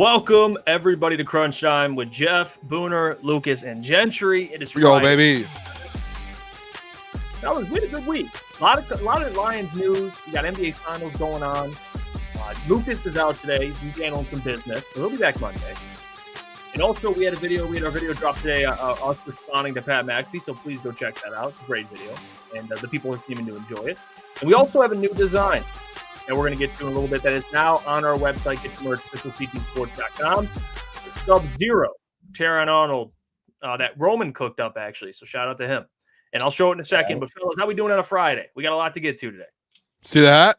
Welcome, everybody, to Crunch Time with Jeff, Booner, Lukas, and Gentry. It is Friday. Yo, baby. That was really a good week. A lot of Lions news. We got NBA Finals going on. Lukas is out today. He's handling some business. So he'll be back Monday. And also, we had our video drop today, us responding to Pat McAfee, so please go check that out. It's a great video, and the people seem to enjoy it. And we also have a new design that we're going to get to in a little bit that is now on our website, get to merch, officialctsports.com. Sub-Zero, Terran Arnold, that Roman cooked up, actually, so shout out to him. And I'll show it in a second, but fellas, how we doing on a Friday? We got a lot to get to today. See that?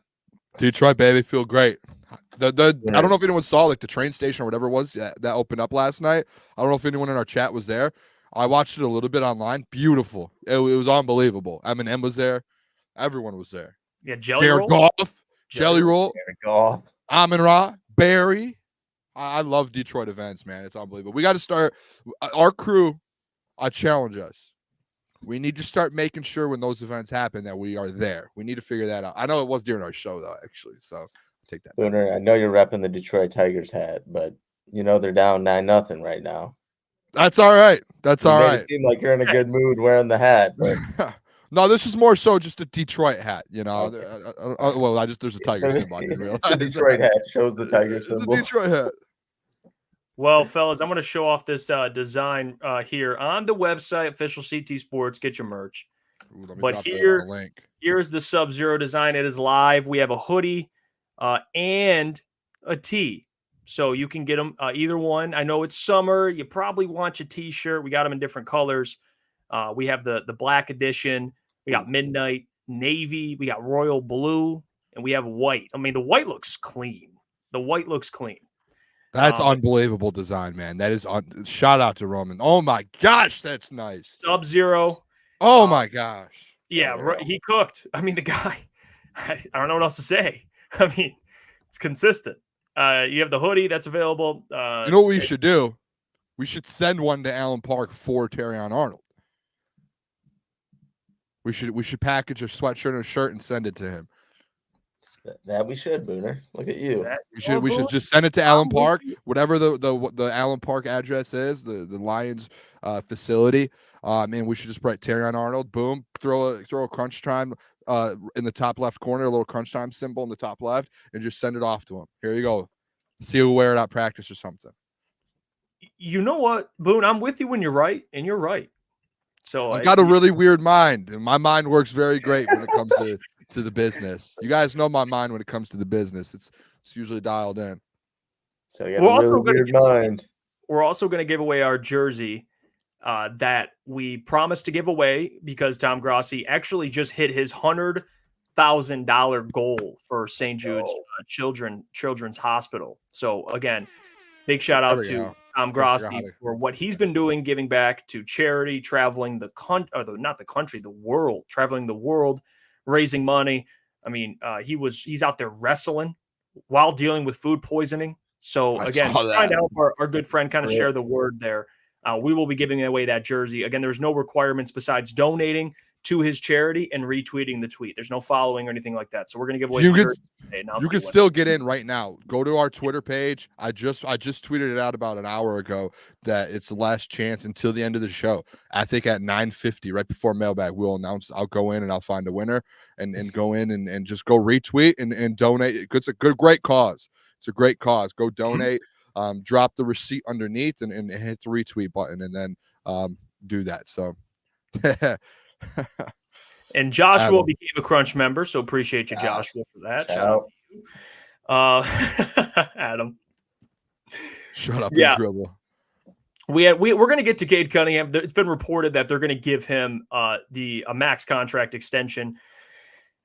Detroit, baby, feel great. I don't know if anyone saw like the train station or whatever it was that opened up last night. I don't know if anyone in our chat was there. I watched it a little bit online. Beautiful. It was unbelievable. Eminem was there. Everyone was there. Yeah, Jelly Jared Roll. Jelly Roll. Amon-Ra, Barry. I love Detroit events, man. It's unbelievable. We got to start. Our crew, challenge us. We need to start making sure when those events happen that we are there. We need to figure that out. I know it was during our show, though, actually. So take that. Booner, I know you're repping the Detroit Tigers hat, but you know they're down 9-0 right now. That's all right. That's all right. It seemed like you're in a good mood wearing the hat. But... No, this is more so just a Detroit hat, you know. Okay. There's a Tiger symbol. I didn't realize. The Detroit hat shows the Tiger symbol. It's a Detroit hat. Well, fellas, I'm going to show off this design here on the website, Official CT Sports. Get your merch. But here's the Sub-Zero design. It is live. We have a hoodie and a tee. So you can get them either one. I know it's summer. You probably want your T-shirt. We got them in different colors. We have the black edition. We got midnight, navy. We got royal blue. And we have white. I mean, the white looks clean. That's unbelievable design, man. That is shout out to Roman. Oh my gosh, that's nice. Sub-Zero. Oh my gosh. Yeah, he cooked. I mean, the guy. I don't know what else to say. I mean, it's consistent. You have the hoodie that's available. You know what we should do? We should send one to Allen Park for Terrion Arnold. We should package a sweatshirt and a shirt and send it to him. That we should, Booner. Look at you. We should just send it to Allen Park, whatever the Allen Park address is, the Lions facility. And we should just write Terrion Arnold. Boom. Throw a crunch time in the top left corner, a little crunch time symbol in the top left, and just send it off to him. Here you go. See who wear it out practice or something. You know what, Boone? I'm with you when you're right, and you're right. So I got a really weird mind, and my mind works very great when it comes to the business. You guys know my mind when it comes to the business. It's usually dialed in. So you have a really weird mind. We're also going to give away our jersey that we promised to give away because Tom Grossi actually just hit his $100,000 goal for St. Jude's Children's Hospital. So again, big shout out to Tom Grossi for what he's been doing, giving back to charity, traveling the world, traveling the world, raising money. I mean, he's out there wrestling while dealing with food poisoning. So again, trying to help our good friend kind of share the word there. We will be giving away that jersey. Again, there's no requirements besides donating to his charity and retweeting the tweet. There's no following or anything like that. So we're going to give away the jersey today. You can still get in right now. Go to our Twitter page. I just tweeted it out about an hour ago that it's the last chance until the end of the show. I think at 9:50, right before Mailbag, we'll announce. I'll go in and I'll find a winner and go in and just go retweet and donate. It's a great cause. It's a great cause. Go donate. Drop the receipt underneath and hit the retweet button and then do that. So and Joshua became a Crunch member, so appreciate you, Joshua, for that. Shout out to you. Adam. Shut up and dribble. We're going to get to Cade Cunningham. It's been reported that they're going to give him a max contract extension.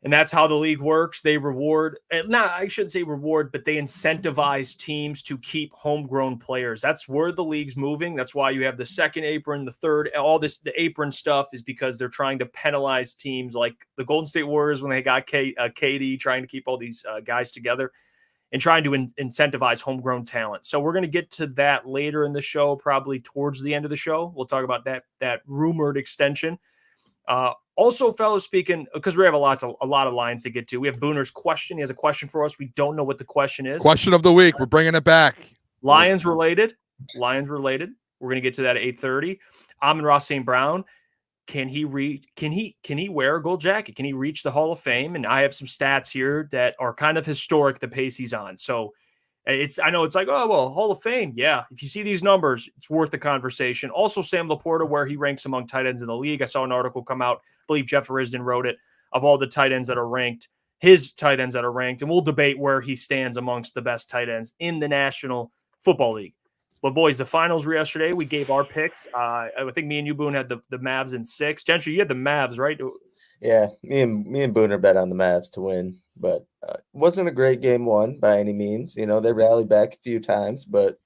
And that's how the league works. They reward, I shouldn't say reward, but they incentivize teams to keep homegrown players. That's where the league's moving. That's why you have the second apron, the third, the apron stuff is because they're trying to penalize teams like the Golden State Warriors when they got KD, trying to keep all these guys together and trying to incentivize homegrown talent. So we're going to get to that later in the show, probably towards the end of the show. We'll talk about that rumored extension. Also, fellas, speaking, because we have a lot of lines to get to. We have Booner's question. He has a question for us. We don't know what the question is. Question of the week. We're bringing it back. Lions related. We're going to get to that at 8:30. Amon-Ra St. Brown. Can he wear a gold jacket? Can he reach the Hall of Fame? And I have some stats here that are kind of historic, the pace he's on. So I know it's like, oh, well, Hall of Fame. Yeah. If you see these numbers, it's worth the conversation. Also, Sam LaPorta, where he ranks among tight ends in the league. I saw an article come out, I believe Jeff Iafrate wrote it, of all the tight ends that are ranked, his tight ends that are ranked. And we'll debate where he stands amongst the best tight ends in the National Football League. But boys, the finals were yesterday. We gave our picks. I think me and you, Boone, had the Mavs in 6. Gentry, you had the Mavs, right? Yeah, me and Booner bet on the Mavs to win, but wasn't a great game one by any means. You know, they rallied back a few times, but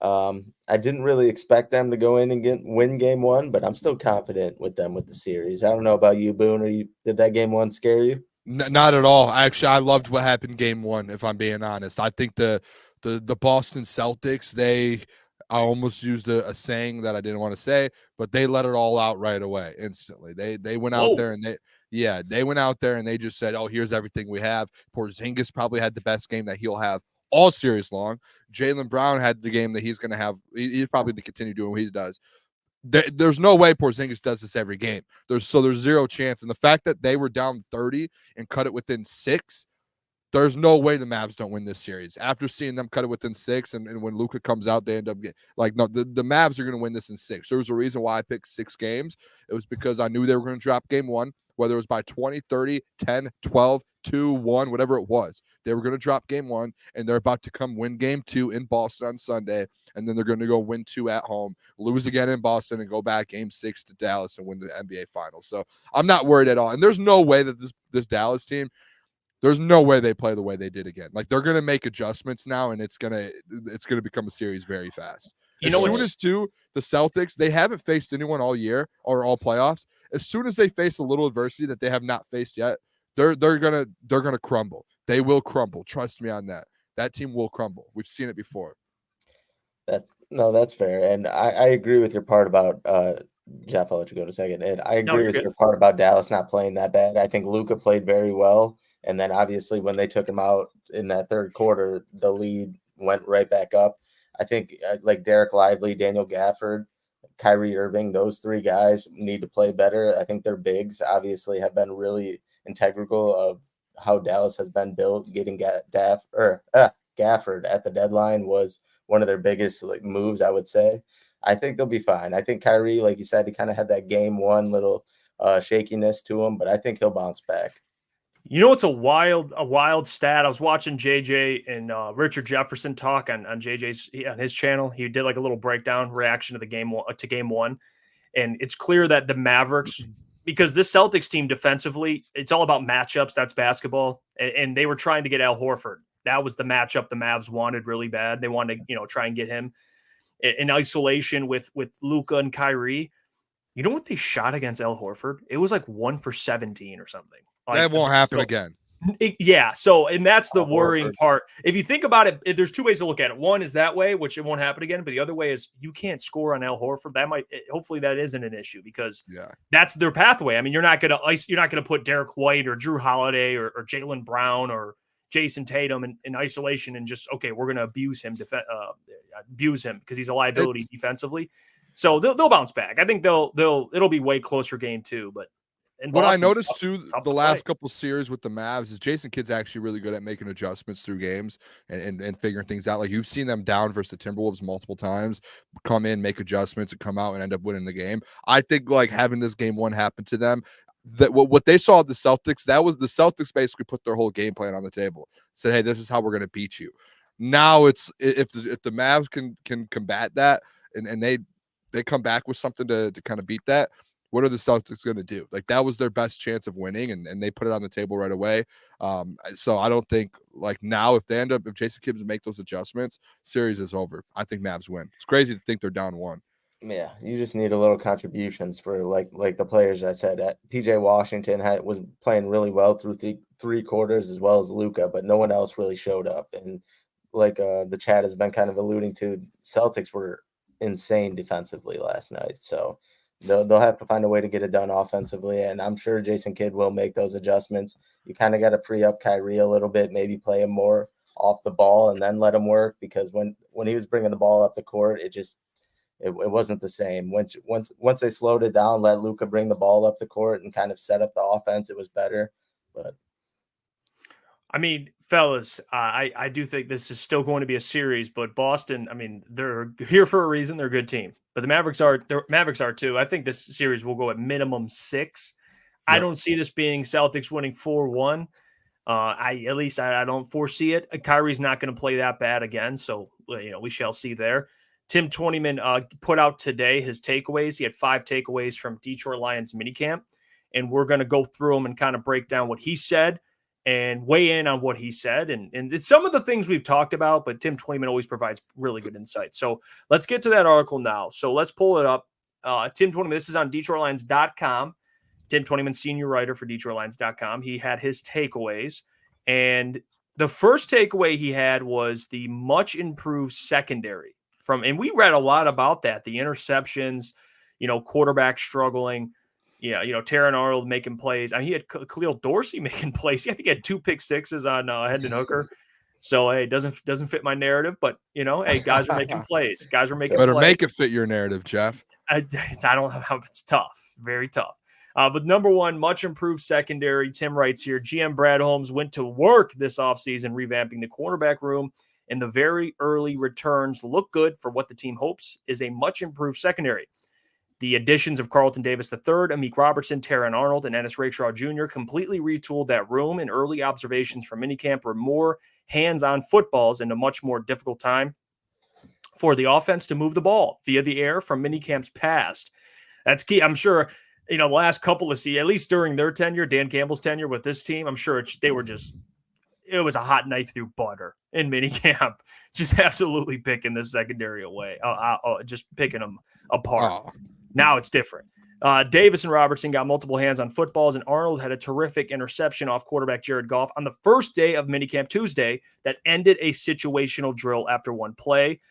I didn't really expect them to go in and win game one. But I'm still confident with them with the series. I don't know about you, Booner. Did that game one scare you? Not at all. Actually, I loved what happened game one, if I'm being honest. I think the Boston Celtics, I almost used a saying that I didn't want to say, but they let it all out right away, instantly. They went out there and they went out there and they just said, oh, here's everything we have. Porzingis probably had the best game that he'll have all series long. Jaylen Brown had the game that he's going to have. He's probably to continue doing what he does. There's no way Porzingis does this every game. There's zero chance. And the fact that they were down 30 and cut it within 6, there's no way the Mavs don't win this series. After seeing them cut it within 6, and when Luka comes out, they end up getting the Mavs are going to win this in 6. There was a reason why I picked 6 games. It was because I knew they were going to drop game one, whether it was by 20, 30, 10, 12, 2, 1, whatever it was. They were going to drop game one, and they're about to come win game 2 in Boston on Sunday, and then they're going to go win 2 at home, lose again in Boston, and go back game 6 to Dallas and win the NBA Finals. So I'm not worried at all. And there's no way that this Dallas team, there's no way they play the way they did again. Like, they're going to make adjustments now, and it's going to become a series very fast. As soon as the Celtics, they haven't faced anyone all year or all playoffs. As soon as they face a little adversity that they have not faced yet, they're gonna crumble. They will crumble. Trust me on that. That team will crumble. We've seen it before. That's fair. And I agree with your part about Jeff. I'll let you go in a second. And I agree with your part about Dallas not playing that bad. I think Luka played very well. And then obviously when they took him out in that third quarter, the lead went right back up. I think like Derek Lively, Daniel Gafford, Kyrie Irving, those 3 guys need to play better. I think their bigs obviously have been really integral of how Dallas has been built. Getting Gafford at the deadline was one of their biggest moves, I would say. I think they'll be fine. I think Kyrie, like you said, he kind of had that game one little shakiness to him, but I think he'll bounce back. You know, it's a wild stat. I was watching JJ and Richard Jefferson talk on JJ's on his channel. He did like a little breakdown reaction to the game one, and it's clear that the Mavericks, because this Celtics team defensively, it's all about matchups. That's basketball, and they were trying to get Al Horford. That was the matchup the Mavs wanted really bad. They wanted to try and get him in isolation with Luka and Kyrie. You know what they shot against Al Horford? It was like 1 for 17 or something. That won't happen again. And that's the worrying part. If you think about it, there's 2 ways to look at it. One is that way, which it won't happen again. But the other way is you can't score on Al Horford. Hopefully that isn't an issue, because that's their pathway. I mean, you're not going to put Derek White or Drew Holiday or Jaylen Brown or Jason Tatum in isolation and just, okay, we're going to abuse him because he's a liability defensively. So they'll bounce back. I think it'll be way closer game 2, but. What I noticed too, the last couple series with the Mavs is Jason Kidd's actually really good at making adjustments through games and figuring things out. Like, you've seen them down versus the Timberwolves multiple times, come in, make adjustments, and come out and end up winning the game. I think like having this game one happen to them, that what they saw at the Celtics, that was the Celtics basically put their whole game plan on the table. Said, hey, this is how we're going to beat you. Now it's if the Mavs can combat that and they come back with something to kind of beat that. What are the Celtics going to do? Like, that was their best chance of winning, and they put it on the table right away. So I don't think, like, now if Jason Kidd make those adjustments, series is over. I think Mavs win. It's crazy to think they're down 1. Yeah, you just need a little contributions for like the players I said. PJ Washington was playing really well through 3 quarters, as well as Luka, but no one else really showed up. And like the chat has been kind of alluding to, Celtics were insane defensively last night. So they'll have to find a way to get it done offensively, and I'm sure Jason Kidd will make those adjustments. You kind of got to free up Kyrie a little bit, maybe play him more off the ball and then let him work, because when he was bringing the ball up the court, it wasn't the same. Once they slowed it down, let Luka bring the ball up the court and kind of set up the offense, it was better. But I mean, fellas, I do think this is still going to be a series, but Boston, I mean, they're here for a reason. They're a good team, but the Mavericks are too. I think this series will go at minimum 6. Yep. I don't see this being Celtics winning 4-1. I don't foresee it. Kyrie's not going to play that bad again, so we shall see there. Tim Twentyman put out today his takeaways. He had 5 takeaways from Detroit Lions Minicamp, and we're going to go through them and kind of break down what he said and weigh in on what he said. And it's some of the things we've talked about, but Tim Twentyman always provides really good insight. So let's get to that article now. So let's pull it up. Tim Twentyman, this is on DetroitLions.com. Tim Twentyman, senior writer for DetroitLions.com. He had his takeaways. And the first takeaway he had was the much improved secondary and we read a lot about that, the interceptions, quarterback struggling. Yeah, Taron Arnold making plays. I mean, he had Khalil Dorsey making plays. I think he had 2 pick sixes on Hendon Hooker. So, hey, it doesn't fit my narrative, but hey, guys are making plays. Guys are making better plays. Make it fit your narrative, Jeff. I don't know how it's tough, very tough. But number one, much improved secondary. Tim writes here, GM Brad Holmes went to work this offseason revamping the cornerback room, and the very early returns look good for what the team hopes is a much improved secondary. The additions of Carlton Davis III, Amik Robertson, Taron Arnold, and Ennis Rakestraw Jr. completely retooled that room, and early observations from minicamp were more hands-on footballs in a much more difficult time for the offense to move the ball via the air from minicamp's past. That's key. I'm sure, the last couple of seasons, at least during their tenure, Dan Campbell's tenure with this team, I'm sure it was a hot knife through butter in minicamp, just absolutely picking the secondary away, just picking them apart. Oh. Now it's different. Davis and Robertson got multiple hands on footballs, and Arnold had a terrific interception off quarterback Jared Goff on the first day of minicamp Tuesday that ended a situational drill after one play.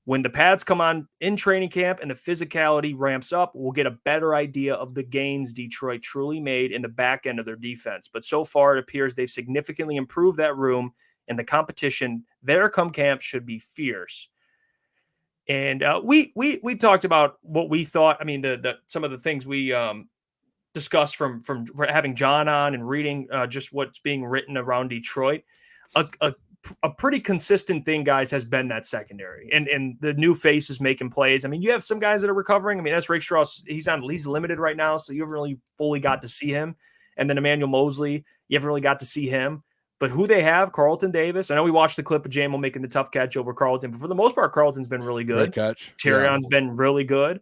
When the pads come on in training camp and the physicality ramps up, we'll get a better idea of the gains Detroit truly made in the back end of their defense. But so far, it appears they've significantly improved that room, and the competition there come camp should be fierce. And we talked about what we thought. I mean, some of the things we discussed from having John on and reading just what's being written around Detroit. A pretty consistent thing, guys, has been that secondary and the new faces making plays. I mean, you have some guys that are recovering. I mean, Ennis Rakestraw, he's limited right now, so you haven't really fully got to see him. And then Emmanuel Mosley, you haven't really got to see him. But who they have, Carlton Davis. I know we watched the clip of Jamo making the tough catch over Carlton, but for the most part, Carlton's been really good. Great catch. Tyrion's been really good.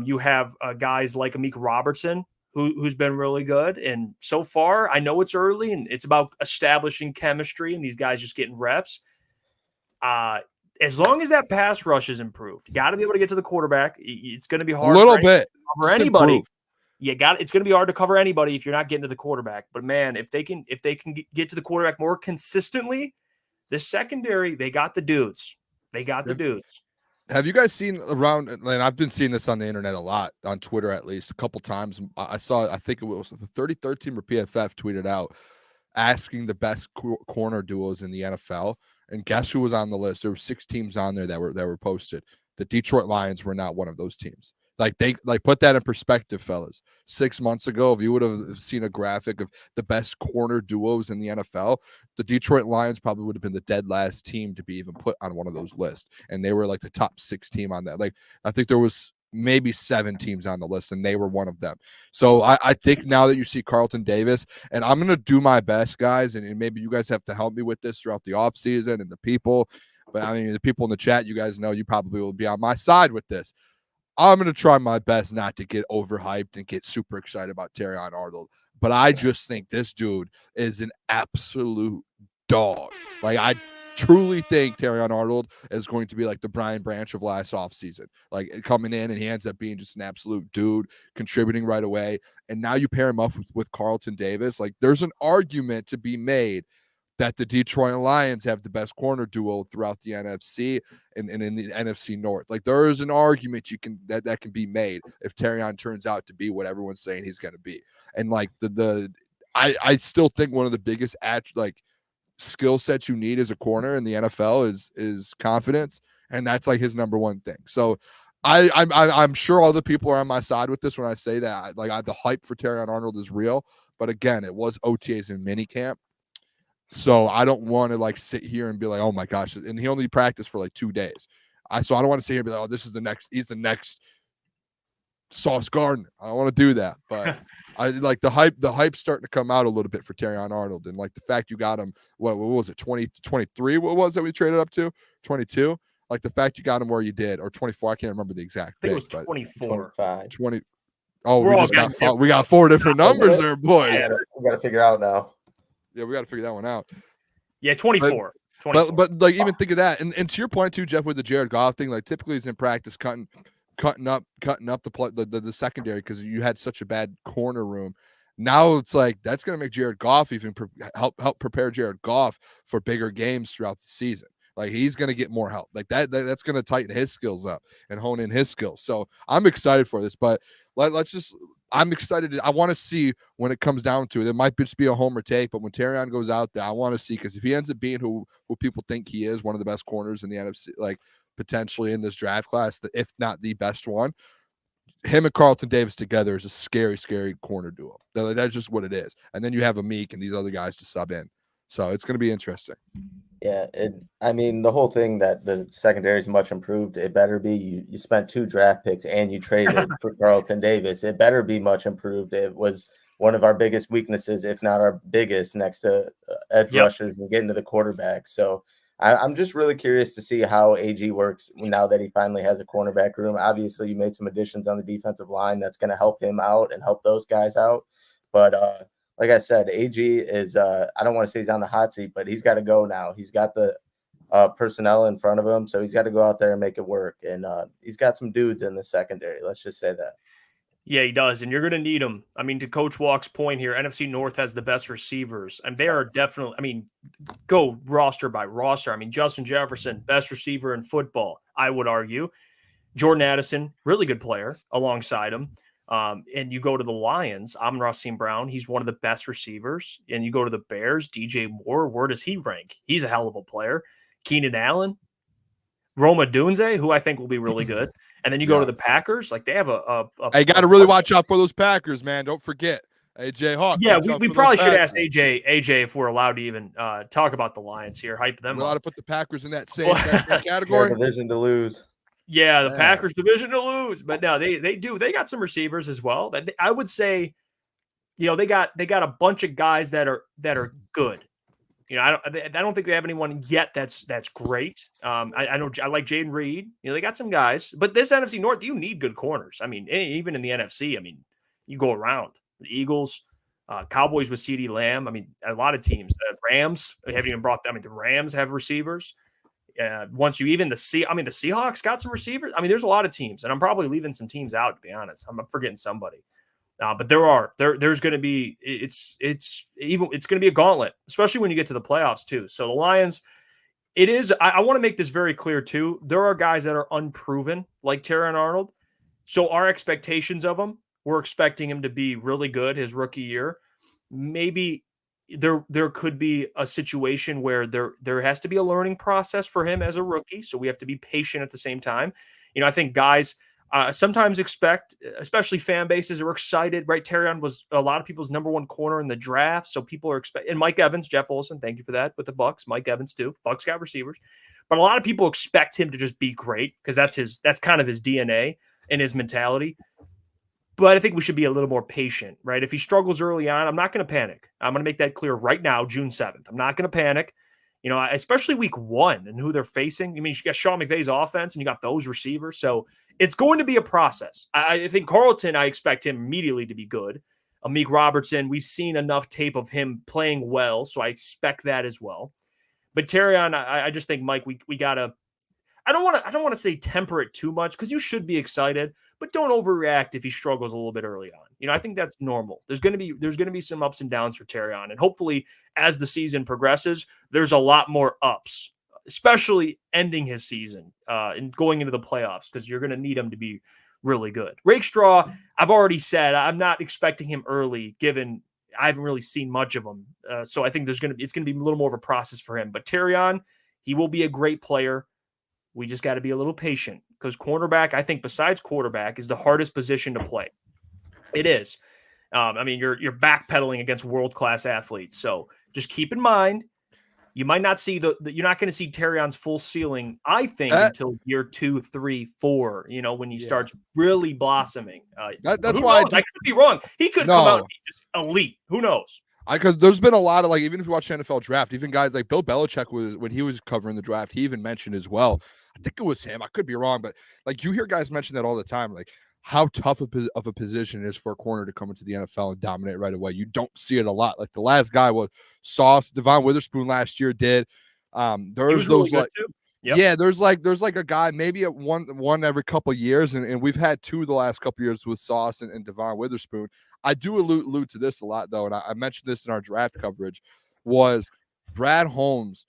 You have guys like Amik Robertson, who's been really good. And so far, I know it's early and it's about establishing chemistry and these guys just getting reps. As long as that pass rush is improved, you got to be able to get to the quarterback. It's going to be hard a little bit for anybody. It's going to be hard to cover anybody if you're not getting to the quarterback. But man, if they can get to the quarterback more consistently, this secondary, they got the dudes. The dudes. Have you guys seen around, and I've been seeing this on the internet a lot, on Twitter at least, a couple times. I think it was the 33rd team or PFF tweeted out asking the best corner duos in the NFL. And guess who was on the list? There were 6 teams on there that were posted. The Detroit Lions were not one of those teams. Put that in perspective, fellas. 6 months ago, if you would have seen a graphic of the best corner duos in the NFL, the Detroit Lions probably would have been the dead last team to be even put on one of those lists. And they were like the top 6 team on that. I think there was maybe 7 teams on the list, and they were one of them. So I think now that you see Carlton Davis, and I'm going to do my best, guys, and maybe you guys have to help me with this throughout the offseason and the people. But I mean, the people in the chat, you guys know you probably will be on my side with this. I'm going to try my best not to get overhyped and get super excited about Taron Arnold. But I just think this dude is an absolute dog. I truly think Taron Arnold is going to be like the Brian Branch of last offseason. Coming in, and he ends up being just an absolute dude, contributing right away. And now you pair him up with Carlton Davis. There's an argument to be made that the Detroit Lions have the best corner duo throughout the NFC and in the NFC North. There is an argument that can be made if Taron turns out to be what everyone's saying he's going to be. And I still think one of the biggest skill set you need as a corner in the NFL is confidence, and that's like his number one thing. So I'm sure other people are on my side with this when I say that. The hype for Terrion Arnold is real, but again, it was OTAs and minicamp. So I don't want to like sit here and be like, oh my gosh, and he only practiced for like 2 days. So I don't want to sit here and be like, oh, this is he's the next Sauce Gardner. I don't want to do that, but I like the hype's starting to come out a little bit for Terrion Arnold, and like the fact you got him, what was it, 23? What was that we traded up to? 22? Like the fact you got him where you did, or 24? I can't remember the exact. I think it was 24. 20. Oh, we got 4 different numbers there, boys. Yeah, we got to figure out now. Yeah, we got to figure that one out. Yeah, 24. But like even think of that, and to your point too, Jeff, with the Jared Goff thing, like typically he's in practice cutting up the secondary because you had such a bad corner room. Now it's like that's going to make Jared Goff even help prepare Jared Goff for bigger games throughout the season. Like he's going to get more help. Like that's going to tighten his skills up and hone in his skills. So I'm excited for this, but I'm excited. I want to see when it comes down to it. It might just be a homer take, but when Terrion goes out there, I want to see, because if he ends up being who people think he is, one of the best corners in the NFC, like potentially in this draft class, if not the best one, him and Carlton Davis together is a scary, scary corner duo. That's just what it is. And then you have Amik and these other guys to sub in. So it's going to be interesting. Yeah, the whole thing that the secondary is much improved. It better be. You spent 2 draft picks and you traded for Carlton Davis. It better be much improved. It was one of our biggest weaknesses, if not our biggest, next to edge rushers and getting to the quarterback. So I'm just really curious to see how AG works now that he finally has a cornerback room. Obviously, you made some additions on the defensive line that's going to help him out and help those guys out. But like I said, AG is I don't want to say he's on the hot seat, but he's got to go now. He's got the personnel in front of him, so he's got to go out there and make it work. And he's got some dudes in the secondary. Let's just say that. Yeah, he does, and you're going to need him. I mean, to Coach Walk's point here, NFC North has the best receivers, and they are definitely, go roster by roster. Justin Jefferson, best receiver in football, I would argue. Jordan Addison, really good player alongside him. And you go to the Lions, Amon-Ra St. Brown, he's one of the best receivers. And you go to the Bears, DJ Moore, where does he rank? He's a hell of a player. Keenan Allen, Roma Dunze, who I think will be really good. And then you go to the Packers, like they have I got to really watch out for those Packers, man. Don't forget AJ Hawk. Yeah, we probably should ask AJ if we're allowed to even talk about the Lions here, hype them. We're allowed to put the Packers in that same category. Division to lose. Yeah, the Packers division to lose, but no, they do. They got some receivers as well. That I would say, they got a bunch of guys that are good. I don't think they have anyone yet that's great. I like Jaden Reed. They got some guys, but this NFC North, you need good corners. Even in the NFC, you go around the Eagles, Cowboys with CeeDee Lamb. A lot of teams. Rams haven't even brought them. The Rams have receivers. Once you even the Seahawks got some receivers. There's a lot of teams, and I'm probably leaving some teams out, to be honest. I'm forgetting somebody. But there's going to be it's going to be a gauntlet, especially when you get to the playoffs too. So the Lions, it is. I want to make this very clear too. There are guys that are unproven, like Terrion Arnold. So our expectations of him, we're expecting him to be really good his rookie year. Maybe there could be a situation where there has to be a learning process for him as a rookie. So we have to be patient at the same time. I think guys sometimes expect, especially fan bases are excited, right? Terrion was a lot of people's number 1 corner in the draft. So people are expecting, and Mike Evans, Jeff Olson, thank you for that with the Bucks. Mike Evans too. Bucks got receivers, but a lot of people expect him to just be great because that's kind of his DNA and his mentality. But I think we should be a little more patient, right? If he struggles early on, I'm not going to panic. I'm going to make that clear right now, June 7th. I'm not going to panic, especially week 1 and who they're facing. You got Sean McVay's offense and you got those receivers. So it's going to be a process. I think Carlton, I expect him immediately to be good. Amik Robertson, we've seen enough tape of him playing well, so I expect that as well. But Terrion, I just think, Mike, we got to I don't want to say temper it too much because you should be excited, but don't overreact if he struggles a little bit early on. I think that's normal. There's going to be some ups and downs for Terrion, and hopefully as the season progresses, there's a lot more ups, especially ending his season and going into the playoffs because you're going to need him to be really good. Rakestraw, I've already said I'm not expecting him early given I haven't really seen much of him. So I think it's going to be a little more of a process for him. But Terrion, he will be a great player. We just got to be a little patient because cornerback, I think besides quarterback, is the hardest position to play. It is. I mean, you're backpedaling against world-class athletes. So just keep in mind, you might not see you're not going to see Terrion's full ceiling, I think, until year 2, 3, 4, when he starts really blossoming. That's why I could be wrong. He could come out and be just elite. Who knows? Because there's been a lot of, like, even if you watch the NFL draft, even guys like Bill Belichick when he was covering the draft, he even mentioned as well. I think it was him. I could be wrong, but like you hear guys mention that all the time, like how tough of a position it is for a corner to come into the NFL and dominate right away. You don't see it a lot. Like the last guy was Sauce, Devon Witherspoon last year did. There's those really too. Yep. Yeah, there's like a guy maybe at one every couple of years, and we've had 2 the last couple of years with Sauce and Devon Witherspoon. I do allude to this a lot though, and I mentioned this in our draft coverage, was Brad Holmes.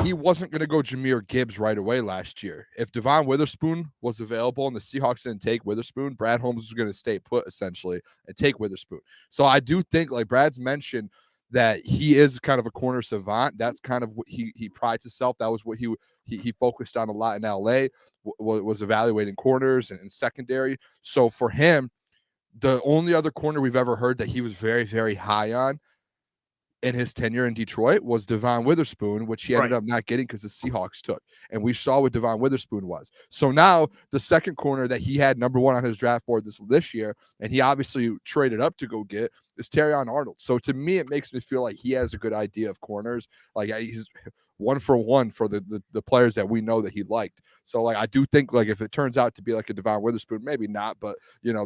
He wasn't going to go Jahmyr Gibbs right away last year. If Devon Witherspoon was available and the Seahawks didn't take Witherspoon, Brad Holmes was going to stay put essentially and take Witherspoon. So I do think, like Brad's mentioned, that he is kind of a corner savant. That's kind of what he prides himself. That was what he focused on a lot in LA, was evaluating corners and secondary. So for him, the only other corner we've ever heard that he was very, very high on in his tenure in Detroit was Devon Witherspoon, which he ended up not getting because the Seahawks took. And we saw what Devon Witherspoon was. So now the second corner that he had number 1 on his draft board this year, and he obviously traded up to go get, is Terrion Arnold. So to me, it makes me feel like he has a good idea of corners. Like he's 1 for 1 for the players that we know that he liked. So like I do think, like, if it turns out to be like a Devon Witherspoon, maybe not, but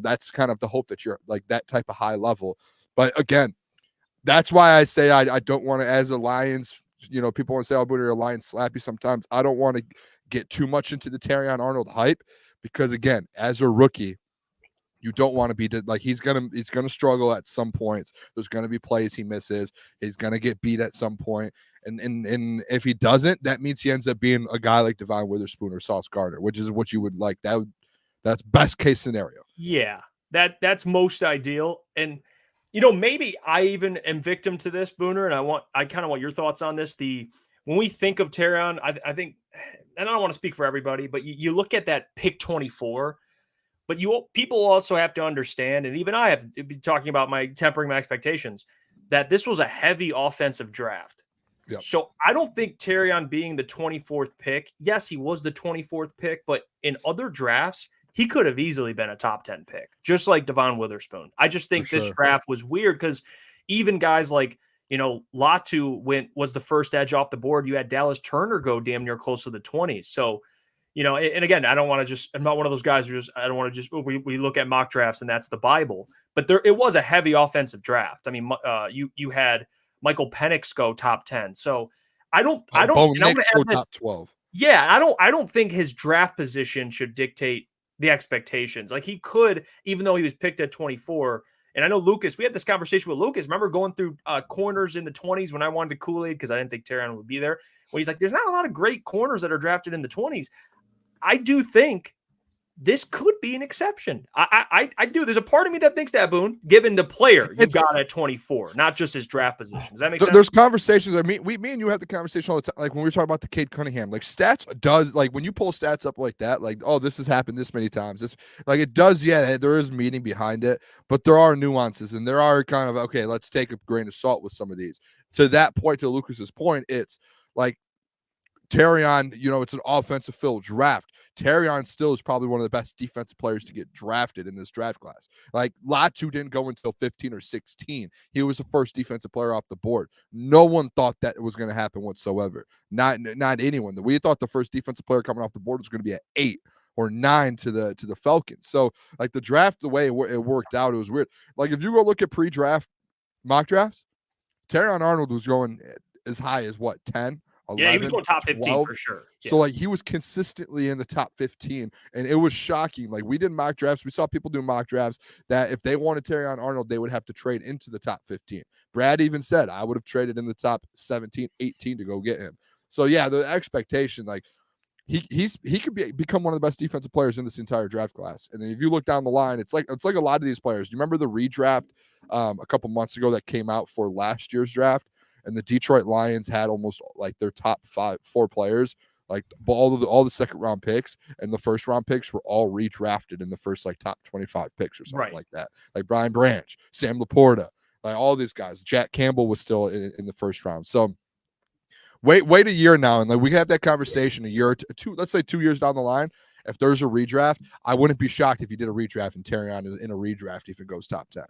that's kind of the hope, that you're like that type of high level. But again, that's why I say I don't want to, as a Lions, people want to say, oh, Booner, you're a Lions slappy sometimes. I don't want to get too much into the Terrion Arnold hype because, again, as a rookie, you don't want to be like he's gonna struggle at some points. There's gonna be plays he misses. He's gonna get beat at some point, and if he doesn't, that means he ends up being a guy like Devon Witherspoon or Sauce Gardner, which is what you would like. That's best case scenario. Yeah, that's most ideal. And maybe I even am victim to this, Booner, and I kind of want your thoughts on this. When we think of Terrion, I think, and I don't want to speak for everybody, but you look at that pick 24. But people also have to understand, and even I have to be talking about tempering my expectations, that this was a heavy offensive draft. Yep. So I don't think Terrion being the 24th pick, yes, he was the 24th pick, but in other drafts, he could have easily been a top 10 pick, just like Devon Witherspoon. I just think this draft was weird because even guys like, Latu was the first edge off the board. You had Dallas Turner go damn near close to the 20s. So, and again, I'm not one of those guys who we look at mock drafts and that's the Bible, but it was a heavy offensive draft. I mean, you had Michael Penix go top 10. So I don't go top 12. Yeah. I don't think his draft position should dictate the expectations. Like he could, even though he was picked at 24. And I know Lukas, we had this conversation with Lukas. Remember going through corners in the 20s when I wanted to Kool-Aid because I didn't think Terrion would be there. Well, he's like, there's not a lot of great corners that are drafted in the 20s. I do think this could be an exception. I do. There's a part of me that thinks that, Boone, given the player you got at 24, not just his draft position. Does that make sense? There's conversations. Me and you have the conversation all the time. Like when we were talking about the Cade Cunningham, like stats does, like when you pull stats up like that, like, oh, this has happened this many times. This, like it does. Yeah, there is meaning behind it, but there are nuances and there are kind of, okay, let's take a grain of salt with some of these. To that point, to Lucas's point, it's like, Terrion, it's an offensive filled draft. Terrion still is probably one of the best defensive players to get drafted in this draft class. Like Latu didn't go until 15 or 16. He was the first defensive player off the board. No one thought that it was going to happen whatsoever. Not anyone. We thought the first defensive player coming off the board was going to be at 8 or 9 to the Falcons. So like the draft, the way it worked out, it was weird. Like if you go look at pre-draft mock drafts, Terrion Arnold was going as high as what, 10? 11, yeah, he was going top 15 12. for sure. Yeah. So like he was consistently in the top 15, and it was shocking. Like we did mock drafts. We saw people do mock drafts that if they wanted Terrion Arnold, they would have to trade into the top 15. Brad even said, I would have traded in the top 17, 18 to go get him. So yeah, the expectation, like he could become one of the best defensive players in this entire draft class. And then if you look down the line, it's like a lot of these players. Do you remember the redraft a couple months ago that came out for last year's draft? And the Detroit Lions had almost like their top 4 players, like all the second round picks and the first round picks were all redrafted in the first like top 25 picks or something like that. Like Brian Branch, Sam LaPorta, like all these guys. Jack Campbell was still in the first round. So wait a year now, and like we can have that conversation a year or two, let's say 2 years down the line. If there's a redraft, I wouldn't be shocked if you did a redraft and Terrion is in a redraft if it goes top 10.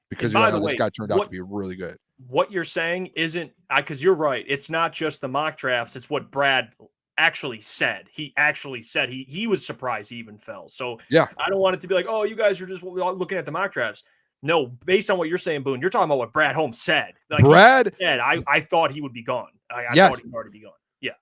Because this guy turned out to be really good. What you're saying isn't because you're right. It's not just the mock drafts. It's what Brad actually said. He actually said he was surprised he even fell. So yeah, I don't want it to be like, oh, you guys are just looking at the mock drafts. No, based on what you're saying, Boone, you're talking about what Brad Holmes said. Like Brad said, I thought he would be gone. I thought he'd already be gone. Yeah.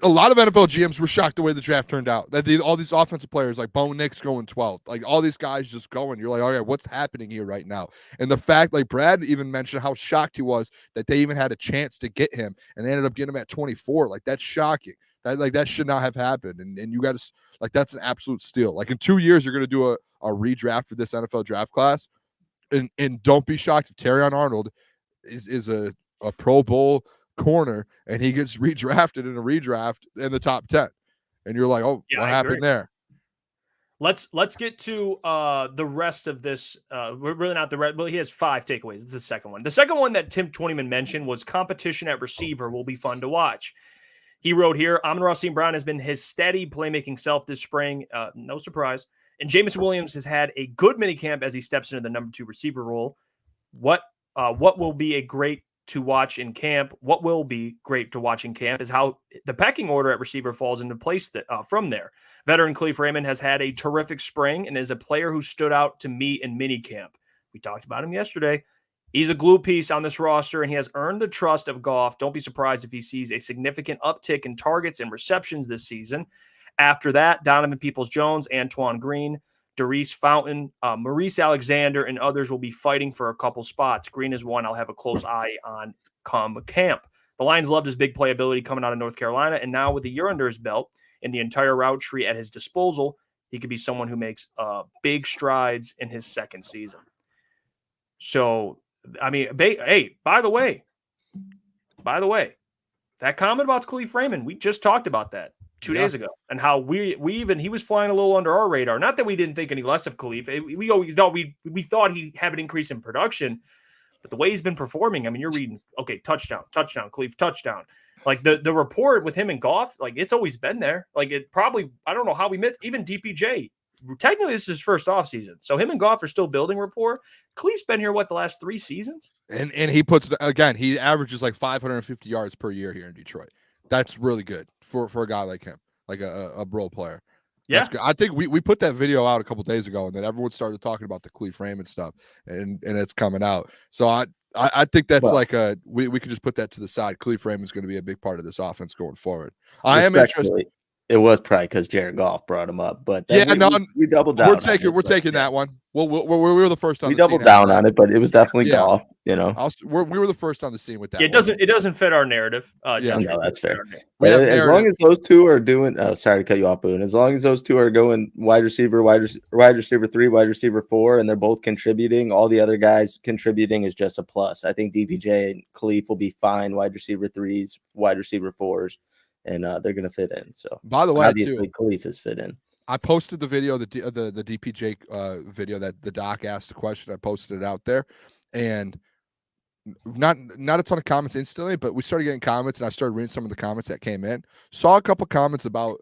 A lot of NFL GMs were shocked the way the draft turned out. That all these offensive players like Bo Nix going 12th, like all these guys just going. You're like, okay, what's happening here right now? And the fact, like Brad even mentioned how shocked he was that they even had a chance to get him, and they ended up getting him at 24. Like that's shocking. That should not have happened. And you got to like that's an absolute steal. Like in 2 years, you're going to do a redraft for this NFL draft class, and don't be shocked if Terrion Arnold is a Pro Bowl corner and he gets redrafted in a redraft in the top 10, and you're like, oh, what happened there? Let's get to the rest of this. We're really not the rest. Well, he has 5 takeaways. This is the second one. The second one that Tim Twentyman mentioned was competition at receiver will be fun to watch. He wrote here, Amon-Ra St. Brown has been his steady playmaking self this spring. No surprise. And Jameson Williams has had a good minicamp as he steps into the number 2 receiver role. What will be great to watch in camp? What will be great to watch in camp is how the pecking order at receiver falls into place from there. Veteran Kalif Raymond has had a terrific spring and is a player who stood out to me in minicamp. We talked about him yesterday. He's a glue piece on this roster, and he has earned the trust of Goff. Don't be surprised if he sees a significant uptick in targets and receptions this season. After that, Donovan Peoples-Jones, Antoine Green, Darius Fountain, Maurice Alexander, and others will be fighting for a couple spots. Green is one I'll have a close eye on come camp. The Lions loved his big playability coming out of North Carolina, and now with a year under his belt and the entire route tree at his disposal, he could be someone who makes big strides in his second season. So, I mean, hey, by the way, that comment about Kalif Raymond, we just talked about that 2 days ago, and how he was flying a little under our radar. Not that we didn't think any less of Kalif. We thought he'd have an increase in production, but the way he's been performing, I mean, you're reading, okay, touchdown, Kalif, touchdown. Like the report with him and Goff, like it's always been there. Like it probably, I don't know how we missed even DPJ. Technically, this is his first offseason. So him and Goff are still building rapport. Kalif's been here, the last 3 seasons? And he he averages like 550 yards per year here in Detroit. That's really good for a guy like him, like a role player. Yeah. I think we put that video out a couple days ago, and then everyone started talking about the Kalif Raymond stuff, and it's coming out. So I think that's we could just put that to the side. Kalif Raymond's going to be a big part of this offense going forward. I am interested. It was probably because Jared Goff brought him up, but we doubled down. We're taking that one. Well, we were the first on. We doubled down on it, but it was definitely Goff. You know, we were the first on the scene with that. It doesn't fit our narrative. No, that's fair. As long as those two are doing, sorry to cut you off, Boone. As long as those two are going wide receiver 3, wide receiver 4, and they're both contributing, all the other guys contributing is just a plus. I think DPJ and Kalif will be fine. Wide receiver 3s, wide receiver 4s. And they're going to fit in. So, by the way, obviously, Kalif is fit in. I posted the video, the DPJ video that the doc asked the question. I posted it out there, and not a ton of comments instantly, but we started getting comments, and I started reading some of the comments that came in. Saw a couple comments about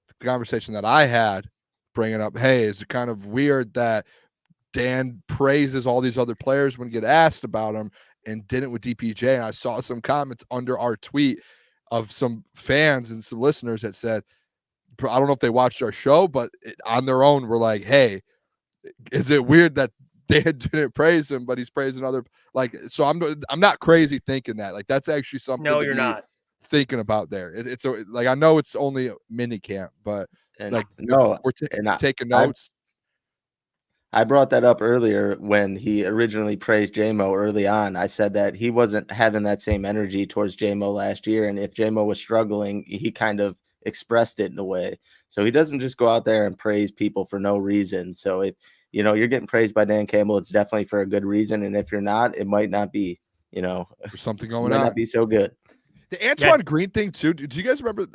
the conversation that I had, bringing up, hey, is it kind of weird that Dan praises all these other players when get asked about them and didn't with DPJ? And I saw some comments under our tweet of some fans and some listeners that said, I don't know if they watched our show, but on their own, we're like, hey, is it weird that Dan didn't praise him, but he's praising other, like, so I'm not crazy thinking that. Like, that's actually something. No, you're not thinking about there. It's like, I know it's only a mini camp, but we're taking notes. I brought that up earlier when he originally praised J-Mo early on. I said that he wasn't having that same energy towards J-Mo last year. And if J-Mo was struggling, he kind of expressed it in a way. So he doesn't just go out there and praise people for no reason. So if you're getting praised by Dan Campbell, it's definitely for a good reason. And if you're not, it might not be, there's something going might on. not be so good. The Antoine Green thing too. Do you guys remember?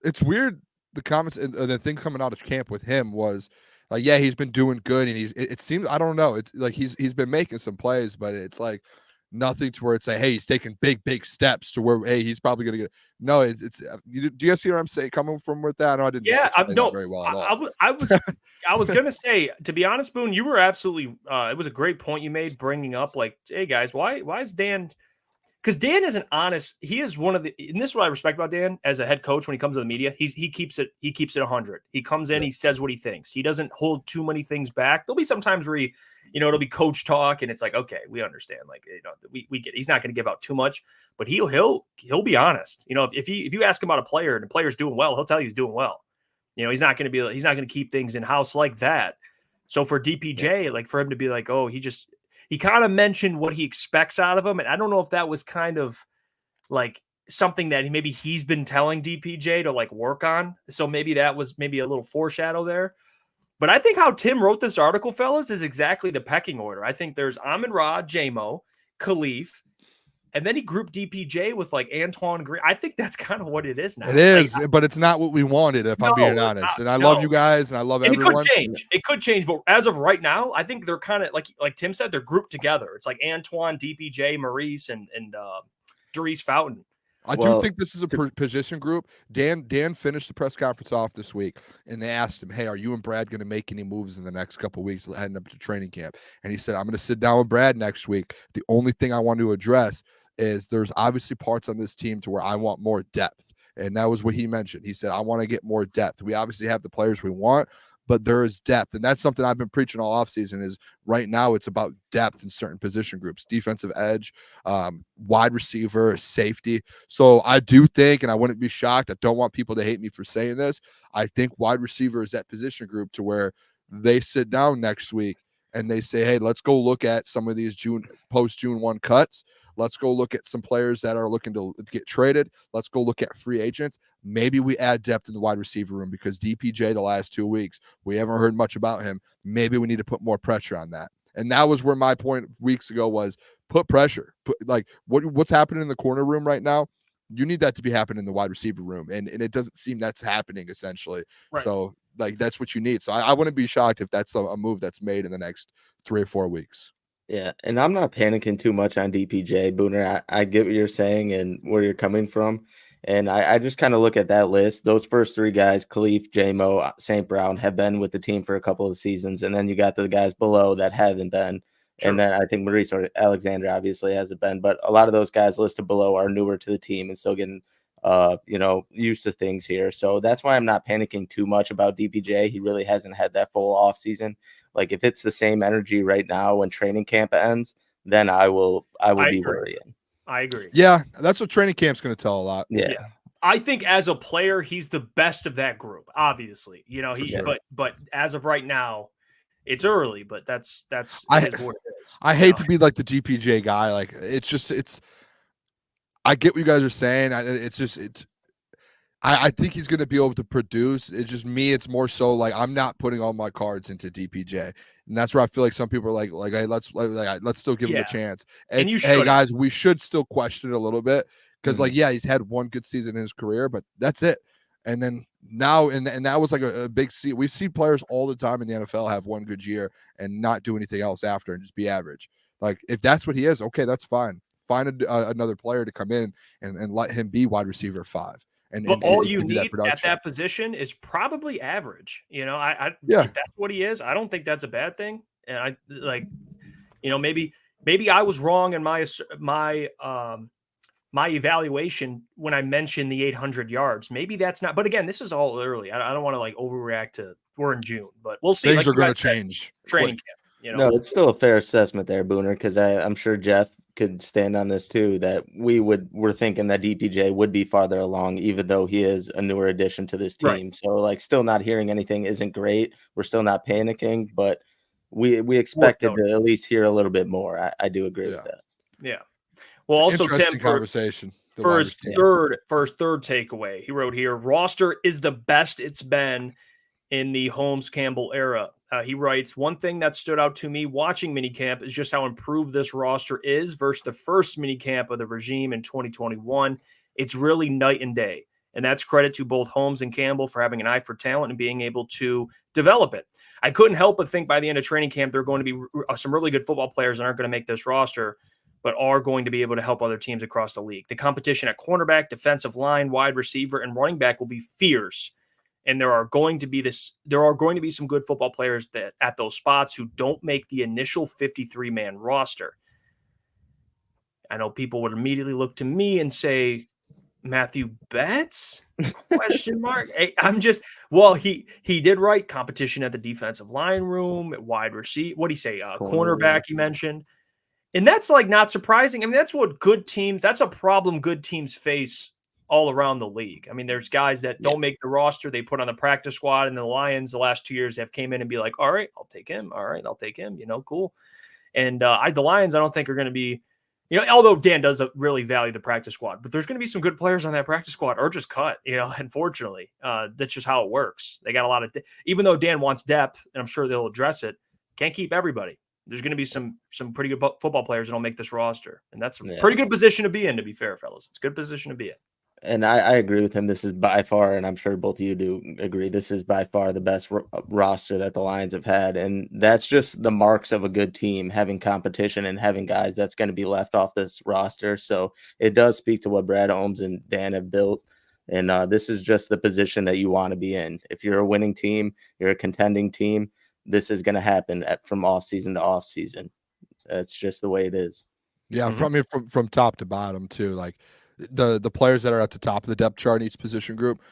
It's weird. The comments and the thing coming out of camp with him was like, yeah, he's been doing good, and it seems, I don't know, it's like he's been making some plays, but it's like nothing to where it's like, hey, he's taking big steps to where, hey, he's probably gonna get. No, it's do you guys see what I'm saying coming from with that? I know I didn't. Yeah, that very well at all. I was gonna say, to be honest, Boone, you were absolutely. It was a great point you made, bringing up like, hey guys, why is Dan? Because Dan is an honest. He is one of the, and this is what I respect about Dan as a head coach when he comes to the media. He keeps it 100. He comes in, he says what he thinks. He doesn't hold too many things back. There'll be some times where it'll be coach talk, and it's like, okay, we understand. Like, we get. He's not going to give out too much, but he'll be honest. If you ask him about a player and the player's doing well, he'll tell you he's doing well. He's not going to keep things in house like that. So for DPJ, like for him to be like, oh, he kind of mentioned what he expects out of him. And I don't know if that was kind of like something that he's been telling DPJ to like work on. So maybe that was maybe a little foreshadow there. But I think how Tim wrote this article, fellas, is exactly the pecking order. I think there's Amon-Ra, J-Mo, Khalif, and then he grouped DPJ with like Antoine Green. I think that's kind of what it is now. It is, but it's not what we wanted, if I'm being honest. And I love you guys, and I love everyone. It could change, but as of right now, I think they're kind of like Tim said, they're grouped together. It's like Antoine, DPJ, Maurice, and Dries Fountain. I do think this is a position group. Dan finished the press conference off this week, and they asked him, hey, are you and Brad going to make any moves in the next couple of weeks heading up to training camp? And he said, I'm going to sit down with Brad next week. The only thing I want to address is there's obviously parts on this team to where I want more depth. And that was what he mentioned. He said, I want to get more depth. We obviously have the players we want, but there is depth. And that's something I've been preaching all offseason is right now it's about depth in certain position groups, defensive edge, wide receiver, safety. So I do think, and I wouldn't be shocked, I don't want people to hate me for saying this, I think wide receiver is that position group to where they sit down next week and they say, hey, let's go look at some of these post-June 1 cuts. Let's go look at some players that are looking to get traded. Let's go look at free agents. Maybe we add depth in the wide receiver room because DPJ the last 2 weeks, we haven't heard much about him. Maybe we need to put more pressure on that. And that was where my point weeks ago was put pressure. What's happening in the corner room right now? You need that to be happening in the wide receiver room. And it doesn't seem that's happening essentially. Right. So that's what you need. So I wouldn't be shocked if that's a move that's made in the next 3 or 4 weeks. Yeah, and I'm not panicking too much on DPJ, Booner. I get what you're saying and where you're coming from. And I just kind of look at that list. Those first 3 guys, Khalif, J-Mo, St. Brown, have been with the team for a couple of seasons. And then you got the guys below that haven't been. Sure. And then I think Maurice or Alexander obviously hasn't been. But a lot of those guys listed below are newer to the team and still getting used to things here. So that's why I'm not panicking too much about DPJ. He really hasn't had that full off season. Like if it's the same energy right now when training camp ends, then I would be worrying. I agree. Yeah, that's what training camp's going to tell a lot. Yeah. I think as a player, he's the best of that group. Obviously, but as of right now, it's early. But that's what it is. I hate to be like the DPJ guy. Like it's. I get what you guys are saying. I think he's going to be able to produce. It's just me. It's more so like I'm not putting all my cards into DPJ, and that's where I feel like some people are like, hey, let's still give him a chance. And hey, guys, we should still question it a little bit because, he's had one good season in his career, but that's it. And then now, and that was like a big see. We've seen players all the time in the NFL have one good year and not do anything else after and just be average. Like if that's what he is, okay, that's fine. Find another player to come in and let him be wide receiver 5. But all you need at that position is probably average. If that's what he is, I don't think that's a bad thing. And maybe I was wrong in my evaluation when I mentioned the 800 yards. Maybe that's not. But again, this is all early. I don't want to overreact to we're in June, but we'll see. Things are going to change. Training camp. No, it's still a fair assessment there, Booner, because I'm sure Jeff could stand on this too, that we're thinking that DPJ would be farther along, even though he is a newer addition to this team. Right. So still not hearing anything isn't great. We're still not panicking, but we expected to at least hear a little bit more. I do agree with that. Yeah. Well, also interesting Tim, conversation. For his third takeaway, he wrote here, roster is the best it's been in the Holmes-Campbell era. He writes, one thing that stood out to me watching minicamp is just how improved this roster is versus the first minicamp of the regime in 2021. It's really night and day. And that's credit to both Holmes and Campbell for having an eye for talent and being able to develop it. I couldn't help but think by the end of training camp, there are going to be some really good football players that aren't going to make this roster, but are going to be able to help other teams across the league. The competition at cornerback, defensive line, wide receiver, and running back will be fierce. And there are going to be some good football players that at those spots who don't make the initial 53-man roster. I know people would immediately look to me and say, Matthew Betts? Question mark. Hey, he did write competition at the defensive line room, at wide receiver. What do you say? Cornerback, he mentioned. And that's like not surprising. I mean, that's what that's a problem good teams face all around the league. I mean, there's guys that don't make the roster, they put on the practice squad, and the Lions the last 2 years have came in and be like, all right, I'll take him. All right, I'll take him. Cool. And the Lions, I don't think are going to be, although Dan does really value the practice squad, but there's going to be some good players on that practice squad or just cut, unfortunately. That's just how it works. They got a lot of, even though Dan wants depth, and I'm sure they'll address it, can't keep everybody. There's going to be some pretty good football players that'll make this roster. And that's a pretty good position to be in, to be fair, fellas. It's a good position to be in. And I agree with him. This is by far, and I'm sure both of you do agree, this is by far the best roster that the Lions have had. And that's just the marks of a good team, having competition and having guys that's going to be left off this roster. So it does speak to what Brad Holmes and Dan have built. And this is just the position that you want to be in. If you're a winning team, you're a contending team, this is going to happen from off season to off season. That's just the way it is. Yeah, from top to bottom too. Like the players that are at the top of the depth chart in each position group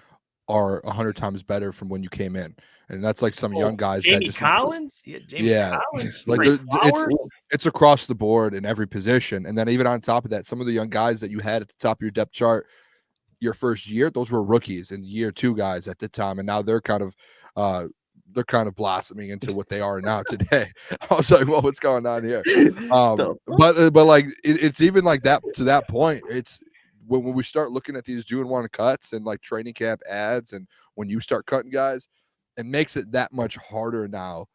are 100 times better from when you came in, and that's like some young guys. Jamie Collins, Collins, like it's across the board in every position, and then even on top of that, some of the young guys that you had at the top of your depth chart your first year, those were rookies and year two guys at the time, and now they're kind of blossoming into what they are now today. I was like, well, what's going on here? But like it's even like that to that point. It's when we start looking at these 2-1 cuts and like training camp ads, and when you start cutting guys, it makes it that much harder now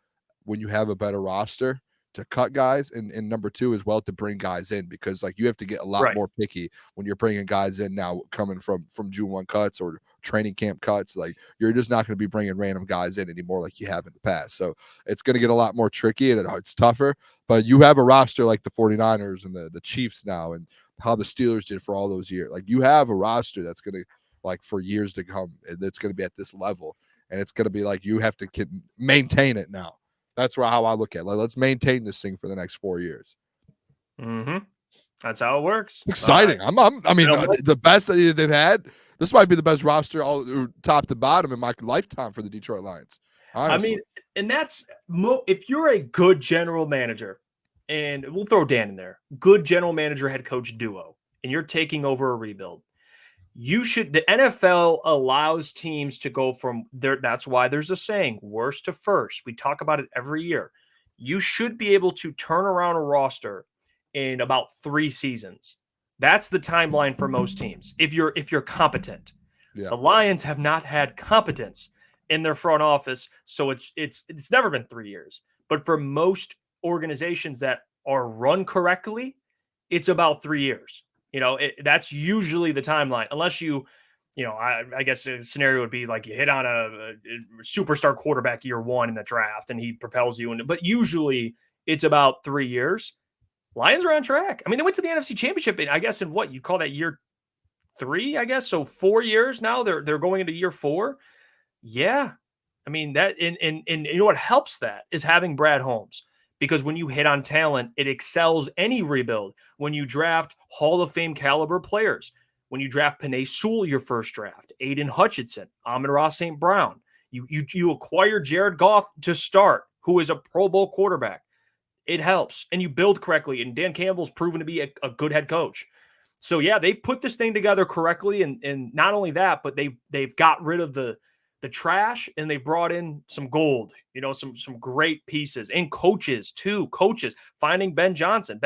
when you have a better roster to cut guys, and number two as well to bring guys in, because like you have to get a lot more picky when you're bringing guys in now coming from June 1 cuts or training camp cuts. Like you're just not going to be bringing random guys in anymore like you have in the past. So it's going to get a lot more tricky and it's tougher, but you have a roster like the 49ers and the Chiefs now, and how the Steelers did for all those years. Like you have a roster that's going to, like for years to come, and it's going to be at this level, and it's going to be like you have to maintain it now. That's how I look at it. Like, let's maintain this thing for the next 4 years. Mm-hmm. That's how it works. It's exciting. I mean, the best that they've had. This might be the best roster all top to bottom in my lifetime for the Detroit Lions. Honestly. I mean, and that's if you're a good general manager, and we'll throw Dan in there, good general manager head coach duo, and you're taking over a rebuild. The NFL allows teams to go from there. That's why there's a saying, worst to first. We talk about it every year. You should be able to turn around a roster in about 3 seasons. That's the timeline for most teams. If you're competent. Yeah. The Lions have not had competence in their front office, so it's never been 3 years. But for most organizations that are run correctly, it's about 3 years. That's usually the timeline, unless I guess a scenario would be like you hit on a superstar quarterback year 1 in the draft and he propels you. But usually it's about 3 years. Lions are on track. I mean, they went to the NFC Championship, I guess, in what you call that year 3, I guess. So 4 years now. They're going into year 4. Yeah. I mean, that and what helps that is having Brad Holmes. Because when you hit on talent, it excels any rebuild. When you draft Hall of Fame caliber players, when you draft Penei Sewell your first draft, Aiden Hutchinson, Amon-Ra St. Brown, you acquire Jared Goff to start, who is a Pro Bowl quarterback. It helps, and you build correctly. And Dan Campbell's proven to be a good head coach. So yeah, they've put this thing together correctly, and not only that, but they've got rid of the trash, and they brought in some gold, some great pieces, and coaches too. Finding Ben Johnson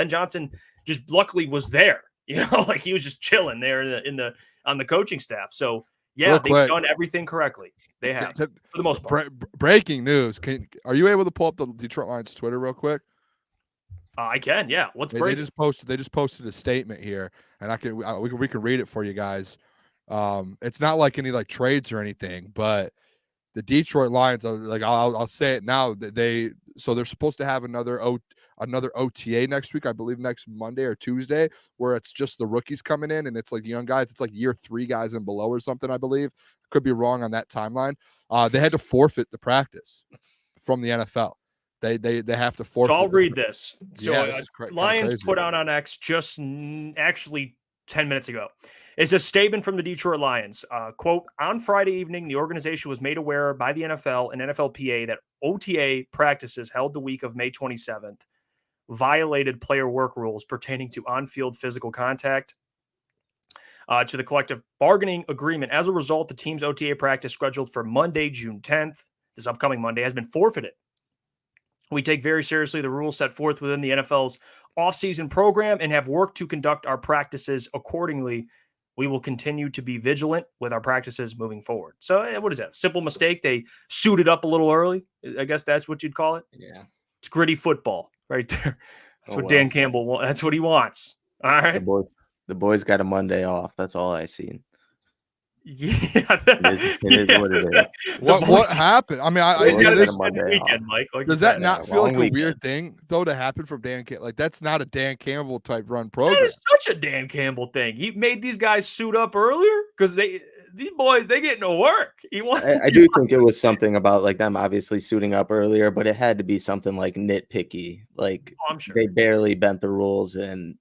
just luckily was there. Like he was just chilling there on the coaching staff. So yeah, they've done everything correctly. They have for the most part. Breaking news. Are you able to pull up the Detroit Lions Twitter real quick? I can. Yeah. What's They just posted a statement here, and we can read it for you guys. It's not like any like trades or anything, but the Detroit Lions are like, I'll say it now, that they're supposed to have another OTA next week, I believe next Monday or Tuesday, where it's just the rookies coming in, and it's like the young guys. It's like year 3 guys and below or something, I believe. Could be wrong on that timeline. They had to forfeit the practice from the NFL. They have to forfeit. So I'll read this. So yeah, this Lions put out on X just actually 10 minutes ago. It's a statement from the Detroit Lions. Quote, on Friday evening, the organization was made aware by the NFL and NFLPA that OTA practices held the week of May 27th violated player work rules pertaining to on-field physical contact to the collective bargaining agreement. As a result, the team's OTA practice scheduled for Monday, June 10th, this upcoming Monday, has been forfeited. We take very seriously the rules set forth within the NFL's offseason program and have worked to conduct our practices accordingly. We will continue to be vigilant with our practices moving forward. So what is that? Simple mistake. They suited up a little early. I guess that's what you'd call it. Yeah. It's gritty football right there. That's what Dan Campbell wants. That's what he wants. All right. The boys got a Monday off. That's all I seen. Yeah. It is what it is. What happened? I mean, weekend, Mike. Like does that not feel like a weird thing though to happen from Dan Campbell? Like that's not a Dan Campbell type run program. That is such a Dan Campbell thing. He made these guys suit up earlier because these boys they get no work. I do think it was something about like them obviously suiting up earlier, but it had to be something like nitpicky. Like I'm sure they barely bent the rules and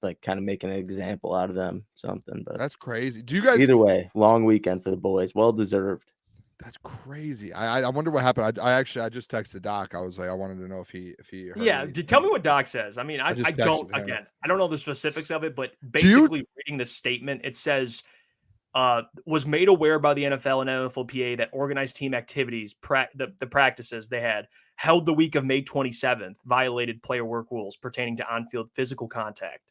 like kind of making an example out of them, something. But that's crazy. Do you guys either way, long weekend for the boys, well deserved. That's crazy. I wonder what happened. I just texted Doc. I was like, I wanted to know if he heard anything. Tell me what Doc says. I mean, I don't know the specifics of it, but basically reading the statement, it says was made aware by the NFL and NFLPA that organized team activities, the practices they had held the week of May 27th violated player work rules pertaining to on-field physical contact.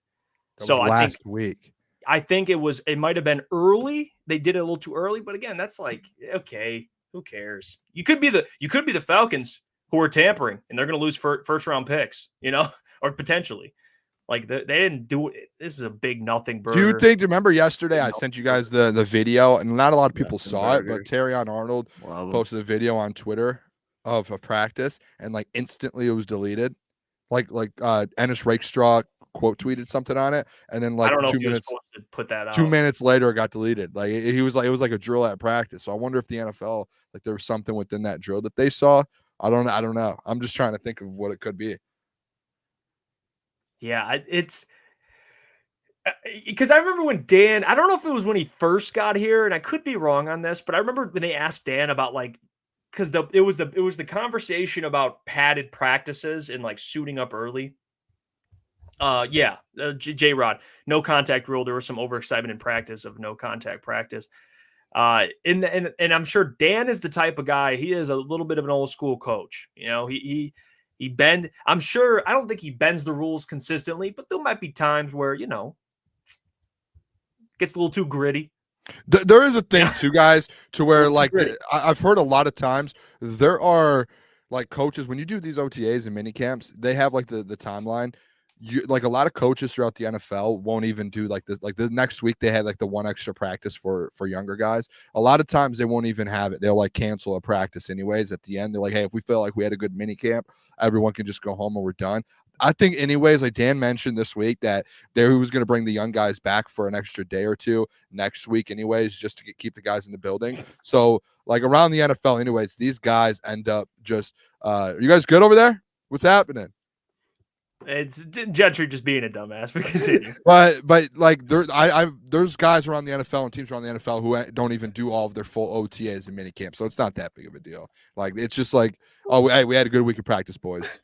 Last week. I think it might have been early. They did it a little too early, but again, that's like, okay, who cares? You could be the Falcons who are tampering and they're going to lose first round picks, or potentially. Like they didn't do it. This is a big nothing burger. Do you remember yesterday I sent you guys the video and not a lot of people saw it, but Terrion Arnold posted a video on Twitter of a practice and like instantly it was deleted. Like Ennis Rakestraw quote tweeted something on it, and then like 2 minutes to put that out. 2 minutes later it got deleted. Like it was like a drill at practice. So I wonder if the NFL, like there was something within that drill that they saw. I don't know. I'm just trying to think of what it could be. Yeah, it's because I remember when Dan, I don't know if it was when he first got here, and I could be wrong on this, but I remember when they asked Dan about like, because it was the conversation about padded practices and like suiting up early. J-Rod, no contact rule. There was some overexcitement in practice of no contact practice. And I'm sure Dan is the type of guy, he is a little bit of an old school coach. He I'm sure, I don't think he bends the rules consistently, but there might be times where, gets a little too gritty. There is a thing too, guys, to where like I've heard a lot of times there are like coaches, when you do these OTAs and mini camps, they have like the timeline. Like a lot of coaches throughout the NFL won't even do like this. Like the next week they had like the one extra practice for younger guys. A lot of times they won't even have it. They'll like cancel a practice anyways. At the end, they're like, hey, if we feel like we had a good mini camp, everyone can just go home and we're done. I think anyways, like Dan mentioned this week that he was going to bring the young guys back for an extra day or two next week anyways, just to keep the guys in the building. So like around the NFL anyways, these guys end up just, are you guys good over there? What's happening? It's Gentry just being a dumbass. But continue. but like there's guys around the NFL and teams around the NFL who don't even do all of their full OTAs and minicamp, so it's not that big of a deal. Like it's just like, oh, hey, we had a good week of practice, boys.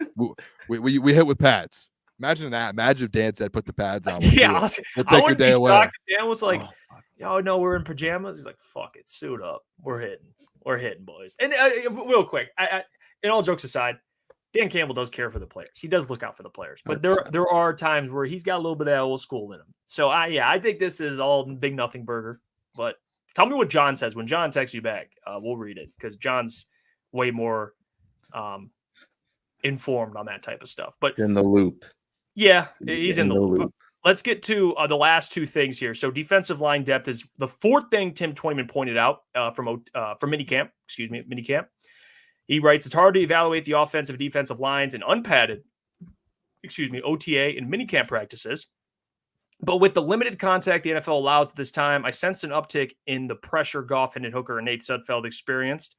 we hit with pads. Imagine that. Imagine if Dan said put the pads on. We'll take your day away. Dan was like, "Oh no, we're in pajamas." He's like, "Fuck it, suit up. We're hitting, boys." And real quick, and all jokes aside, Dan Campbell does care for the players. He does look out for the players, but there are times where he's got a little bit of old school in him. So I think this is all big nothing burger. But tell me what John says when John texts you back. We'll read it because John's way more informed on that type of stuff. But in the loop. Yeah, he's in the loop. Let's get to the last two things here. So defensive line depth is the fourth thing Tim Twentyman pointed out from Minicamp. Minicamp. He writes, it's hard to evaluate the offensive defensive lines in unpadded, OTA and minicamp practices. But with the limited contact the NFL allows at this time, I sensed an uptick in the pressure Goff, Hendon Hooker, and Nate Sudfeld experienced.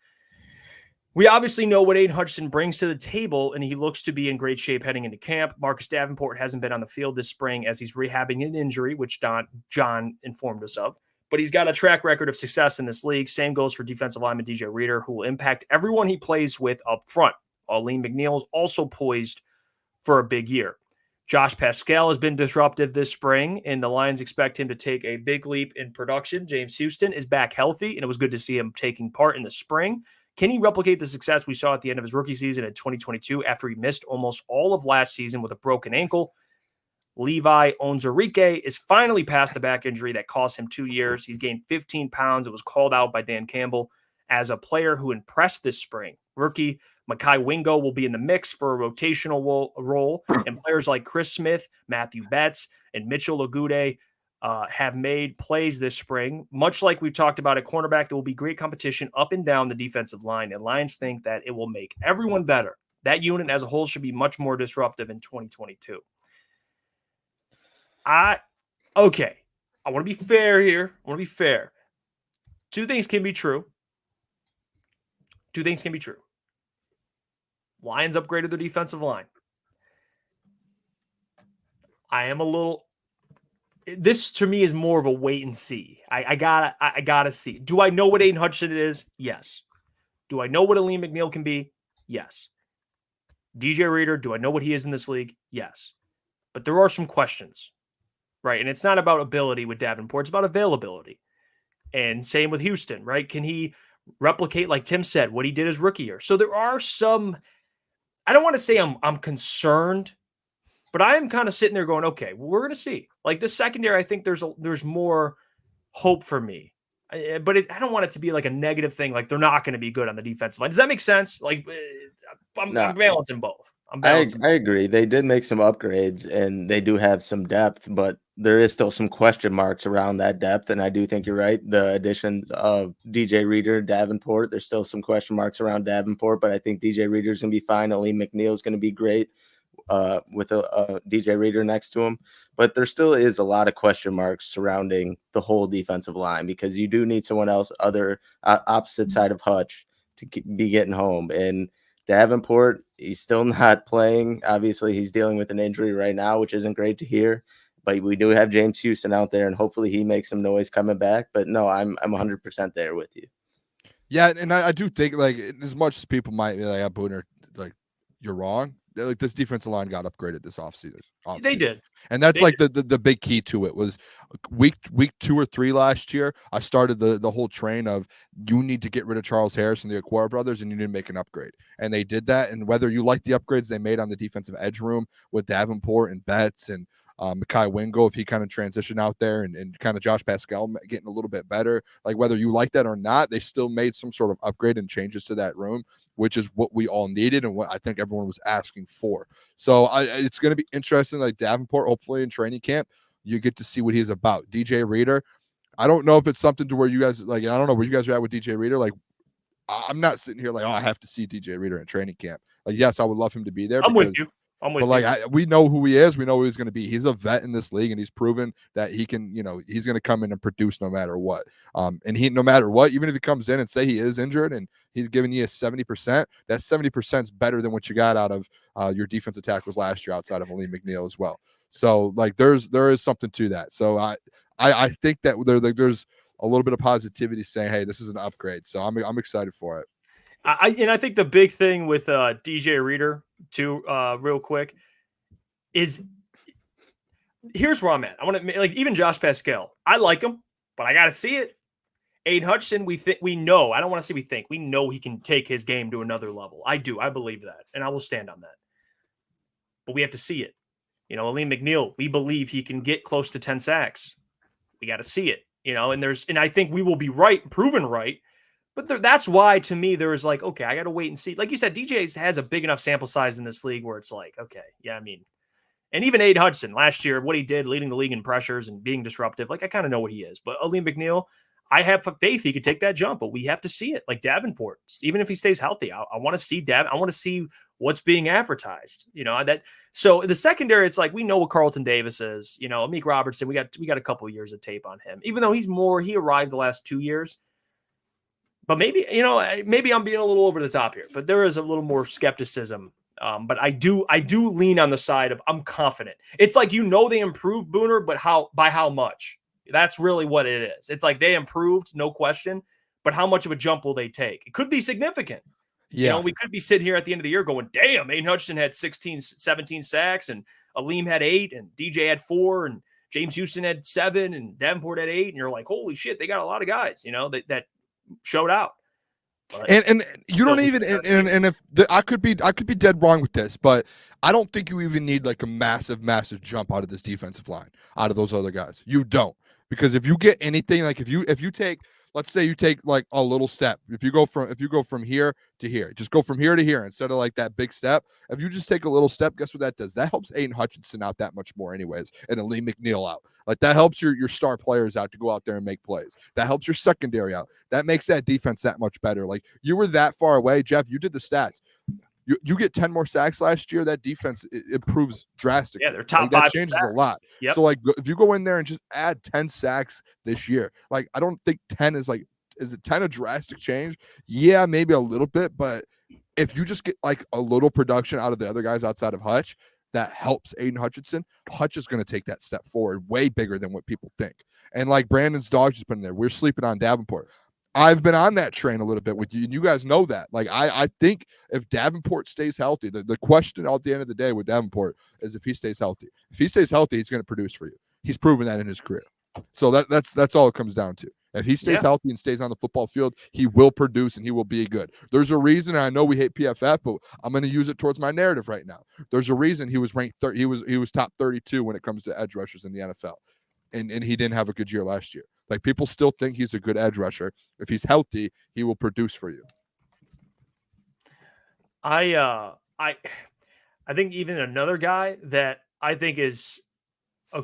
We obviously know what Aiden Hutchinson brings to the table, and he looks to be in great shape heading into camp. Marcus Davenport hasn't been on the field this spring as he's rehabbing an injury, which John informed us of. But he's got a track record of success in this league. Same goes for defensive lineman DJ Reader, who will impact everyone he plays with up front. Aleem McNeil is also poised for a big year. Josh Pascal has been disruptive this spring, and the Lions expect him to take a big leap in production. James Houston is back healthy, and it was good to see him taking part in the spring. Can he replicate the success we saw at the end of his rookie season in 2022 after he missed almost all of last season with a broken ankle? Levi Onwuzurike is finally past the back injury that cost him 2 years. He's gained 15 pounds. It was called out by Dan Campbell as a player who impressed this spring. Rookie Mekhi Wingo will be in the mix for a rotational role, and players like Chris Smith, Matthew Betts, and Mitchell Agude have made plays this spring. Much like we've talked about at cornerback, there will be great competition up and down the defensive line, and Lions think that it will make everyone better. That unit as a whole should be much more disruptive in 2022. I want to be fair here. I want to be fair. Two things can be true. Lions upgraded their defensive line. This to me is more of a wait and see. I gotta see. Do I know what Aiden Hutchinson is? Yes. Do I know what Aleem McNeil can be? Yes. DJ Reader, do I know what he is in this league? Yes. But there are some questions. Right. And it's not about ability with Davenport. It's about availability. And same with Houston, right? Can he replicate, like Tim said, what he did his rookie year? So there are some, I don't want to say I'm concerned, but I am kind of sitting there going, okay, well, we're going to see. Like this secondary, I think there's more hope for me. But I don't want it to be like a negative thing. Like they're not going to be good on the defensive line. Does that make sense? Like I'm balancing both. I agree. They did make some upgrades and they do have some depth, but there is still some question marks around that depth. And I do think you're right. The additions of DJ Reader, Davenport, there's still some question marks around Davenport, but I think DJ Reader's going to be fine. Aleem McNeil is going to be great with a DJ Reader next to him. But there still is a lot of question marks surrounding the whole defensive line because you do need someone else, opposite side of Hutch, to be getting home. And Davenport, he's still not playing. Obviously, he's dealing with an injury right now, which isn't great to hear. But we do have James Houston out there, and hopefully he makes some noise coming back. But no, I'm 100% there with you. Yeah, and I do think, like, as much as people might be like, Booner, like, you're wrong. Like, this defensive line got upgraded this offseason. They did. And that's the big key to it was week 2 or 3 last year. I started the whole train of you need to get rid of Charles Harris and the Aquara brothers and you need to make an upgrade. And they did that. And whether you like the upgrades they made on the defensive edge room with Davenport and Betts and Mekhi Wingo, if he kind of transitioned out there and kind of Josh Pascal getting a little bit better, like whether you like that or not, they still made some sort of upgrade and changes to that room, which is what we all needed and what I think everyone was asking for. So it's going to be interesting. Like Davenport, hopefully in training camp, you get to see what he's about. DJ Reader, I don't know if it's something to where you guys like. I don't know where you guys are at with DJ Reader. Like, I'm not sitting here like, oh, I have to see DJ Reader in training camp. Like, yes, I would love him to be there. I'm with you. But like we know who he is, we know who he's going to be. He's a vet in this league, and he's proven that he can. He's going to come in and produce no matter what. And he, no matter what, even if he comes in and say he is injured and he's giving you a 70%, that 70% is better than what you got out of your defensive tackles last year, outside of Aleem McNeil as well. So like there is something to that. So I think that there's a little bit of positivity saying, hey, this is an upgrade. So I'm excited for it. I think the big thing with DJ Reader too, real quick, is here's where I'm at. I want to like even Josh Pascal. I like him, but I got to see it. Aiden Hutchinson, we know. I don't want to say we think. We know he can take his game to another level. I do. I believe that, and I will stand on that. But we have to see it. Aleem McNeil, we believe he can get close to 10 sacks. We got to see it. And I think we will be right, proven right. But that's why, to me, there's like, okay, I got to wait and see. Like you said, DJ has a big enough sample size in this league where it's like, okay, yeah, I mean, and even Aiden Hutchinson last year, what he did, leading the league in pressures and being disruptive, like I kind of know what he is. But Aleem McNeil, I have faith he could take that jump, but we have to see it. Like Davenport, even if he stays healthy, I want to see I want to see what's being advertised. So the secondary, it's like we know what Carlton Davis is. Amik Robertson, we got a couple of years of tape on him, even though he arrived the last 2 years. But maybe I'm being a little over the top here, but there is a little more skepticism. But I do lean on the side of I'm confident. It's like they improved Booner, but by how much? That's really what it is. It's like they improved, no question, but how much of a jump will they take? It could be significant. Yeah. We could be sitting here at the end of the year going, damn, Aiden Hutchinson had 17 sacks, and Aleem had 8, and DJ had 4, and James Houston had 7, and Davenport had 8, and you're like, holy shit, they got a lot of guys, that showed out. But and you don't even and if I could be dead wrong with this, but I don't think you even need like a massive jump out of this defensive line, out of those other guys. You don't, because if you get anything, like if you take, let's say you take like a little step, if you go from here to here, just go from here to here instead of like that big step. If you just take a little step, guess what that does? That helps Aiden Hutchinson out that much more anyways, and Aleem McNeil out. Like that helps your star players out to go out there and make plays. That helps your secondary out. That makes that defense that much better. Like you were that far away, Jeff. You did the stats. You get 10 more sacks last year, that defense improves drastically. Yeah, they're top 5. That changes a lot. Yep. So like if you go in there and just add 10 sacks this year, like I don't think 10 is like, is it 10 a drastic change? Yeah, maybe a little bit, but if you just get like a little production out of the other guys outside of Hutch, that helps Aiden Hutchinson. Hutch is going to take that step forward way bigger than what people think. And like Brandon's dog just put in there, we're sleeping on Davenport. I've been on that train a little bit with you, and you guys know that. Like I think if Davenport stays healthy, the question at the end of the day with Davenport is if he stays healthy. If he stays healthy, he's going to produce for you. He's proven that in his career. So that's all it comes down to. If he stays healthy and stays on the football field, he will produce and he will be good. There's a reason, and I know we hate PFF, but I'm going to use it towards my narrative right now. There's a reason he was ranked he was top 32 when it comes to edge rushers in the NFL. And he didn't have a good year last year. Like people still think he's a good edge rusher. If he's healthy, he will produce for you. I think even another guy that I think is I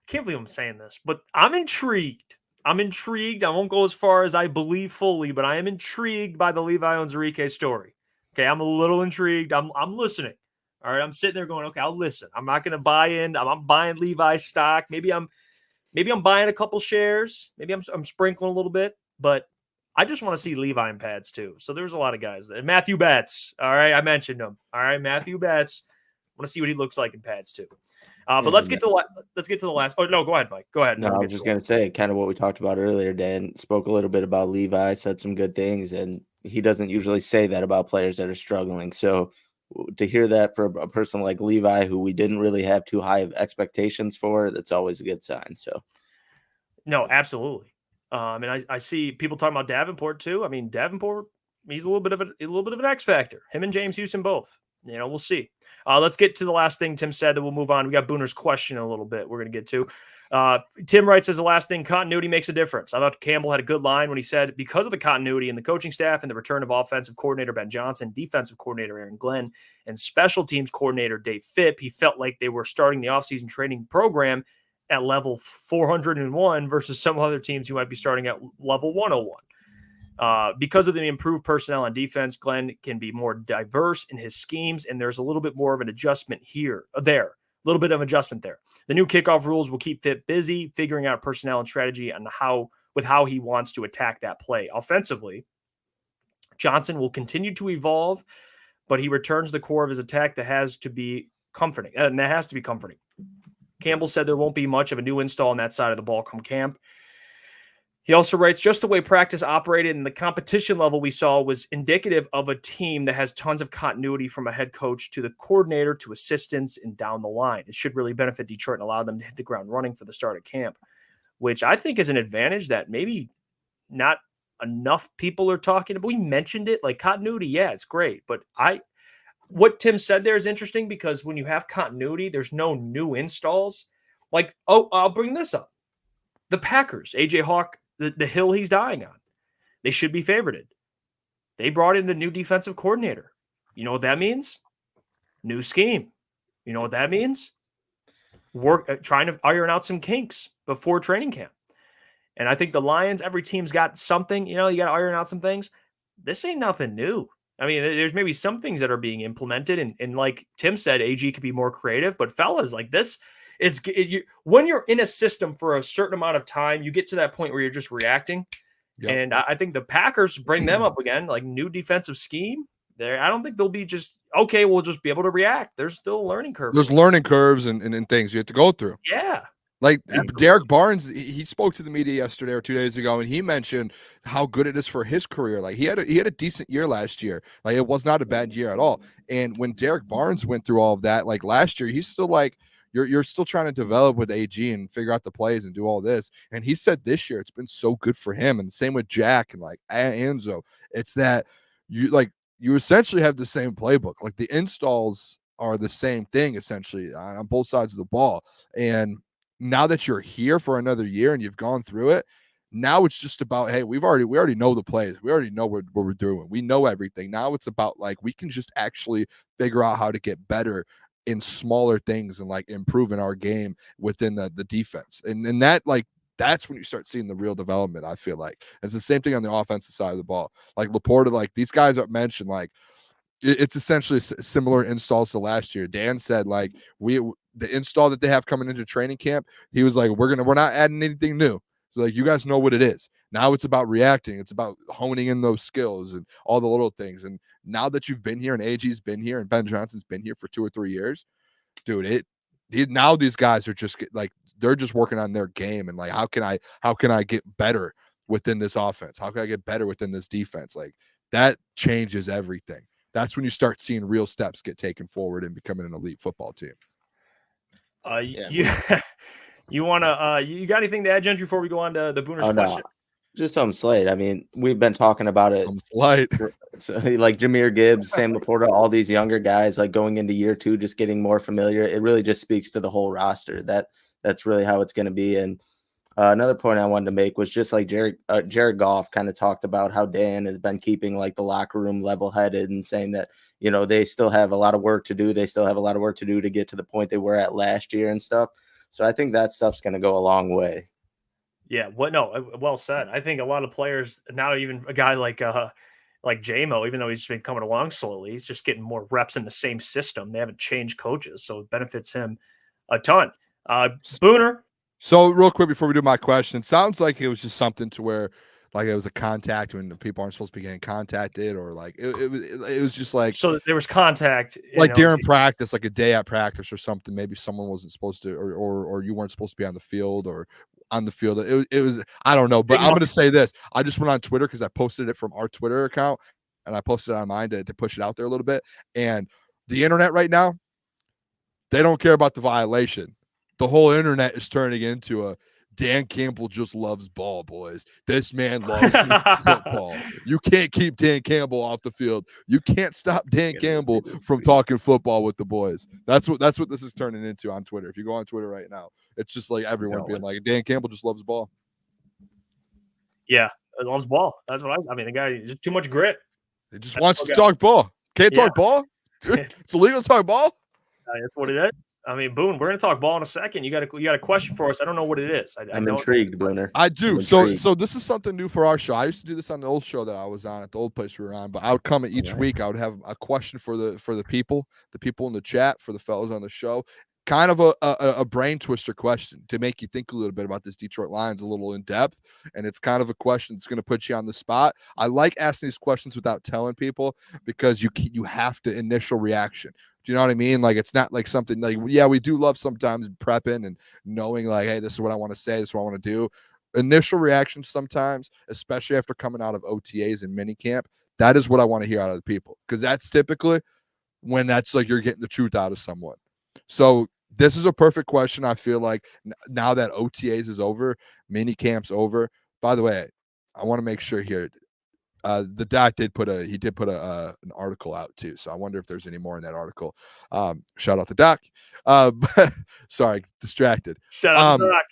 can't believe I'm saying this, but I'm intrigued. I won't go as far as I believe fully, but I am intrigued by the Levi Onwuzurike story. Okay, I'm a little intrigued. I'm listening. All right, I'm sitting there going, okay, I'll listen. I'm not going to buy in. I'm buying Levi stock. Maybe I'm buying a couple shares. Maybe I'm sprinkling a little bit, but I just want to see Levi in pads too. So there's a lot of guys there. Matthew Betts. All right, I mentioned him. All right, Matthew Betts. I want to see what he looks like in pads too. But let's get to the last. Oh no, go ahead, Mike. Go ahead. No, I was just gonna say kind of what we talked about earlier. Dan spoke a little bit about Levi, said some good things, and he doesn't usually say that about players that are struggling. So to hear that from a person like Levi, who we didn't really have too high of expectations for, that's always a good sign. So, no, absolutely. And I see people talking about Davenport too. I mean, Davenport, he's a little bit of an X factor. Him and James Houston both. We'll see. Let's get to the last thing Tim said, then we'll move on. We got Booner's question in a little bit. We're going to get to. Tim writes as the last thing, continuity makes a difference. I thought Campbell had a good line when he said, because of the continuity in the coaching staff and the return of offensive coordinator Ben Johnson, defensive coordinator Aaron Glenn, and special teams coordinator Dave Phipp, he felt like they were starting the offseason training program at level 401 versus some other teams who might be starting at level 101. Because of the improved personnel on defense, Glenn can be more diverse in his schemes, and there's a little bit more of an adjustment there. A little bit of adjustment there. The new kickoff rules will keep Phipp busy figuring out personnel and strategy on how he wants to attack that play. Offensively, Johnson will continue to evolve, but he returns the core of his attack that has to be comforting. Campbell said there won't be much of a new install on that side of the ball come camp. He also writes, just the way practice operated and the competition level we saw was indicative of a team that has tons of continuity from a head coach to the coordinator to assistants and down the line. It should really benefit Detroit and allow them to hit the ground running for the start of camp. which I think is an advantage that maybe not enough people are talking about. We mentioned it, like continuity. Yeah, it's great. But what Tim said there is interesting because when you have continuity, there's no new installs. Like, I'll bring this up. The Packers, AJ Hawk, the hill he's dying on. They should be favorited. They brought in the new defensive coordinator. You know what that means? New scheme. You know what that means? Trying to iron out some kinks before training camp. And I think the Lions, every team's got something, you got to iron out some things. This ain't nothing new. I mean, there's maybe some things that are being implemented. And like Tim said, AG could be more creative. But fellas, like this, when you're in a system for a certain amount of time, you get to that point where you're just reacting. Yep. And I think the Packers bring them up again, like new defensive scheme. I don't think they'll be just, okay, we'll just be able to react. There's still a learning curve. There's learning curves and things you have to go through. Yeah. Like Derek Barnes, he spoke to the media yesterday or 2 days ago, and he mentioned how good it is for his career. Like he had a decent year last year. Like it was not a bad year at all. And when Derek Barnes went through all of that, like last year, he's still like, you're still trying to develop with AG and figure out the plays and do all this. And he said this year it's been so good for him. And the same with Jack and like Enzo. It's that you essentially have the same playbook. Like the installs are the same thing essentially on both sides of the ball. And now that you're here for another year and you've gone through it, now it's just about, hey, we already know the plays. We already know what we're doing. We know everything. Now it's about like, we can just actually figure out how to get better in smaller things and like improving our game within the defense. And that, like, that's when you start seeing the real development. I feel like it's the same thing on the offensive side of the ball. Like LaPorta, like these guys are mentioned, like it's essentially similar installs to last year. Dan said like the install that they have coming into training camp, he was like, we're not adding anything new. So like, you guys know what it is. Now it's about reacting. It's about honing in those skills and all the little things. And now that you've been here and AG's been here and Ben Johnson's been here for 2 or 3 years, dude, now these guys are just they're just working on their game. And like, how can I get better within this offense? How can I get better within this defense? Like that changes everything. That's when you start seeing real steps get taken forward and becoming an elite football team. You want to, you got anything to add, Gentry, before we go on to the Booner's question? No. Just on Slade. I mean, we've been talking about it. So, like Jahmyr Gibbs, Sam LaPorta, all these younger guys, like going into year 2, just getting more familiar. It really just speaks to the whole roster. That's really how it's going to be. And another point I wanted to make was just like Jared Goff kind of talked about how Dan has been keeping like the locker room level-headed and saying that, they still have a lot of work to do. They still have a lot of work to do to get to the point they were at last year and stuff. So I think that stuff's going to go a long way. Yeah. Well said. I think a lot of players now, even a guy like JMO, even though he's been coming along slowly, he's just getting more reps in the same system. They haven't changed coaches, so it benefits him a ton. Booner. So real quick before we do my question, it sounds like it was just something to where like it was a contact when people aren't supposed to be getting contacted, or like it was just like, so there was contact like during practice, like a day at practice or something. Maybe someone wasn't supposed to, or you weren't supposed to be on the field or on the field. It was, I don't know, but I'm going to say this. I just went on Twitter because I posted it from our Twitter account and I posted it on mine to push it out there a little bit. And the internet right now, they don't care about the violation. The whole internet is turning into a Dan Campbell just loves ball, boys. This man loves football. You can't keep Dan Campbell off the field. You can't stop Dan Campbell from talking football with the boys. That's what this is turning into on Twitter. If you go on Twitter right now, it's just like everyone being like, Dan Campbell just loves ball. Yeah, loves ball. That's what I mean. The guy just too much grit. He just wants to talk ball. Can't talk ball. Dude, it's illegal to talk ball. That's what it is. I mean, Boone, we're going to talk ball in a second. You got a question for us. I don't know what it is. I'm intrigued, Booner. I do. So this is something new for our show. I used to do this on the old show that I was on at the old place we were on, but I would come each week. I would have a question for the people in the chat, for the fellas on the show. Kind of a brain twister question to make you think a little bit about this Detroit Lions a little in depth. And it's kind of a question that's going to put you on the spot. I like asking these questions without telling people because you have to initial reaction. Do you know what I mean? Like, it's not like something like, yeah, we do love sometimes prepping and knowing like, hey, this is what I want to say. This is what I want to do. Initial reactions sometimes, especially after coming out of OTAs and minicamp, that is what I want to hear out of the people. Because that's typically when that's like you're getting the truth out of someone. So This is a perfect question. I feel like now that OTAs is over, mini camp's over. By the way, I want to make sure here. The doc did put an article out too, so I wonder if there's any more in that article. Shout out the doc. But, sorry, distracted. Shout out to Doc.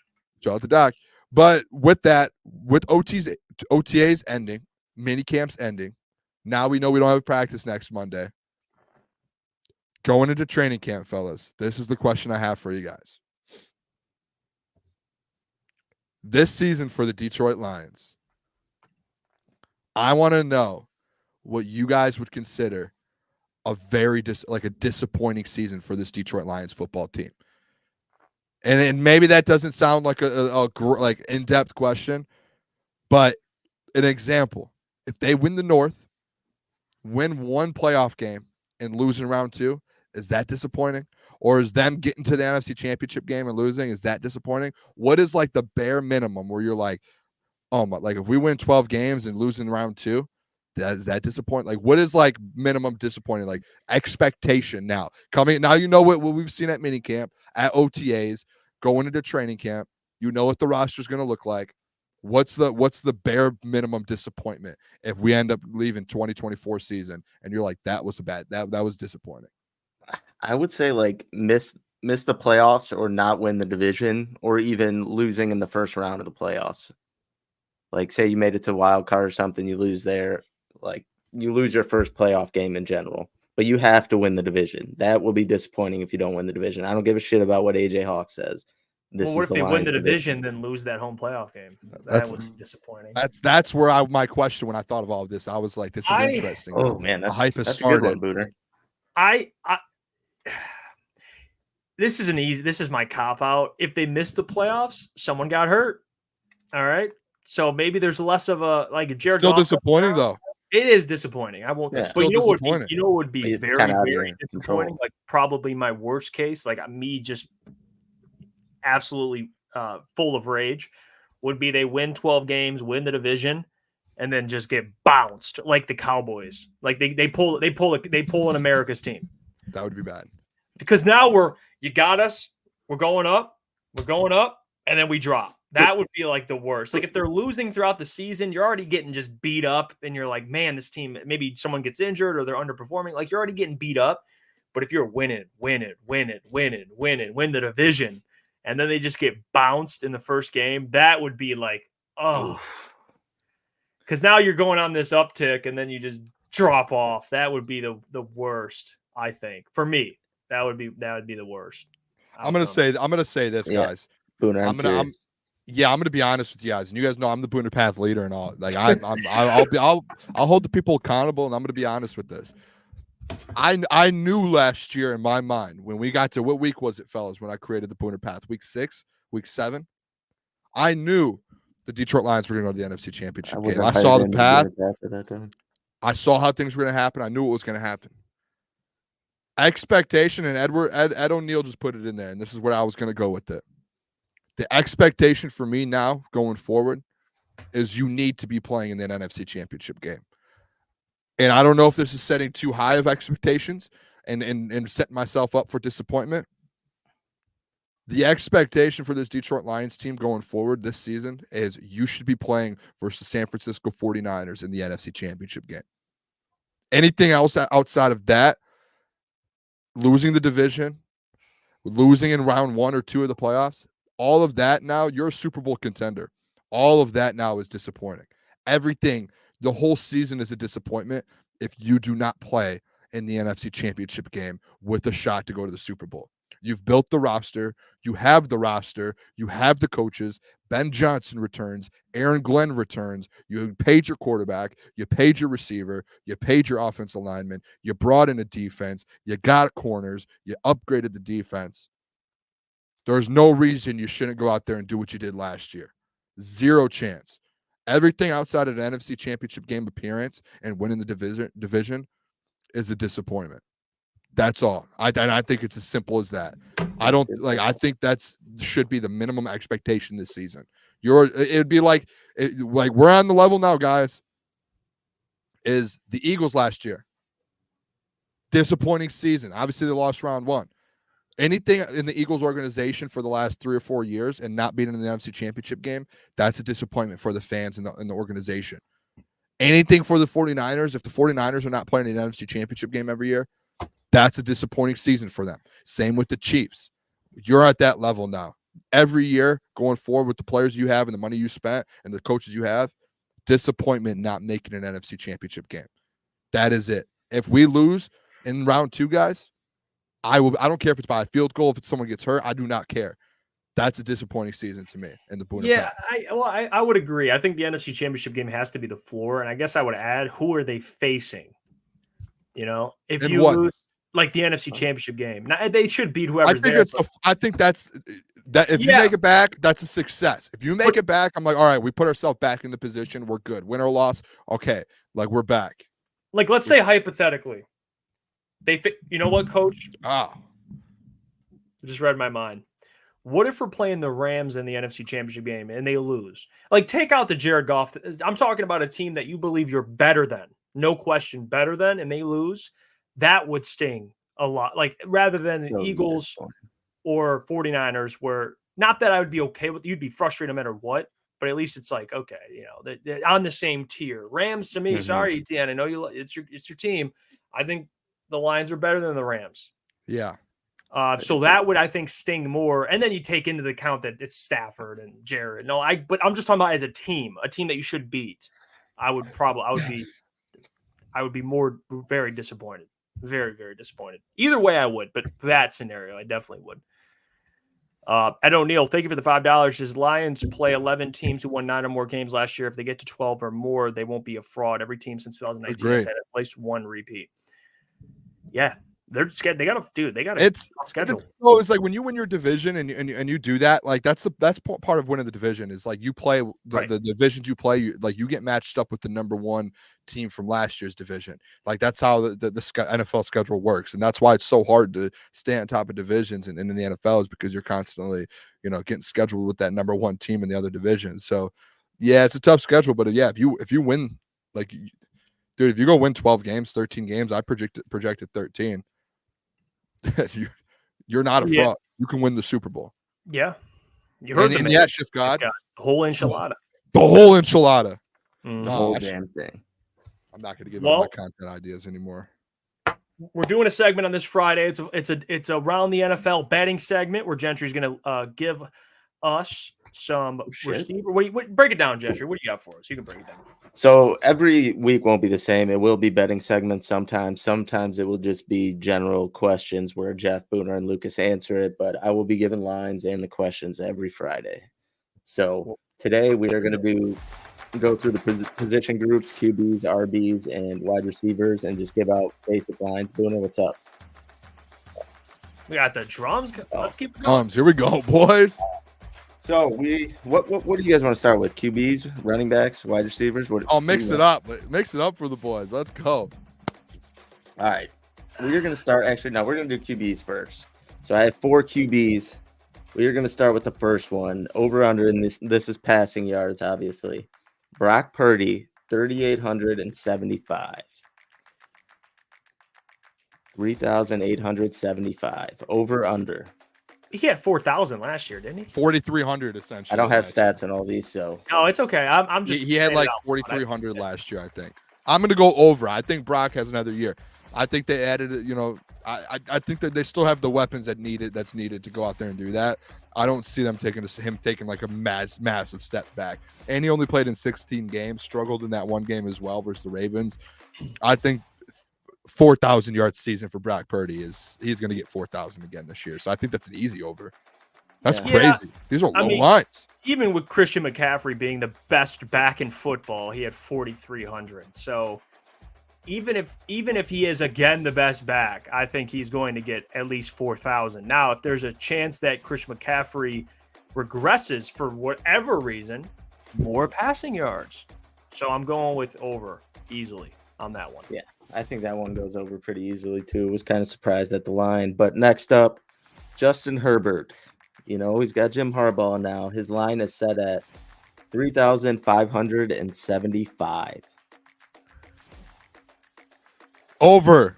Shout out the doc. But with OTAs ending, mini camps ending, now we know we don't have practice next Monday. Going into training camp, fellas, this is the question I have for you guys. This season for the Detroit Lions, I want to know what you guys would consider a very disappointing season for this Detroit Lions football team. And maybe that doesn't sound like a in-depth question, but an example: if they win the North, win one playoff game, and lose in round 2, is that disappointing? Or is them getting to the NFC Championship game and losing, is that disappointing? What is like the bare minimum where you're like, oh my, like if we win 12 games and lose in round 2, is that disappointing? Like what is like minimum disappointing? Like expectation now coming. Now you know what we've seen at minicamp, at OTAs, going into training camp. You know what the roster is going to look like. What's the bare minimum disappointment if we end up leaving 2024 season and you're like, that was that was disappointing? I would say like miss the playoffs or not win the division or even losing in the first round of the playoffs. Like say you made it to wild card or something, you lose there, like you lose your first playoff game in general, but you have to win the division. That will be disappointing if you don't win the division. I don't give a shit about what AJ Hawk says. Well, what if they win the division, then lose that home playoff game? That would be disappointing. That's where my question when I thought of all of this, I was like, this is interesting. Oh man, the hype has started. A good one, Booner. This is my cop out. If they missed the playoffs, someone got hurt. All right. So maybe there's less of a Jared. Still disappointing though. It is disappointing. I won't. Yeah. But you know what would be It's very, very disappointing. Like probably my worst case, like me just absolutely full of rage, would be they win 12 games, win the division, and then just get bounced like the Cowboys. Like they pull an America's team. That would be bad. Because now you got us, we're going up, and then we drop. That would be like the worst. Like if they're losing throughout the season, you're already getting just beat up, and you're like, man, this team, maybe someone gets injured or they're underperforming. Like you're already getting beat up. But if you're win the division, and then they just get bounced in the first game, that would be like, oh. Because now you're going on this uptick, and then you just drop off. That would be the worst, I think. For me, that would be the worst. I'm gonna say this, guys. Booner, I'm gonna be honest with you guys, and you guys know I'm the Booner Path leader and all. Like I'll hold the people accountable, and I'm gonna be honest with this. I knew last year in my mind when we got to what week was it, fellas? When I created the Booner Path, week 6, week 7, I knew the Detroit Lions were gonna go to the NFC Championship game. I saw the path. I saw how things were gonna happen. I knew what was gonna happen. Expectation, and Ed O'Neill just put it in there, and this is where I was gonna go with it. The expectation for me now going forward is you need to be playing in that NFC Championship game. And I don't know if this is setting too high of expectations and setting myself up for disappointment. The expectation for this Detroit Lions team going forward this season is you should be playing versus the San Francisco 49ers in the NFC Championship game. Anything else outside of that, losing the division, losing in round 1 or 2 of the playoffs, all of that now, you're a Super Bowl contender. All of that now is disappointing. Everything, the whole season is a disappointment if you do not play in the NFC Championship game with a shot to go to the Super Bowl. You've built the roster. You have the roster. You have the coaches. Ben Johnson returns. Aaron Glenn returns. You paid your quarterback. You paid your receiver. You paid your offensive lineman. You brought in a defense. You got corners. You upgraded the defense. There's no reason you shouldn't go out there and do what you did last year. Zero chance. Everything outside of the NFC Championship game appearance and winning the division is a disappointment. That's all. I think it's as simple as that. I think that's should be the minimum expectation this season. It'd be like we're on the level now, guys. Is the Eagles last year. Disappointing season. Obviously, they lost round 1. Anything in the Eagles organization for the last 3 or 4 years and not being in the NFC Championship game, that's a disappointment for the fans and the organization. Anything for the 49ers, if the 49ers are not playing in the NFC Championship game every year, that's a disappointing season for them. Same with the Chiefs. You're at that level now. Every year going forward with the players you have and the money you spent and the coaches you have, disappointment not making an NFC Championship game. That is it. If we lose in round 2, guys, I don't care if it's by a field goal, if someone gets hurt, I do not care. That's a disappointing season to me in the Booner. Yeah, I would agree. I think the NFC Championship game has to be the floor, and I guess I would add, who are they facing? You know, if you lose like the NFC Championship game, now they should beat whoever's there. I think that's that. If you make it back, that's a success. If you make it back, I'm like, all right, we put ourselves back in the position. We're good. Win or loss, okay, like we're back. Like, let's say hypothetically, you know what, Coach? I just read my mind. What if we're playing the Rams in the NFC Championship game and they lose? Like, take out the Jared Goff. I'm talking about a team that you believe you're better than, no question, better than, and they lose. That would sting a lot. Like, rather than the Eagles or 49ers, where not that I would be okay with, you'd be frustrated no matter what, but at least it's like, okay, you know, they're on the same tier. Rams to me, sorry, Etienne, I know it's your team. I think the Lions are better than the Rams. Yeah. So that would, I think, sting more. And then you take into the account that it's Stafford and Jared. But I'm just talking about as a team that you should beat. I would be very disappointed. Very, very disappointed. Either way, I would, but that scenario, I definitely would. Ed O'Neill, thank you for the $5. His Lions play 11 teams who won 9 or more games last year. If they get to 12 or more, they won't be a fraud. Every team since 2019 has had at least one repeat. Yeah. They're scared. They got a schedule. So it's like when you win your division and you do that, like that's part of winning the division is like you play the divisions you play, you get matched up with the number 1 team from last year's division. Like that's how the NFL schedule works, and that's why it's so hard to stay on top of divisions and in the NFL is because you're constantly getting scheduled with that number 1 team in the other division. So yeah, it's a tough schedule, but yeah, if you win, like dude, if you go win 12 games, 13 games, I projected 13. You're not a fraud. You can win the Super Bowl. Yeah. You heard the man. Shift God. The whole enchilada. The whole enchilada. The whole damn thing. I'm not going to give out my content ideas anymore. We're doing a segment on this Friday. It's around the NFL betting segment where Gentry's going to give us some receiver. Break it down, Gentry. What do you got for us? You can break it down. So every week won't be the same. It will be betting segments sometimes. Sometimes it will just be general questions where Jeff, Booner, and Lukas answer it. But I will be giving lines and the questions every Friday. So today we are going to go through the position groups, QBs, RBs, and wide receivers, and just give out basic lines. Booner, what's up? We got the drums. Let's keep it going. Drums. Here we go, boys. So what do you guys want to start with? QBs, running backs, wide receivers? I'll mix it up. Mix it up for the boys. Let's go. All right. We're going to start. Actually, no, we're going to do QBs first. So I have 4 QBs. We're going to start with the first one. Over under, and this is passing yards, obviously. Brock Purdy, 3,875. 3,875. Over under. He had 4,000 last year, didn't he? 4,300 essentially. I don't have stats on all these, so no, it's okay. I'm just. He had like 4,300 last year, I think. I'm going to go over. I think Brock has another year. I think they added, I think that they still have the weapons that's needed to go out there and do that. I don't see them taking like a massive step back. And he only played in 16 games, struggled in that one game as well versus the Ravens. I think 4,000 yard season for Brock Purdy he's going to get 4,000 again this year. So I think that's an easy over. That's crazy. These are low lines. Even with Christian McCaffrey being the best back in football, he had 4,300. So even if he is again the best back, I think he's going to get at least 4,000. Now, if there's a chance that Christian McCaffrey regresses for whatever reason, more passing yards. So I'm going with over easily on that one. Yeah, I think that one goes over pretty easily too. Was kind of surprised at the line. But next up, Justin Herbert. He's got Jim Harbaugh now. His line is set at 3,575. Over.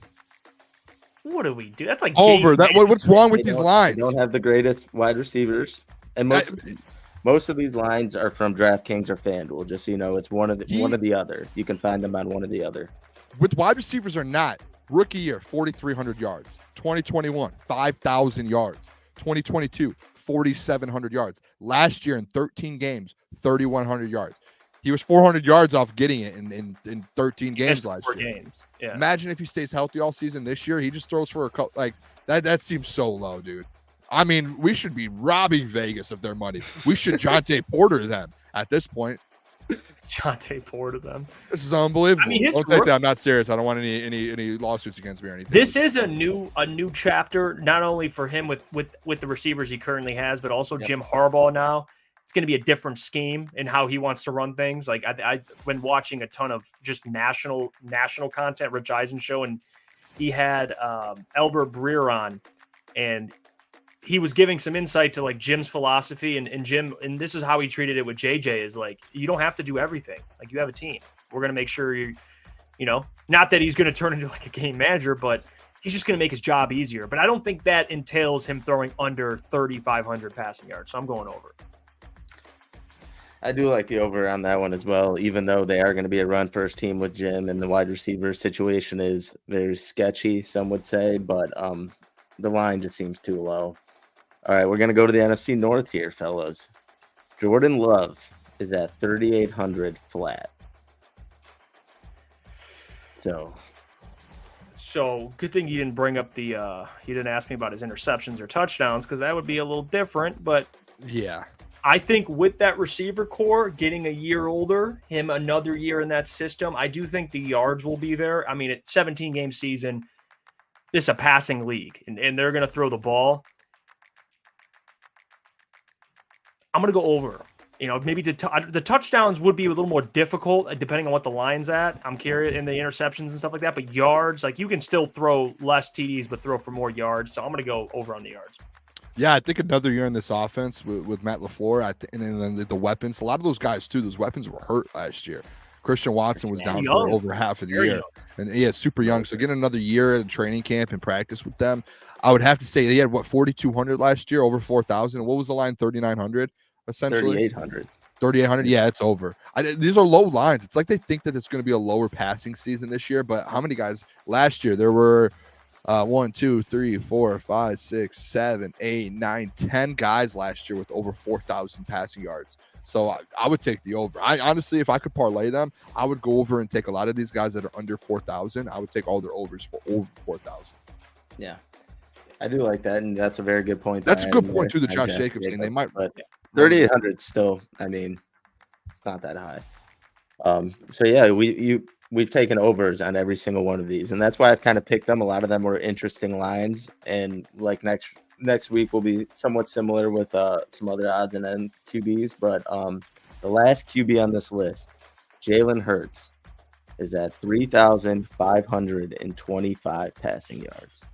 What do we do? That's like over. What's wrong with these lines? They don't have the greatest wide receivers, and most of these lines are from DraftKings or FanDuel. Just so you know, it's one of the other. You can find them on one of the other. With wide receivers or not, rookie year 4,300 yards. 2021 5,000 yards. 2022 4,700 yards. Last year in 13 games 3,100 yards. He was 400 yards off getting it in 13 games last year. Yeah. Imagine if he stays healthy all season this year. He just throws for a couple like that. That seems so low, dude. I mean, we should be robbing Vegas of their money. We should Jonte Porter them at this point. Jonte Porter them. This is unbelievable. I mean, don't take that. I'm not serious. I don't want any lawsuits against me or anything. This is a new chapter, not only for him with the receivers he currently has, but also Jim Harbaugh now. It's going to be a different scheme in how he wants to run things. Like I've been watching a ton of just national content, Rich Eisen show, and he had Albert Breer on, and he was giving some insight to like Jim's philosophy and Jim, and this is how he treated it with JJ is like, you don't have to do everything. Like you have a team. We're going to make sure you know, not that he's going to turn into like a game manager, but he's just going to make his job easier. But I don't think that entails him throwing under 3,500 passing yards. So I'm going over. I do like the over on that one as well, even though they are going to be a run-first team with Jim, and the wide receiver situation is very sketchy, some would say, but the line just seems too low. All right, we're going to go to the NFC North here, fellas. Jordan Love is at 3,800 flat. So good thing you didn't bring up you didn't ask me about his interceptions or touchdowns, because that would be a little different, but yeah. I think with that receiver core getting a year older, him another year in that system, I do think the yards will be there. I mean, at 17-game season, this is a passing league, and they're going to throw the ball. I'm going to go over. You know, maybe the touchdowns would be a little more difficult depending on what the line's at. I'm curious in the interceptions and stuff like that, but yards, like you can still throw less TDs, but throw for more yards. So I'm going to go over on the yards. Yeah, I think another year in this offense with Matt LaFleur, and then the weapons. A lot of those guys, too, those weapons were hurt last year. Christian Watson was down for over half of the year. And he is super young. So getting another year at a training camp and practice with them, I would have to say they had, 4,200 last year, over 4,000. What was the line, 3,900, essentially? 3,800. 3,800, yeah, it's over. These are low lines. It's like they think that it's going to be a lower passing season this year, but how many guys last year? There were 1, 2, 3, 4, 5, 6, 7, 8, 9, 10 guys last year with over 4,000 passing yards. So I would take the over. I honestly, if I could parlay them, I would go over and take a lot of these guys that are under 4,000. I would take all their overs for over 4,000. Yeah, I do like that, and that's a very good point. That's a good point too. The Josh Jacobs thing, they might. But 3,800 still. I mean, it's not that high. So yeah, we've taken overs on every single one of these, and that's why I've kind of picked them. A lot of them were interesting lines, and like next week will be somewhat similar with some other odds and end QBs. But the last QB on this list, Jalen Hurts, is at 3,525 passing yards.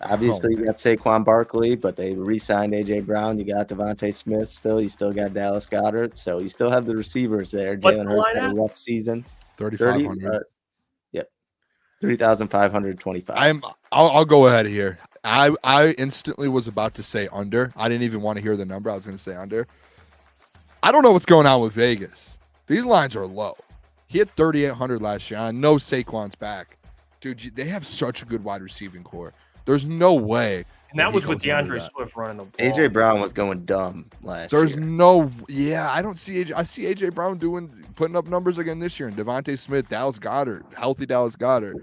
Obviously, you got Saquon Barkley, but they re-signed A.J. Brown. You got Devontae Smith still. You still got Dallas Goedert. So you still have the receivers there. What's Jalen the Hurts line had a at? rough season. 3,500. Yep. 3,525. I'll go ahead here. I instantly was about to say under. I didn't even want to hear the number. I was going to say under. I don't know what's going on with Vegas. These lines are low. He had 3,800 last year. I know Saquon's back. Dude, they have such a good wide receiving core. There's no way. And that was with DeAndre Swift running the ball. A.J. Brown was going dumb last There's year. I don't see AJ. I see A.J. Brown putting up numbers again this year. And Devontae Smith, Dallas Goedert, healthy Dallas Goedert.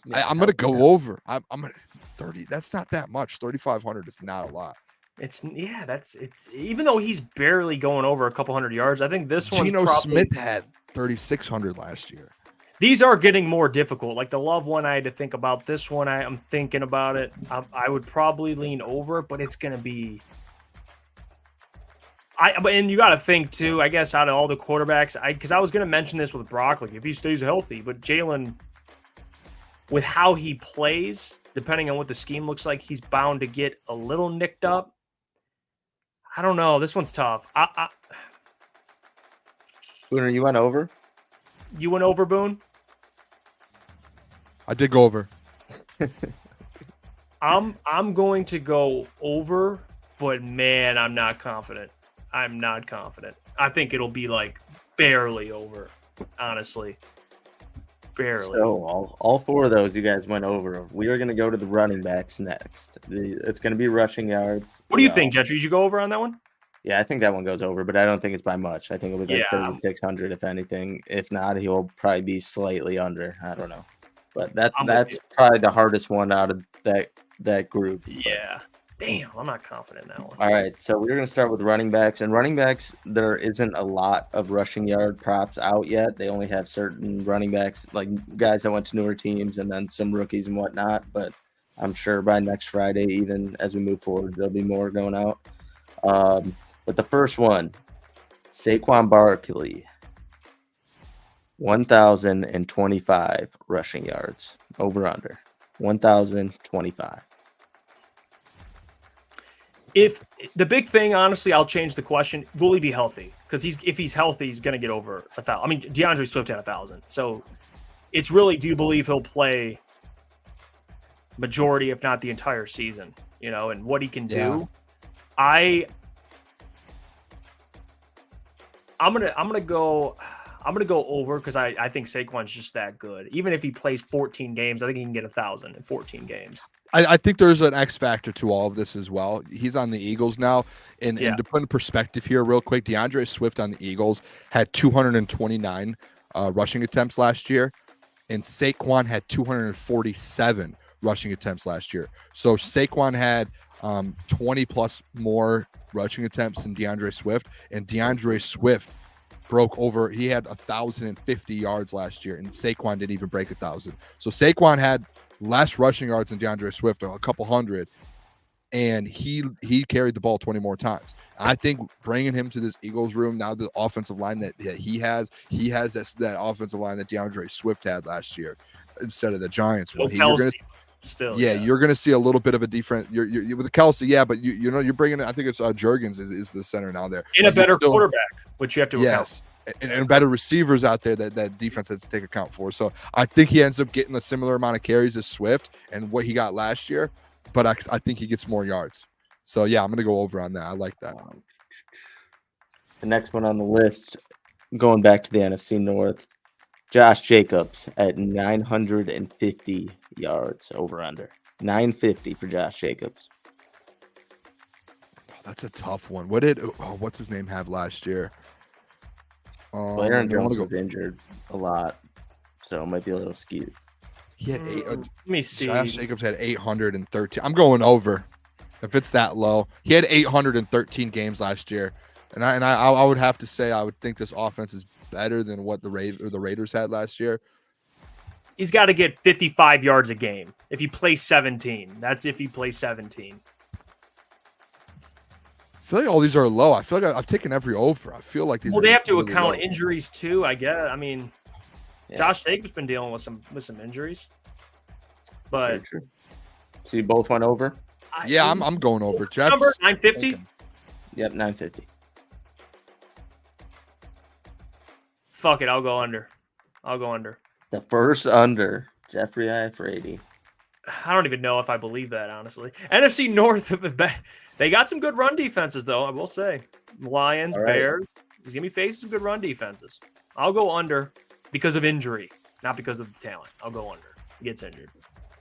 Yeah, I'm going to go over. I'm going to 30. That's not that much. 3,500 is not a lot. It's even though he's barely going over a couple hundred yards, I think this one. Geno Smith had 3,600 last year. These are getting more difficult. Like the Love one, I had to think about. This one, I'm thinking about it. I would probably lean over, but it's going to be. And you got to think too. I guess out of all the quarterbacks, because I was going to mention this with Brock, if he stays healthy, but Jalen, with how he plays, depending on what the scheme looks like, he's bound to get a little nicked up. I don't know. This one's tough. Booner, you went over? You went over, Boone? I did go over. I'm going to go over, but man, I'm not confident. I think it'll be like barely over, honestly. Barely. So all 4 of those you guys went over. We are going to go to the running backs next. It's going to be rushing yards. What do you think, Gentry? Did you go over on that one? Yeah, I think that one goes over, but I don't think it's by much. I think it'll be like 3,600 if anything. If not, he'll probably be slightly under. I don't know. But that's probably the hardest one out of that group. Yeah. Damn, I'm not confident in that one. All right, so we're going to start with running backs. And running backs, there isn't a lot of rushing yard props out yet. They only have certain running backs, like guys that went to newer teams and then some rookies and whatnot. But I'm sure by next Friday, even as we move forward, there'll be more going out. But the first one, Saquon Barkley, 1,025 rushing yards, over under 1,025. If the big thing, honestly, I'll change the question. Will he be healthy? Because if he's healthy, he's going to get over 1,000. I mean, DeAndre Swift had 1,000. So it's really, do you believe he'll play majority, if not the entire season? You know, and what he can do. I'm gonna go over because I think Saquon's just that good. Even if he plays 14 games, I think he can get 1,000 in 14 games. I think there's an X factor to all of this as well. He's on the Eagles now. And to put in perspective here real quick, DeAndre Swift on the Eagles had 229 rushing attempts last year, and Saquon had 247 rushing attempts last year. So Saquon had 20 plus more rushing attempts than DeAndre Swift, and DeAndre Swift broke over. He had 1,050 yards last year, and Saquon didn't even break 1,000. So Saquon had less rushing yards than DeAndre Swift, a couple hundred, and he carried the ball 20 more times. I think bringing him to this Eagles room now, the offensive line that he has that offensive line that DeAndre Swift had last year instead of the Giants one. You're going to see a little bit of a different. You're with Kelsey, but you're bringing it. I think it's Jurgens is the center now there, in a better quarterback, which you have to account. And better receivers out there that defense has to take account for. So I think he ends up getting a similar amount of carries as Swift and what he got last year, but I think he gets more yards. So yeah, I'm going to go over on that. I like that. The next one on the list, going back to the NFC North, Josh Jacobs at 950 yards over under. 950 for Josh Jacobs. Oh, that's a tough one. What's his name have last year? Aaron Jones was injured a lot, so it might be a little skewed. He had let me see. Josh Jacobs had 813. I'm going over. If it's that low, he had 813 games last year, and I would have to say I would think this offense is better than what the Raiders had last year. He's got to get 55 yards a game. If he plays 17, that's if he plays 17. I feel like all these are low. I feel like I've taken every over. I feel like these. Well, they have to really account injuries too. I guess. I mean, Josh Jacobs been dealing with some injuries, but so you both went over. I'm going over. Jeff, number 950. Yep, 950. Fuck it, I'll go under. The first under, Jeffrey Iafrate. I don't even know if I believe that, honestly. NFC North, they got some good run defenses, though, I will say. Lions, Bears. He's going to be facing some good run defenses. I'll go under because of injury, not because of the talent. I'll go under. He gets injured.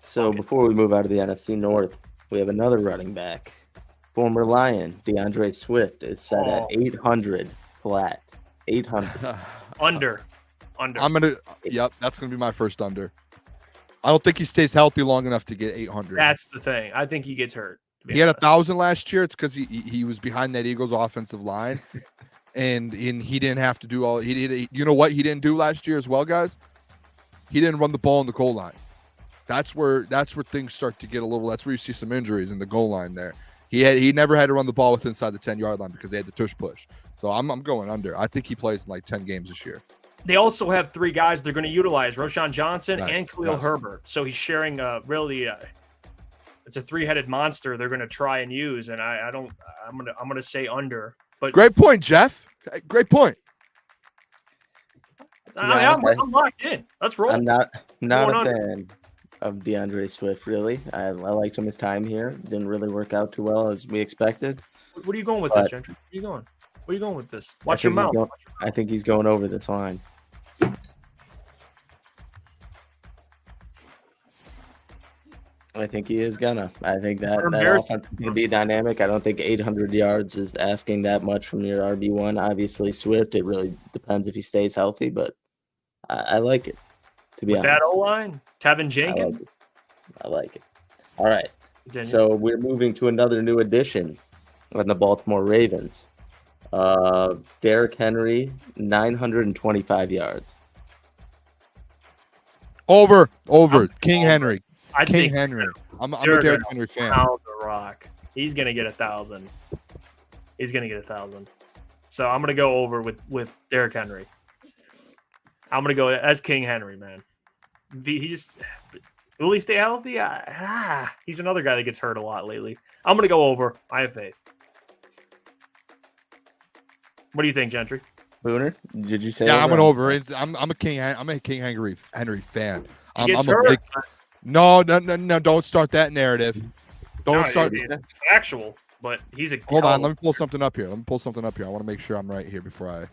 So before we move out of the NFC North, we have another running back. Former Lion, DeAndre Swift, is set at 800 flat. 800. Under. I'm that's gonna be my first under. I don't think he stays healthy long enough to get 800. That's the thing. I think he gets hurt. He had 1,000 last year. It's because he was behind that Eagles offensive line, and he didn't have to do all. You know what he didn't do last year as well, guys? He didn't run the ball in the goal line. That's where things start to get a little. That's where you see some injuries in the goal line there. He never had to run the ball with inside the 10-yard line because they had the tush push. So I'm going under. I think he plays in like 10 games this year. They also have 3 guys they're going to utilize: Roshan Johnson and Khalil Herbert. So he's sharing it's a 3-headed monster they're going to try and use. And I'm going to say under. But great point, Jeff. Great point. I'm locked in. Let's roll. I'm not a fan of DeAndre Swift, really. I liked him his time here. Didn't really work out too well as we expected. What are you going with this, Gentry? Where are you going? Where are you going with this? Watch your mouth. I think he's going over this line. I think he is gonna. I think that offense is gonna be dynamic. I don't think 800 yards is asking that much from your RB1. Obviously, Swift. It really depends if he stays healthy, but I like it. To be honest, that O-line, Tevin Jenkins. I like it. All right. So we're moving to another new addition on the Baltimore Ravens. Derrick Henry, 925 yards. Over. King Henry. King Henry. I'm a Derrick Henry fan. Pound the rock. He's gonna get 1,000. He's gonna get 1,000. So I'm gonna go over with Derrick Henry. I'm gonna go as King Henry, man. Will he stay healthy? He's another guy that gets hurt a lot lately. I'm gonna go over. I have faith. What do you think, Gentry? Booner, did you say? Yeah, I'm an over. I'm a King Henry fan. I'm a hurt. big. No, don't start that narrative. Don't start. It's factual, but he's a. Hold on, let me pull something up here. I want to make sure I'm right here before I.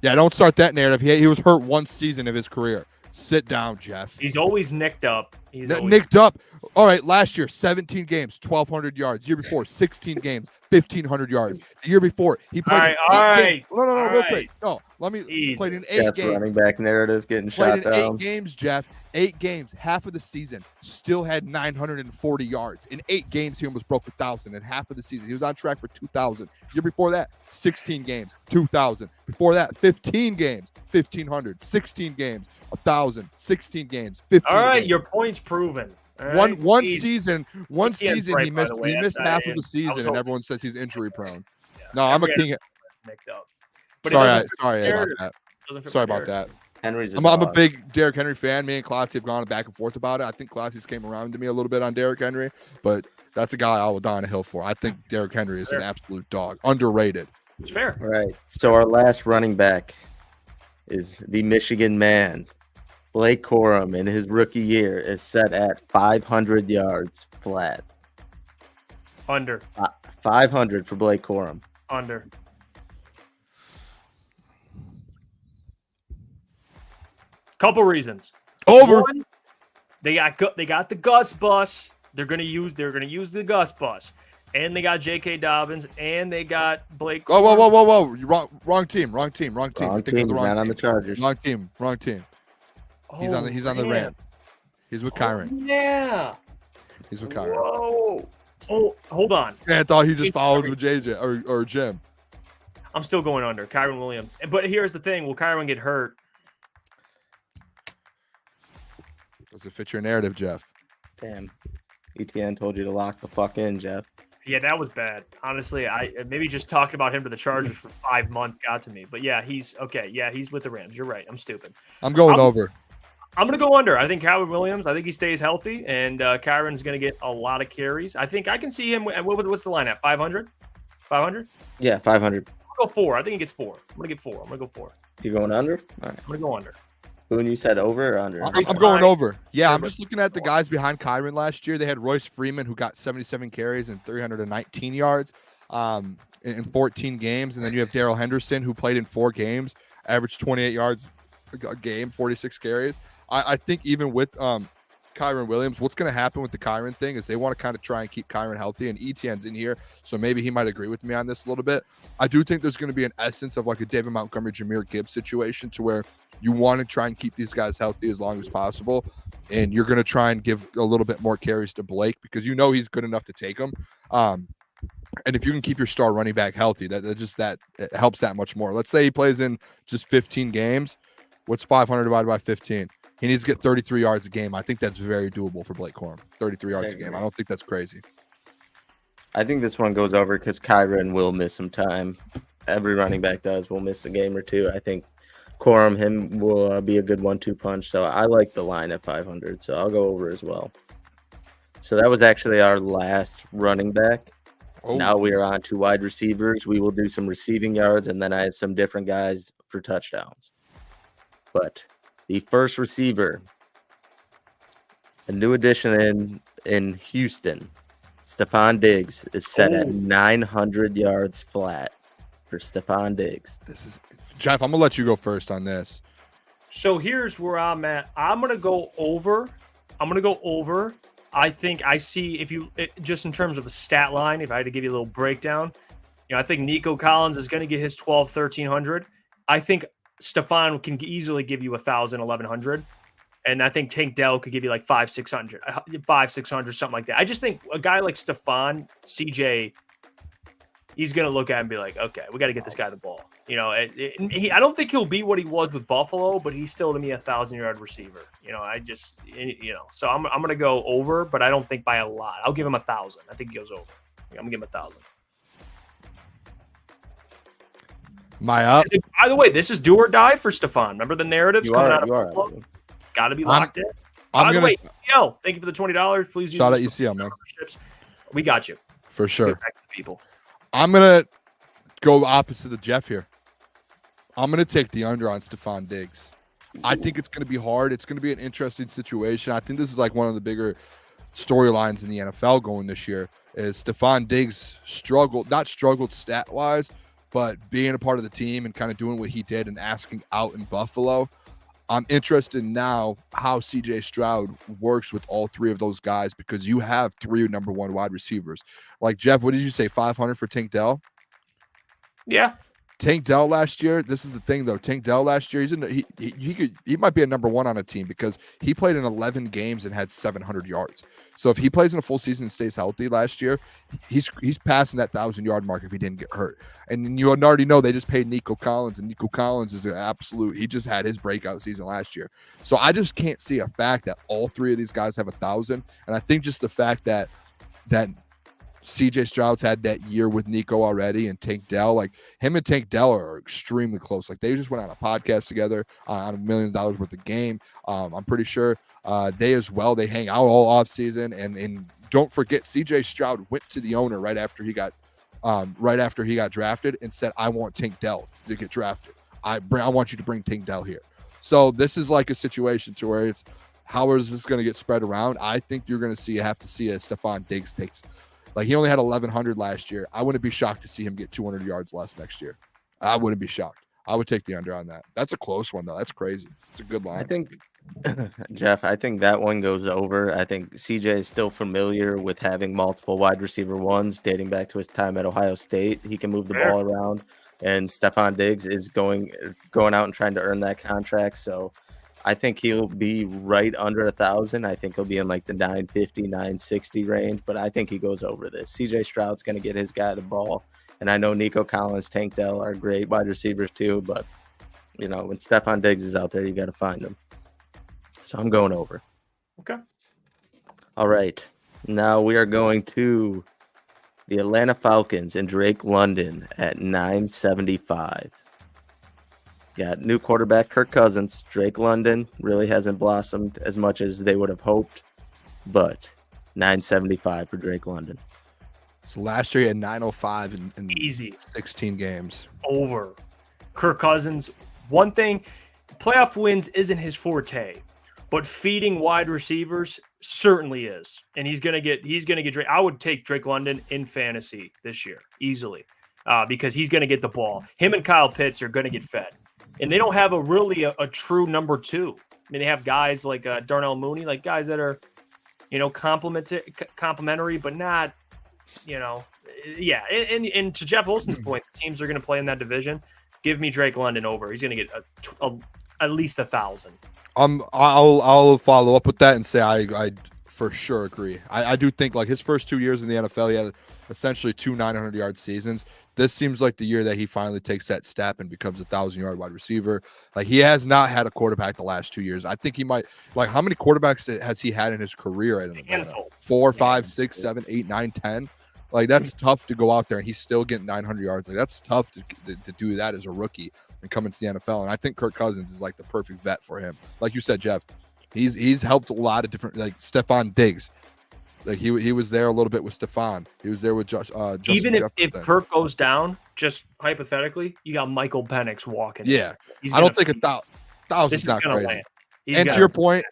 Yeah, don't start that narrative. He was hurt one season of his career. Sit down, Jeff. He's always nicked up. Nicked up. All right, last year, 17 games, 1,200 yards. Year before, 16 games, 1,500 yards. The year before, he played. All right. No, real quick. No, played in 8 games. Running back narrative getting shot down. 8 games, Jeff. 8 games, half of the season, still had 940 yards. In 8 games, he almost broke 1,000. In half of the season, he was on track for 2,000. Year before that, 16 games, 2,000. Before that, 15 games, 1,500. 16 games, 1,000. 16 games, 15. All right, games. your point's proven. Right? One season he missed half of the season, and everyone says he's injury prone. Yeah. No, I'm a King. Sorry about that. I'm a big Derrick Henry fan. Me and Klotz have gone back and forth about it. I think Klotz came around to me a little bit on Derrick Henry, but that's a guy I will die on a hill for. I think Derrick Henry is an absolute dog, underrated. It's fair. All right. So our last running back is the Michigan man, Blake Corum. In his rookie year is set at 500 yards flat. Under. 500 for Blake Corum. Under. Couple reasons. Over. One, they got the Gus bus. They're gonna use the Gus bus, and they got J.K. Dobbins, and they got Blake. Whoa! Wrong team. Wrong team. Not on the Chargers. Wrong team. He's on the Rams. He's with Kyron. Yeah. He's with Kyron. Whoa. Oh, hold on. I thought he just followed with JJ or Jim. I'm still going under Kyron Williams, but here's the thing: will Kyron get hurt? Does it fit your narrative, Jeff? Damn. ETN told you to lock the fuck in, Jeff. Yeah, that was bad. Honestly, I maybe just talking about him to the Chargers for 5 months got to me. But yeah, he's okay. Yeah, he's with the Rams. You're right. I'm stupid. I'm going over. I'm going to go under. I think Kyron Williams, I think he stays healthy, and Kyron's going to get a lot of carries. I think I can see him. What's the line at? 500? 500? Yeah, 500. I'll go 4. I think he gets 4. I'm going to get 4. I'm going to go 4. You going under? All right. I'm going to go under. When you said over or under? I'm going over. Yeah, I'm just looking at the guys behind Kyron last year. They had Royce Freeman, who got 77 carries and 319 yards in 14 games. And then you have Darrell Henderson, who played in 4 games, averaged 28 yards a game, 46 carries. I think even with Kyron Williams, what's going to happen with the Kyron thing is they want to kind of try and keep Kyron healthy, and ETN's in here, so maybe he might agree with me on this a little bit. I do think there's going to be an essence of like a David Montgomery, Jahmyr Gibbs situation to where you want to try and keep these guys healthy as long as possible, and you're going to try and give a little bit more carries to Blake because you know he's good enough to take them. And if you can keep your star running back healthy, that it helps that much more. Let's say he plays in just 15 games. What's 500 divided by 15? He needs to get 33 yards a game. I think that's very doable for Blake Corum. 33 yards a game. I don't think that's crazy. I think this one goes over because Kyron will miss some time. Every running back will miss a game or two. I think Corum, will be a good 1-2 punch. So I like the line at 500. So I'll go over as well. So that was actually our last running back. Oh. Now we are on to wide receivers. We will do some receiving yards, and then I have some different guys for touchdowns. But the first receiver A new addition in Houston. Stephon Diggs is set at 900 yards flat for Stephon Diggs. This is Jeff. I'm gonna let you go first on this. So here's where I'm at. I'm gonna go over. I think I see just in terms of a stat line, if I had to give you a little breakdown, I think Nico Collins is going to get his 1,300. I think Stephon can easily give you 1,000, 1,100. And I think Tank Dell could give you like 500, 600, something like that. I just think a guy like Stephon, CJ, he's going to look at it and be like, okay, we got to get this guy the ball. I don't think he'll be what he was with Buffalo, but he's still to me 1,000-yard receiver. So I'm going to go over, but I don't think by a lot. I'll give him 1,000. I think he goes over. I'm going to give him 1,000. By the way, this is do or die for Stephon. Remember the narratives coming out of Buffalo? Got to be locked in. By the way, ECL, thank you for the $20. Please use shout out ECL, man. We got you. For sure. Back to the people. I'm going to go opposite of Jeff here. I'm going to take the under on Stephon Diggs. I think it's going to be hard. It's going to be an interesting situation. I think this is like one of the bigger storylines in the NFL going this year is Stephon Diggs not struggled stat-wise, but being a part of the team and kind of doing what he did and asking out in Buffalo. I'm interested now how CJ Stroud works with all three of those guys because you have three number one wide receivers. Like, Jeff, what did you say, 500 for Tank Dell? Yeah. Tank Dell last year, this is the thing, though. Tank Dell last year, he might be a number one on a team because he played in 11 games and had 700 yards. So if he plays in a full season and stays healthy last year, he's passing that 1,000-yard mark if he didn't get hurt. And you already know they just paid Nico Collins, and Nico Collins is an absolute – he just had his breakout season last year. So I just can't see a fact that all three of these guys have 1,000. And I think just the fact that CJ Stroud's had that year with Nico already and Tank Dell, like him and Tank Dell are extremely close. Like they just went on a podcast together on $1 million worth of game. I'm pretty sure they hang out all off season. And don't forget, CJ Stroud went to the owner right after he got drafted and said, I want Tank Dell to get drafted. I want you to bring Tank Dell here. So this is like a situation to where it's, how is this going to get spread around? I think you're going to have to see a Stephon Diggs takes. Like he only had 1,100 last year. I wouldn't be shocked to see him get 200 yards less next year. I wouldn't be shocked. I would take the under on that. That's a close one though. That's crazy. It's a good line. I think, Jeff, that one goes over. I think CJ is still familiar with having multiple wide receiver ones dating back to his time at Ohio State. He can move the ball around, and Stephon Diggs is going out and trying to earn that contract. So I think he'll be right under 1,000. I think he'll be in like the 950, 960 range, but I think he goes over this. CJ Stroud's going to get his guy the ball. And I know Nico Collins, Tank Dell are great wide receivers too, but when Stephon Diggs is out there, you got to find him. So I'm going over. Okay. All right. Now we are going to the Atlanta Falcons and Drake London at 975. Got new quarterback Kirk Cousins. Drake London really hasn't blossomed as much as they would have hoped, but 975 for Drake London. So last year he had 905 in easy 16 games. Over. Kirk Cousins, one thing, playoff wins isn't his forte, but feeding wide receivers certainly is. And he's gonna get Drake. I would take Drake London in fantasy this year easily because he's gonna get the ball. Him and Kyle Pitts are gonna get fed. And they don't have a true number two. I mean, they have guys like Darnell Mooney, like guys that are, complimentary, but not, yeah. And to Jeff Olson's point, the teams are going to play in that division. Give me Drake London over. He's going to get at least 1,000. I'll follow up with that and say I for sure agree. I do think like his first 2 years in the NFL, he had essentially 2 900-yard seasons. This seems like the year that he finally takes that step and becomes a 1,000-yard wide receiver. Like he has not had a quarterback the last 2 years. I think he might like how many quarterbacks has he had in his career? I don't know. 4, 5, 6, 7, 8, 9, 10. Like that's tough to go out there and he's still getting 900 yards. Like that's tough to do that as a rookie and come into the NFL. And I think Kirk Cousins is like the perfect vet for him. Like you said, Jeff, he's helped a lot of different like Stephon Diggs. Like he was there a little bit with Stephon. He was there with Justin even if Kirk goes down, just hypothetically, you got Michael Penix walking. Yeah, I don't think 1,000 is not crazy. And to your point,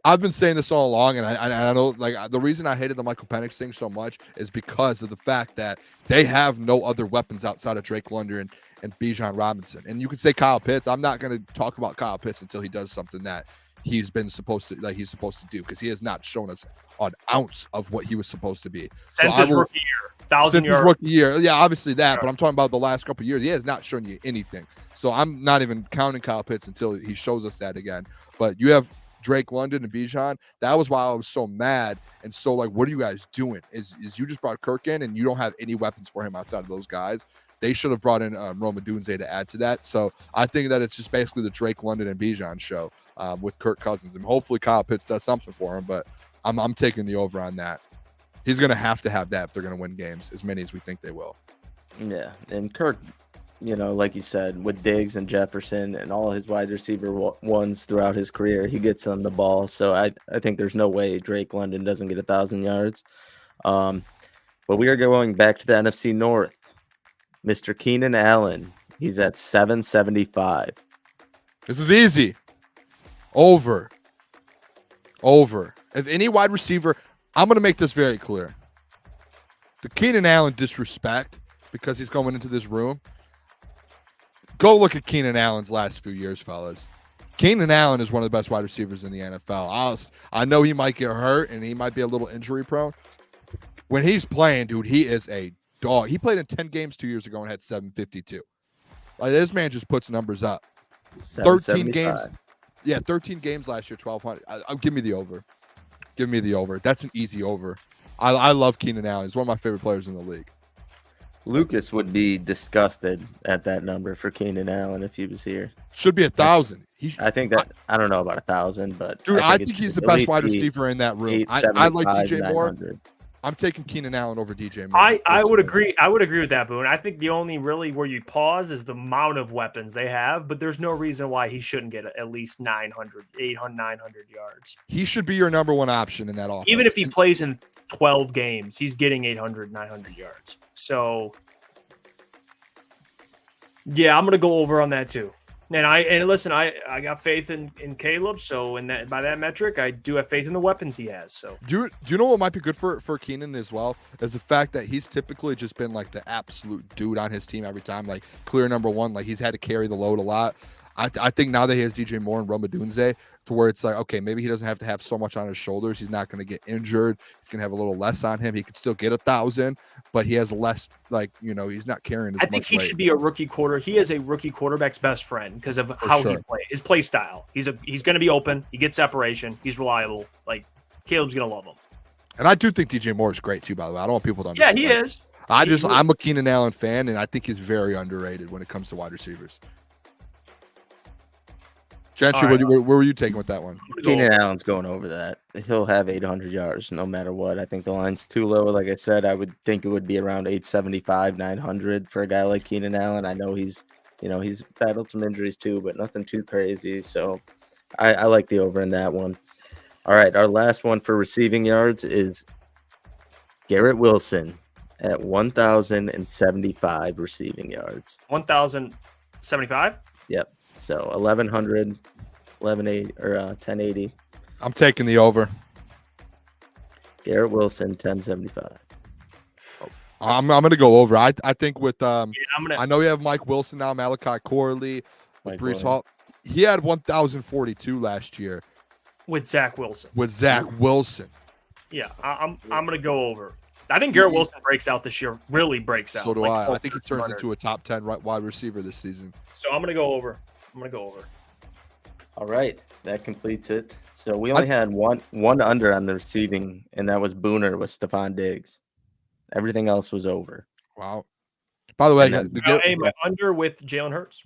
I've been saying this all along, and I know, like, the reason I hated the Michael Penix thing so much is because of the fact that they have no other weapons outside of Drake London and Bijan Robinson. And you could say Kyle Pitts. I'm not going to talk about Kyle Pitts until he does something that he's supposed to do, because he has not shown us an ounce of what he was supposed to be. Since his rookie year, 1,000 yards. Rookie year, yeah, obviously that. But I'm talking about the last couple of years. He has not shown you anything. So I'm not even counting Kyle Pitts until he shows us that again. But you have Drake London and Bijan. That was why I was so mad and so like, what are you guys doing? Is you just brought Kirk in and you don't have any weapons for him outside of those guys. They should have brought in Rome Odunze to add to that. So I think that it's just basically the Drake London and Bijan show with Kirk Cousins, and hopefully Kyle Pitts does something for him. But I'm taking the over on that. He's going to have that if they're going to win games, as many as we think they will. Yeah, and Kirk, like you said, with Diggs and Jefferson and all his wide receiver ones throughout his career, he gets on the ball. So I think there's no way Drake London doesn't get 1,000 yards. But we are going back to the NFC North. Mr. Keenan Allen, he's at 775. This is easy. Over. If any wide receiver, I'm going to make this very clear. The Keenan Allen disrespect, because he's going into this room, go look at Keenan Allen's last few years, fellas. Keenan Allen is one of the best wide receivers in the NFL. I know he might get hurt and he might be a little injury prone. When he's playing, dude, he is a dog. He played in 10 games 2 years ago and had 752. Like, this man just puts numbers up. 13 games. Yeah, 13 games last year, 1,200. Give me the over. Give me the over. That's an easy over. I love Keenan Allen. He's one of my favorite players in the league. Lucas would be disgusted at that number for Keenan Allen if he was here. Should be 1,000. I think that I don't know about 1,000, but dude, I think he's the best wide receiver in that room. I like DJ Moore. 900. I'm taking Keenan Allen over DJ Moore. I would agree. I would agree with that, Boone. I think the only really where you pause is the amount of weapons they have, but there's no reason why he shouldn't get at least 900 yards. He should be your number one option in that offense. Even if he plays in 12 games, he's getting 900 yards. So, yeah, I'm going to go over on that too. And listen, I got faith in Caleb, so by that metric, I do have faith in the weapons he has. So do you know what might be good for Keenan as well? Is the fact that he's typically just been like the absolute dude on his team every time, like clear number one. Like, he's had to carry the load a lot. I think now that he has DJ Moore and Rome Odunze, to where it's like, okay, maybe he doesn't have to have so much on his shoulders. He's not going to get injured. He's going to have a little less on him. He could still get 1,000, but he has less, like, he's not carrying as much. I think he should be a rookie quarter. He is a rookie quarterback's best friend because of how he plays, his play style. He's going to be open. He gets separation. He's reliable. Like, Caleb's going to love him. And I do think DJ Moore is great too, by the way. I don't want people to understand. Yeah, he is. I'm a Keenan Allen fan, and I think he's very underrated when it comes to wide receivers. Gentry, right, where were you taking with that one? Keenan Allen's going over that. He'll have 800 yards no matter what. I think the line's too low. Like I said, I would think it would be around 875, 900 for a guy like Keenan Allen. I know he's battled some injuries too, but nothing too crazy. So I like the over in that one. All right, our last one for receiving yards is Garrett Wilson at 1,075 receiving yards. 1,075? Yep. So 1,100, 1080. I'm taking the over. Garrett Wilson, 1075. I'm going to go over. I think with I know you have Mike Wilson now, Malachi Corley, Breece Hall. He had 1,042 last year with Zach Wilson. Yeah, I'm going to go over. I think Garrett Wilson breaks out this year. Really breaks out. So do I. I think he turns into a top 10 wide receiver this season. So I'm going to go over. All right, that completes it. So we only had one under on the receiving, and that was Booner with Stephon Diggs. Everything else was over. Wow. By the way, my under with Jalen Hurts.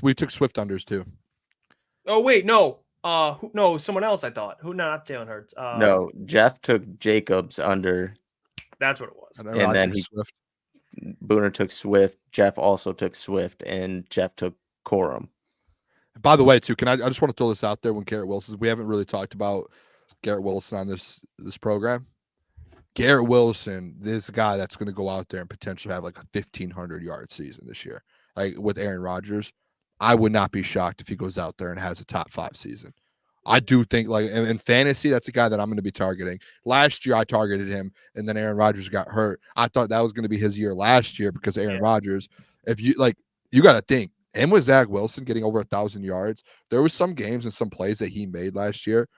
We took Swift unders too. Oh wait, no. No, someone else. I thought. Who? No, not Jalen Hurts. No, Jeff took Jacobs under. That's what it was. And then Swift. Booner took Swift. Jeff also took Swift, and Jeff took Corum. By the way, too, I just want to throw this out there when Garrett Wilson. We haven't really talked about Garrett Wilson on this program. Garrett Wilson, this guy that's going to go out there and potentially have like a 1,500-yard season this year, like with Aaron Rodgers. I would not be shocked if he goes out there and has a top 5 season. I do think like in fantasy, that's a guy that I'm going to be targeting. Last year, I targeted him, and then Aaron Rodgers got hurt. I thought that was going to be his year last year because Aaron Rodgers. If you like, you got to think him with Zach Wilson getting over 1,000 yards. There was some games and some plays that he made last year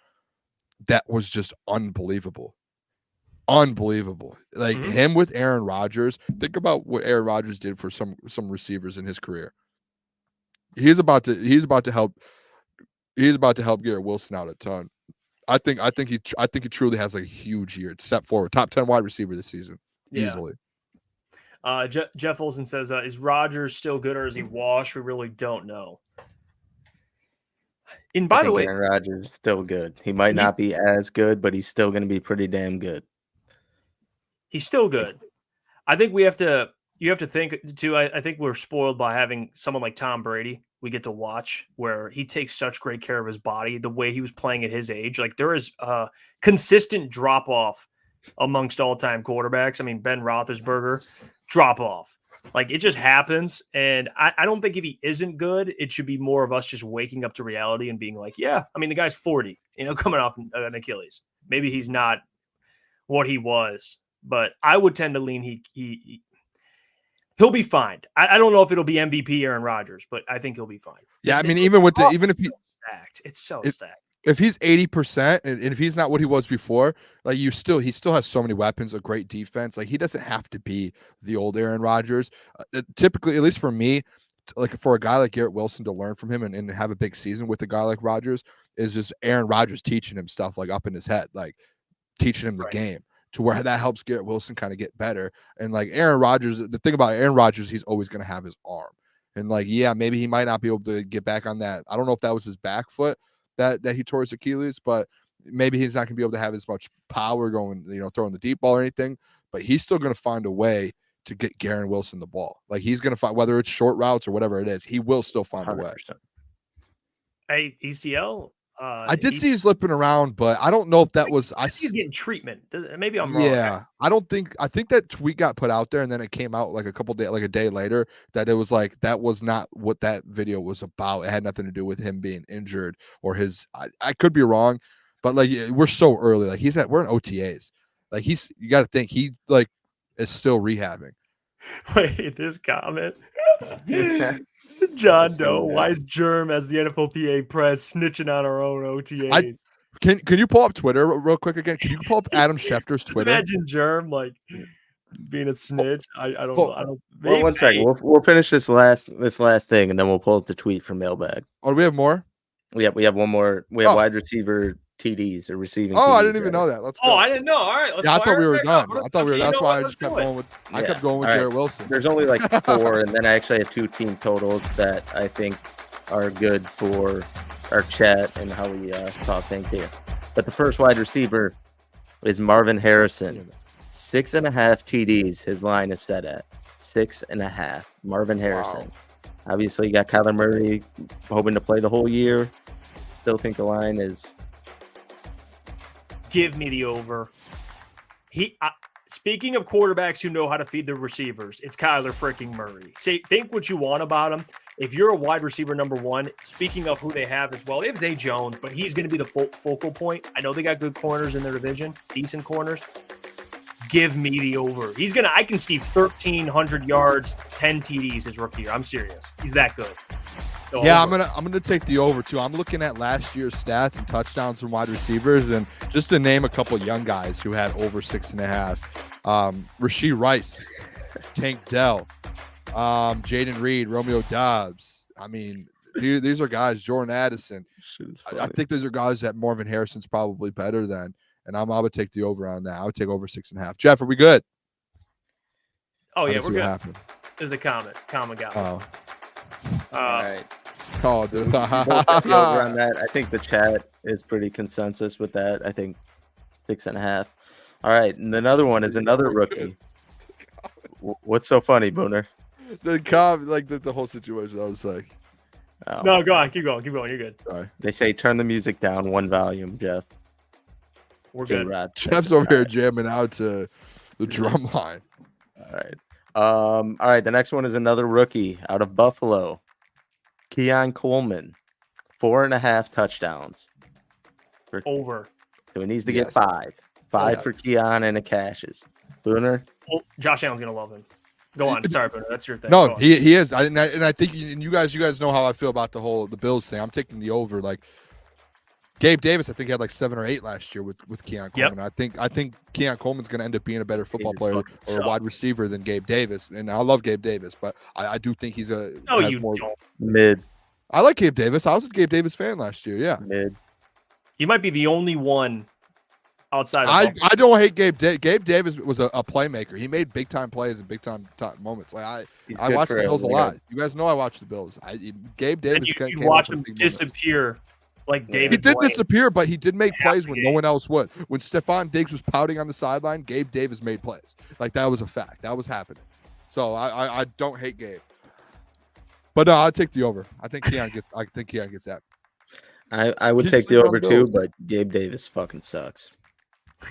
that was just unbelievable. Unbelievable. Like him with Aaron Rodgers. Think about what Aaron Rodgers did for some receivers in his career. He's about to help Garrett Wilson out a ton. I think he truly has like a huge year. Step forward. Top 10 wide receiver this season. Easily. Jeff Olson says, is Rodgers still good or is he washed? We really don't know. And by the way, Aaron Rodgers is still good. He might not be as good, but he's still going to be pretty damn good. He's still good. I think you have to think too. I think we're spoiled by having someone like Tom Brady. We get to watch where he takes such great care of his body, the way he was playing at his age. Like there is a consistent drop off amongst all-time quarterbacks. I mean, Ben Roethlisberger, drop off. Like it just happens. And I don't think if he isn't good, it should be more of us just waking up to reality and being like, yeah, I mean, the guy's 40, coming off an Achilles. Maybe he's not what he was, but I would tend to lean he'll be fine. I don't know if it'll be MVP Aaron Rodgers, but I think he'll be fine. Yeah, I mean, even if he stacked, it's so stacked. If he's 80% and if he's not what he was before, like he still has so many weapons, a great defense. Like he doesn't have to be the old Aaron Rodgers. Typically, at least for me, like for a guy like Garrett Wilson to learn from him and have a big season with a guy like Rodgers is just Aaron Rodgers teaching him stuff like up in his head, like teaching him the game. To where that helps Garrett Wilson kind of get better. And like Aaron Rodgers, the thing about Aaron Rodgers, he's always going to have his arm. And like, yeah, maybe he might not be able to get back on that. I don't know if that was his back foot that he tore his Achilles, but maybe he's not going to be able to have as much power going, throwing the deep ball or anything, but he's still going to find a way to get Garrett Wilson the ball. Like he's going to find, whether it's short routes or whatever it is, he will still find 100%. A way. Hey, ECL. I did see he's lipping around, but I don't know if that was. He's getting treatment. Maybe I'm wrong. Yeah, I think that tweet got put out there, and then it came out like a day later that it was like that was not what that video was about. It had nothing to do with him being injured or his. I could be wrong, but like we're so early. Like we're in OTAs. Like you got to think he like is still rehabbing. Wait, this comment. John Doe, why is Germ as the NFLPA press snitching on our own OTAs? Can you pull up Twitter real quick again? Can you pull up Adam Schefter's Twitter? Imagine Germ like being a snitch. I don't know. I don't. Well, one second. We'll finish this last thing, and then we'll pull up the tweet from Mailbag. Oh, do we have more? Yeah, we have one more. We have wide receiver TDs or receiving. Oh, TDs, I didn't even know that. Let's go. Oh, I didn't know. All right, let's I thought we were done. I thought we were. That's why I just kept going with. I kept going with Garrett Wilson. There's only like 4, and then I actually have 2 team totals that I think are good for our chat and how we talk things here. But the first wide receiver is Marvin Harrison. 6.5 TDs. His line is set at 6.5. Marvin Harrison. Wow. Obviously, you got Kyler Murray hoping to play the whole year. Still think the line is. Give me the over. Speaking of quarterbacks who know how to feed their receivers, it's Kyler freaking Murray. Think what you want about him. If you're a wide receiver number 1, speaking of who they have as well, they have Zay Jones, but he's going to be the focal point. I know they got good corners in their division, decent corners. Give me the over. I can see 1,300 yards, 10 TDs his rookie year. I'm serious. He's that good. So yeah, over. I'm gonna take the over too. I'm looking at last year's stats and touchdowns from wide receivers, and just to name a couple young guys who had over 6.5. Rashee Rice, Tank Dell, Jaden Reed, Romeo Doubs. I mean, these are guys. Jordan Addison. I think these are guys that Marvin Harrison's probably better than, and I would take the over on that. I would take over 6.5. Jeff, are we good? Oh yeah, we're good. There's a comment guy. Oh. All right. Oh, dude. Over on that. I think the chat is pretty consensus with that. I think 6.5. All right, and another one is another rookie. What's so funny, Booner? The whole situation. I was like, oh. No, go on, keep going. You're good. Sorry. They say turn the music down 1 volume, Jeff. We're good. Jeff's over here jamming out to the drum line. All right. All right, the next one is another rookie out of Buffalo. Keon Coleman, 4.5 touchdowns. Over. So he needs to get 5. 5 for Keon and a Cashes. Booner? Well, Josh Allen's going to love him. Go on. Sorry, Booner. That's your thing. No, he is. And I think you guys know how I feel about the Bills thing. I'm taking the over. Like Gabe Davis, I think he had like 7 or 8 last year with Keon Coleman. I think Keon Coleman's going to end up being a better football player or a wide receiver than Gabe Davis. And I love Gabe Davis, but I do think he's mid. I like Gabe Davis. I was a Gabe Davis fan last year. Yeah, mid. You might be the only one outside of I don't hate Gabe Gabe Davis was a playmaker. He made big time plays and big time moments. Like I watched the Bills a lot. You guys know I watch the Bills. Gabe Davis you watch him disappear like David. He did disappear, but he did make plays when no one else would. When Stephon Diggs was pouting on the sideline, Gabe Davis made plays. Like that was a fact. That was happening. So I don't hate Gabe. But no, I'll take the over. I think Keon gets that. I would take the over too, but Gabe Davis fucking sucks.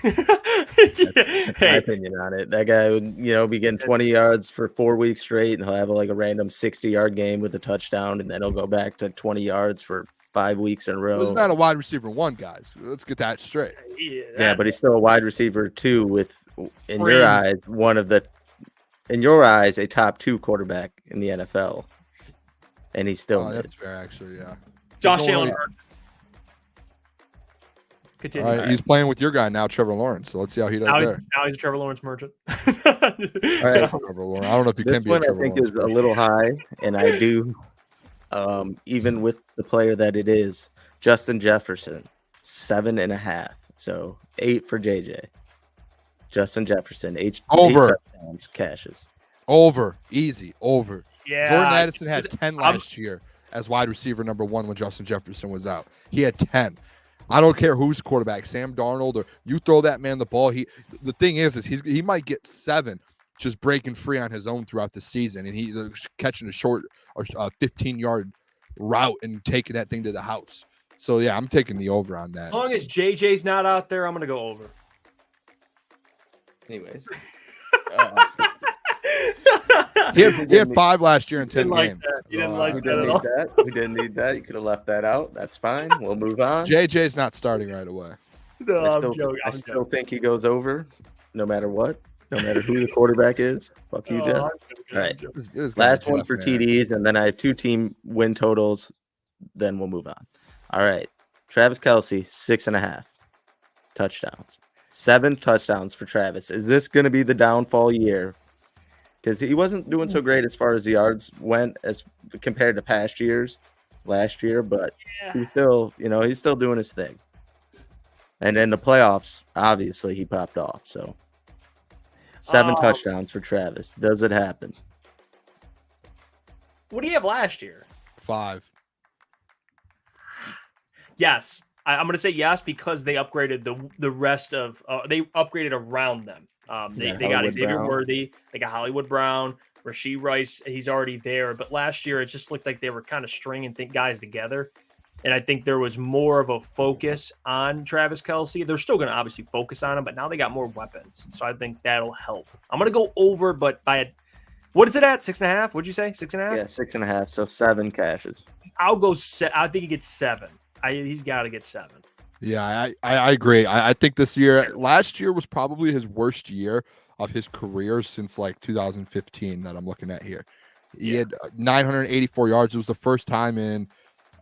That's my opinion on it. That guy would, be getting 20 yards for 4 weeks straight, and he'll have like a random 60-yard game with a touchdown, and then he'll go back to 20 yards for 5 weeks in a row. Well, he's not a wide receiver 1, guys. Let's get that straight. Yeah, but he's still a wide receiver 2 with, in your eyes, a top 2 quarterback in the NFL. And he's still that's fair, actually, yeah. Josh Allen. Continue. All right, he's playing with your guy now, Trevor Lawrence. So let's see how he does there. Now he's a Trevor Lawrence merchant. All right, Trevor Lawrence. I don't know if you can be a Trevor Lawrence. This one I think is a little high, and I do, even with the player that it is, Justin Jefferson, 7.5. So 8 for JJ. Justin Jefferson, 8 touchdowns, Cashes. Over, easy, over. Yeah, Jordan Addison had 10 last year as wide receiver number 1 when Justin Jefferson was out. He had 10. I don't care who's quarterback, Sam Darnold, or you throw that man the ball. The thing is he might get 7 just breaking free on his own throughout the season, and he catching a short or 15-yard route and taking that thing to the house. So yeah, I'm taking the over on that. As long as JJ's not out there, I'm gonna go over. Anyways. He had 5 last year in 10 games. You didn't like that at all. We didn't need that. You could have left that out. That's fine. We'll move on. JJ's not starting right away. No, I'm joking. I still think he goes over no matter what, no matter who the quarterback is. Fuck you, Jeff. All right. Last one for TDs, and then I have 2 team win totals. Then we'll move on. All right. Travis Kelce, 6.5 touchdowns. 7 touchdowns for Travis. Is this going to be the downfall year? Because he wasn't doing so great as far as the yards went as compared to past years, last year, but he's still, he's still doing his thing. And in the playoffs, obviously, he popped off. So 7 touchdowns for Travis. Does it happen? What do you have last year? 5. Yes. I'm going to say yes because they upgraded the rest of they upgraded around them. They got Xavier Worthy, they got Hollywood Brown, Rashee Rice. He's already there, but last year it just looked like they were kind of stringing guys together, and I think there was more of a focus on Travis Kelce. They're still going to obviously focus on him, but now they got more weapons, so I think that'll help. I'm going to go over, but what is it at 6.5? What'd you say? 6.5? Yeah, 6.5. So 7 Cashes. I'll go. I think he gets 7. He's got to get 7. Yeah, I agree. I think last year was probably his worst year of his career since like 2015 that I'm looking at here. He had 984 yards. It was the first time in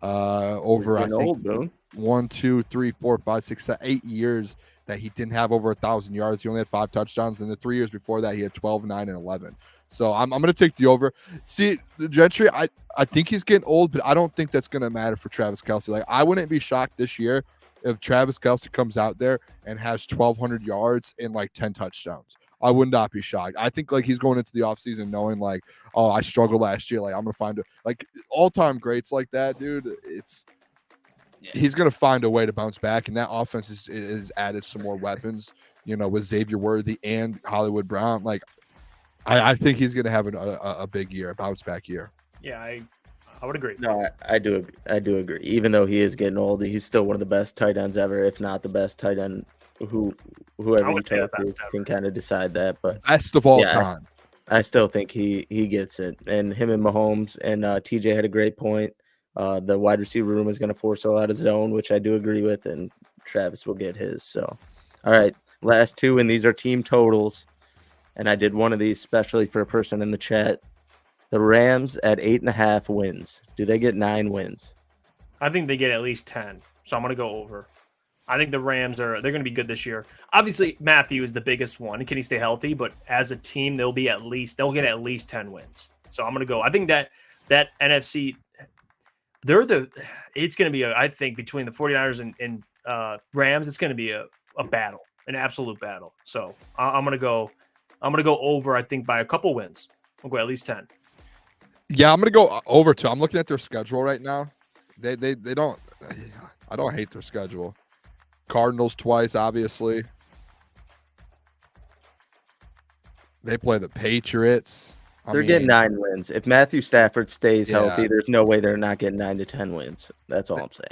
over I think 1, 2, 3, 4, 5, 6, 7, 8 years that he didn't have over 1,000 yards. He only had 5 touchdowns. And the 3 years before that, he had 12, 9, and 11. So I'm going to take the over. See, the Gentry, I think he's getting old, but I don't think that's going to matter for Travis Kelce. Like, I wouldn't be shocked this year if Travis Kelce comes out there and has 1,200 yards and like 10 touchdowns. I would not be shocked. I think like he's going into the offseason knowing like, oh, I struggled last year. Like I'm going to find like all-time greats like that, dude. He's going to find a way to bounce back. And that offense is added some more weapons, with Xavier Worthy and Hollywood Brown. Like I think he's going to have a big year, a bounce back year. Yeah, I would agree. No, I do agree. Even though he is getting old, he's still one of the best tight ends ever, if not the best tight end. Whoever you talk to can kind of decide that. But best of all time. I still think he gets it. And him and Mahomes and TJ had a great point. The wide receiver room is going to force a lot of zone, which I do agree with. And Travis will get his. So, all right, last two, and these are team totals. And I did one of these especially for a person in the chat. The Rams at 8.5 wins. Do they get 9 wins? I think they get at least 10. So I'm going to go over. I think the Rams they're going to be good this year. Obviously, Matthew is the biggest one. Can he stay healthy? But as a team, they'll get at least 10 wins. So I'm going to go. I think that NFC, it's going to be I think between the 49ers and Rams, it's going to be a battle, an absolute battle. So I'm going to go over, I think, by a couple wins. I'll go at least 10. Yeah, I'm going to go over too. I'm looking at their schedule right now. They don't – I don't hate their schedule. Cardinals twice, obviously. They play the Patriots. They're getting 9 wins. If Matthew Stafford stays healthy, there's no way they're not getting 9 to 10 wins. That's all I'm saying.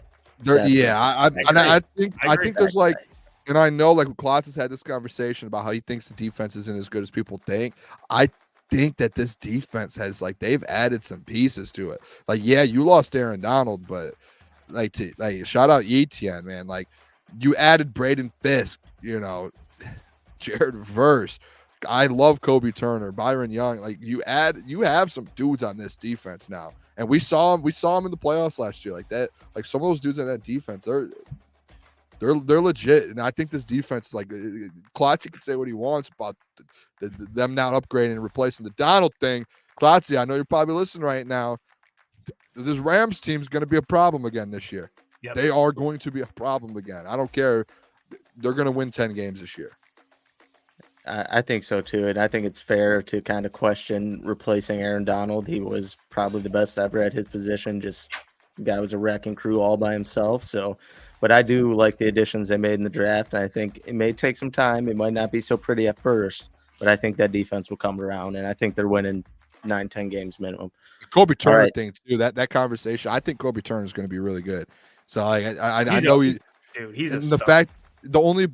I think there's like – and I know like Klotz has had this conversation about how he thinks the defense isn't as good as people think. I think that this defense has they've added some pieces to it. Like, yeah, you lost Aaron Donald, but shout out Etienne, man. Like, you added Braden Fisk, Jared Verse. I love Kobe Turner, Byron Young. Like, you have some dudes on this defense now. And we saw him in the playoffs last year. Like that, like some of those dudes on that defense, they're legit. And I think this defense, like Klotz can say what he wants about them not upgrading and replacing the Donald thing. Klotz, I know you're probably listening right now. This Rams team is going to be a problem again this year. Yep. They are going to be a problem again. I don't care. They're going to win 10 games this year. I think so too, and I think it's fair to kind of question replacing Aaron Donald. He was probably the best ever at his position. Just the guy was a wrecking crew all by himself. So, but I do like the additions they made in the draft, and I think it may take some time. It might not be so pretty at first, but I think that defense will come around, and I think they're winning 9-10 games minimum. Kobe Turner thing too. That conversation. I think Kobe Turner is going to be really good. So I know he's the fact. The only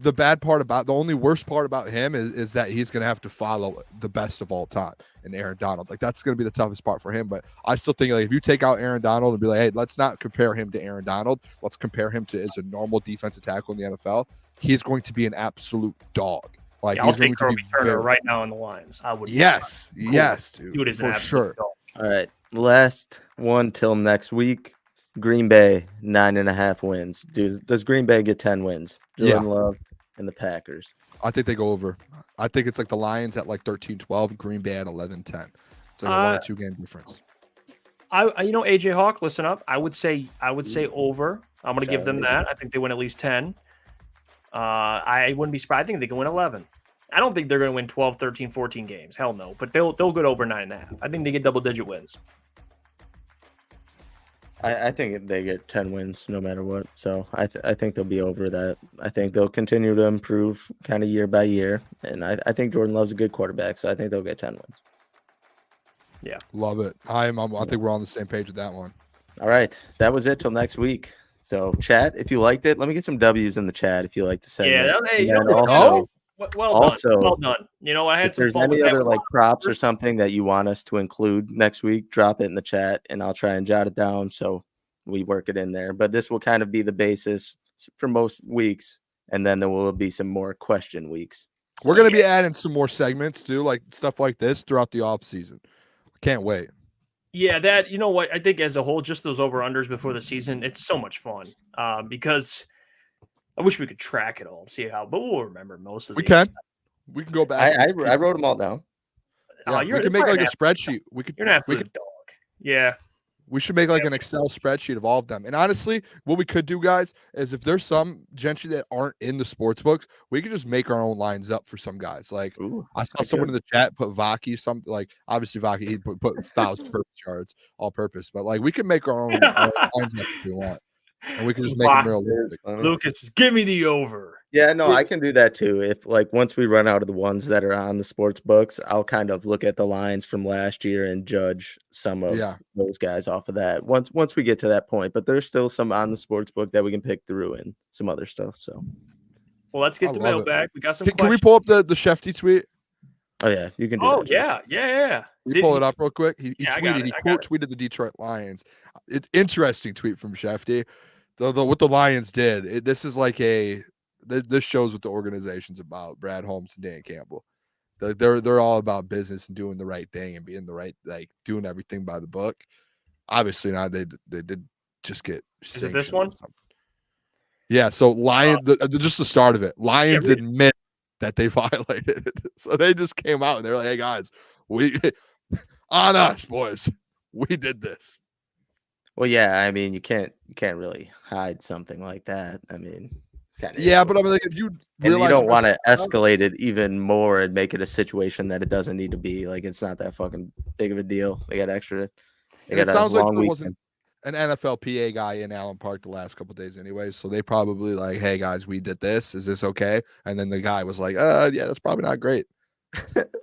worst part about him is that he's going to have to follow the best of all time in Aaron Donald. Like, that's going to be the toughest part for him. But I still think, like, if you take out Aaron Donald and be like, hey, let's not compare him to Aaron Donald. Let's compare him to as a normal defensive tackle in the NFL. He's going to be an absolute dog. Like, I'll take Kobe Turner right now in the Lions. I would. Yes, dude, dude is for sure. Dog. All right, last one till next week. Green Bay 9.5 wins. Does Green Bay get 10 wins? Jordan Love and the Packers. I think they go over. I think it's like the Lions at like 13-12, Green Bay at 11-10. It's like a 1 or 2 game difference. AJ Hawk, listen up. I would say over. I'm going to give them that. I think they win at least 10. I wouldn't be surprised. I think they can win 11. I don't think they're going to win 12, 13, 14 games. Hell no. But they'll get over 9.5. I think they get double-digit wins. I think they get 10 wins no matter what. So I think they'll be over that. I think they'll continue to improve kind of year by year. And I think Jordan Love's a good quarterback, so I think they'll get 10 wins. Yeah. Love it. I think we're on the same page with that one. All right. That was it till next week. So chat, if you liked it, let me get some W's in the chat if you like to say well done. I had if there's any other like props or something that you want us to include next week, drop it in the chat and I'll try and jot it down so we work it in there. But this will kind of be the basis for most weeks, and then there will be some more question weeks. We're going to be adding some more segments too, like stuff like this throughout the off season. Can't wait. Yeah, that, you know what, I think as a whole, just those over-unders before the season, it's so much fun because I wish we could track it all and see but we'll remember most of these. We can go back. I wrote them all down. Yeah, we can make like a spreadsheet. You're an absolute dog. Yeah. We should make like an Excel spreadsheet of all of them. And honestly, what we could do, guys, is if there's some Gentry that aren't in the sports books, we could just make our own lines up for some guys. Like, I saw someone in the chat put Vaki, something like, obviously Vaki, he put 1,000 purpose yards, all purpose. But like, we can make our own lines up if we want. And we can just make them realistic. Lucas, give me the over. Yeah, no, I can do that too. If like once we run out of the ones that are on the sports books, I'll kind of look at the lines from last year and judge some of those guys off of that. Once we get to that point, but there's still some on the sports book that we can pick through and some other stuff. So, well, let's get to Mailbag. We got some. Can we pull up the Shefty tweet? Oh yeah, you can do that. Yeah. You pull it up real quick. He tweeted. He quote tweeted the Detroit Lions. Interesting tweet from Shefty. what the Lions did, this is like this shows what the organization's about. Brad Holmes and Dan Campbell. They're all about business and doing the right thing and being the right, like doing everything by the book. Obviously not. They did just get. Is it this one? Yeah. So just the start of it. Lions admit that they violated. So they just came out and they're like, "Hey guys, we on us, boys. We did this." Well, yeah. I mean, you can't really hide something like that. I mean. Yeah, but I mean, like, if you realize you don't want to escalate it even more and make it a situation that it doesn't need to be. Like, it's not that fucking big of a deal. They got extra. It sounds like there wasn't an NFL PA guy in Allen Park the last couple of days anyway, so they probably like, "Hey guys, we did this. Is this okay?" And then the guy was like, yeah, that's probably not great.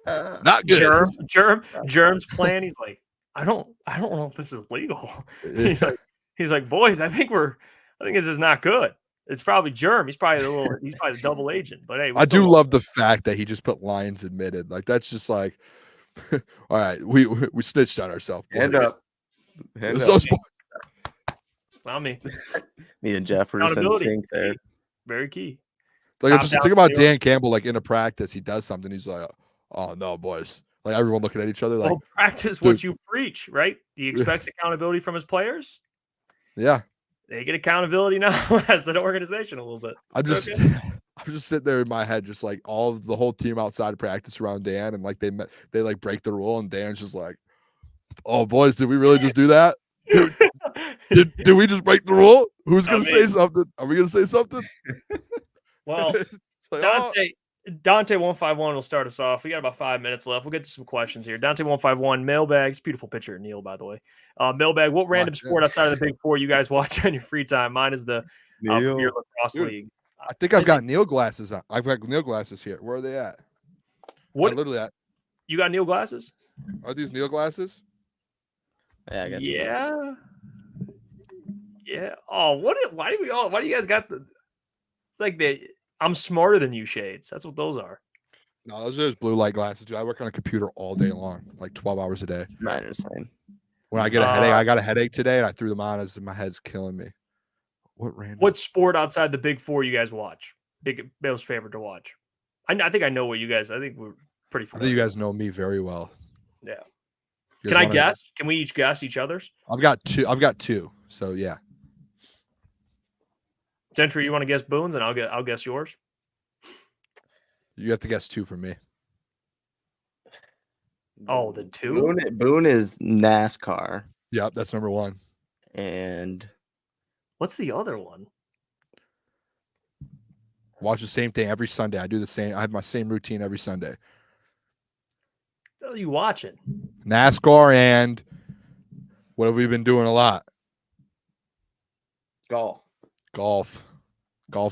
Not good. Germ's plan. He's like, I don't know if this is legal. He's like, boys, I think this is not good. It's probably Germ. He's probably the double agent. But hey, I do love the fact that he just put Lions admitted. Like, that's just like, all right, we snitched on ourselves. Hand up. Not me. Me and Jeff were just in sync there. Very key. Like, just think about Dan Campbell. Like, in a practice, he does something. He's like, "Oh no, boys!" Like, everyone looking at each other. Like, practice what you preach, right? He expects accountability from his players. Yeah. They get accountability now as an organization a little bit. I'm just sitting there in my head, just like the whole team outside of practice around Dan, and like they like break the rule, and Dan's just like, "Oh boys, did we really just do that? Did we just break the rule? Who's gonna say something? Are we gonna say something?" Well, like, Dante 151 will start us off. We got about 5 minutes left. We'll get to some questions here. Dante 151, Mailbag. It's a beautiful picture of Neil, by the way. Mailbag, what random sport outside of the Big Four you guys watch on your free time? Mine is the Premier Lacrosse League. I think I've got Neil glasses on. I've got Neil glasses here. Where are they at? What? Literally at. You got Neil glasses? Are these Neil glasses? Yeah, I got some. Yeah. Oh, why do you guys got the? It's like I'm smarter than you shades. That's what those are. No, those are just blue light glasses, dude. I work on a computer all day long, like 12 hours a day. Mine are the same. When I get a headache, I got a headache today, and I threw them on as my head's killing me. What sport outside the Big Four you guys watch? Most favorite to watch? I think I know what you guys. I think we're pretty familiar. I think you guys know me very well. Yeah. Can I guess? Can we each guess each other's? I've got two. So yeah. Gentry, you want to guess Boone's, and I'll guess yours. You have to guess two for me. Oh, the two? Boone is NASCAR. Yep, that's number one. And what's the other one? Watch the same thing every Sunday. I do the same. I have my same routine every Sunday. What are you watching? NASCAR and what have we been doing a lot? Golf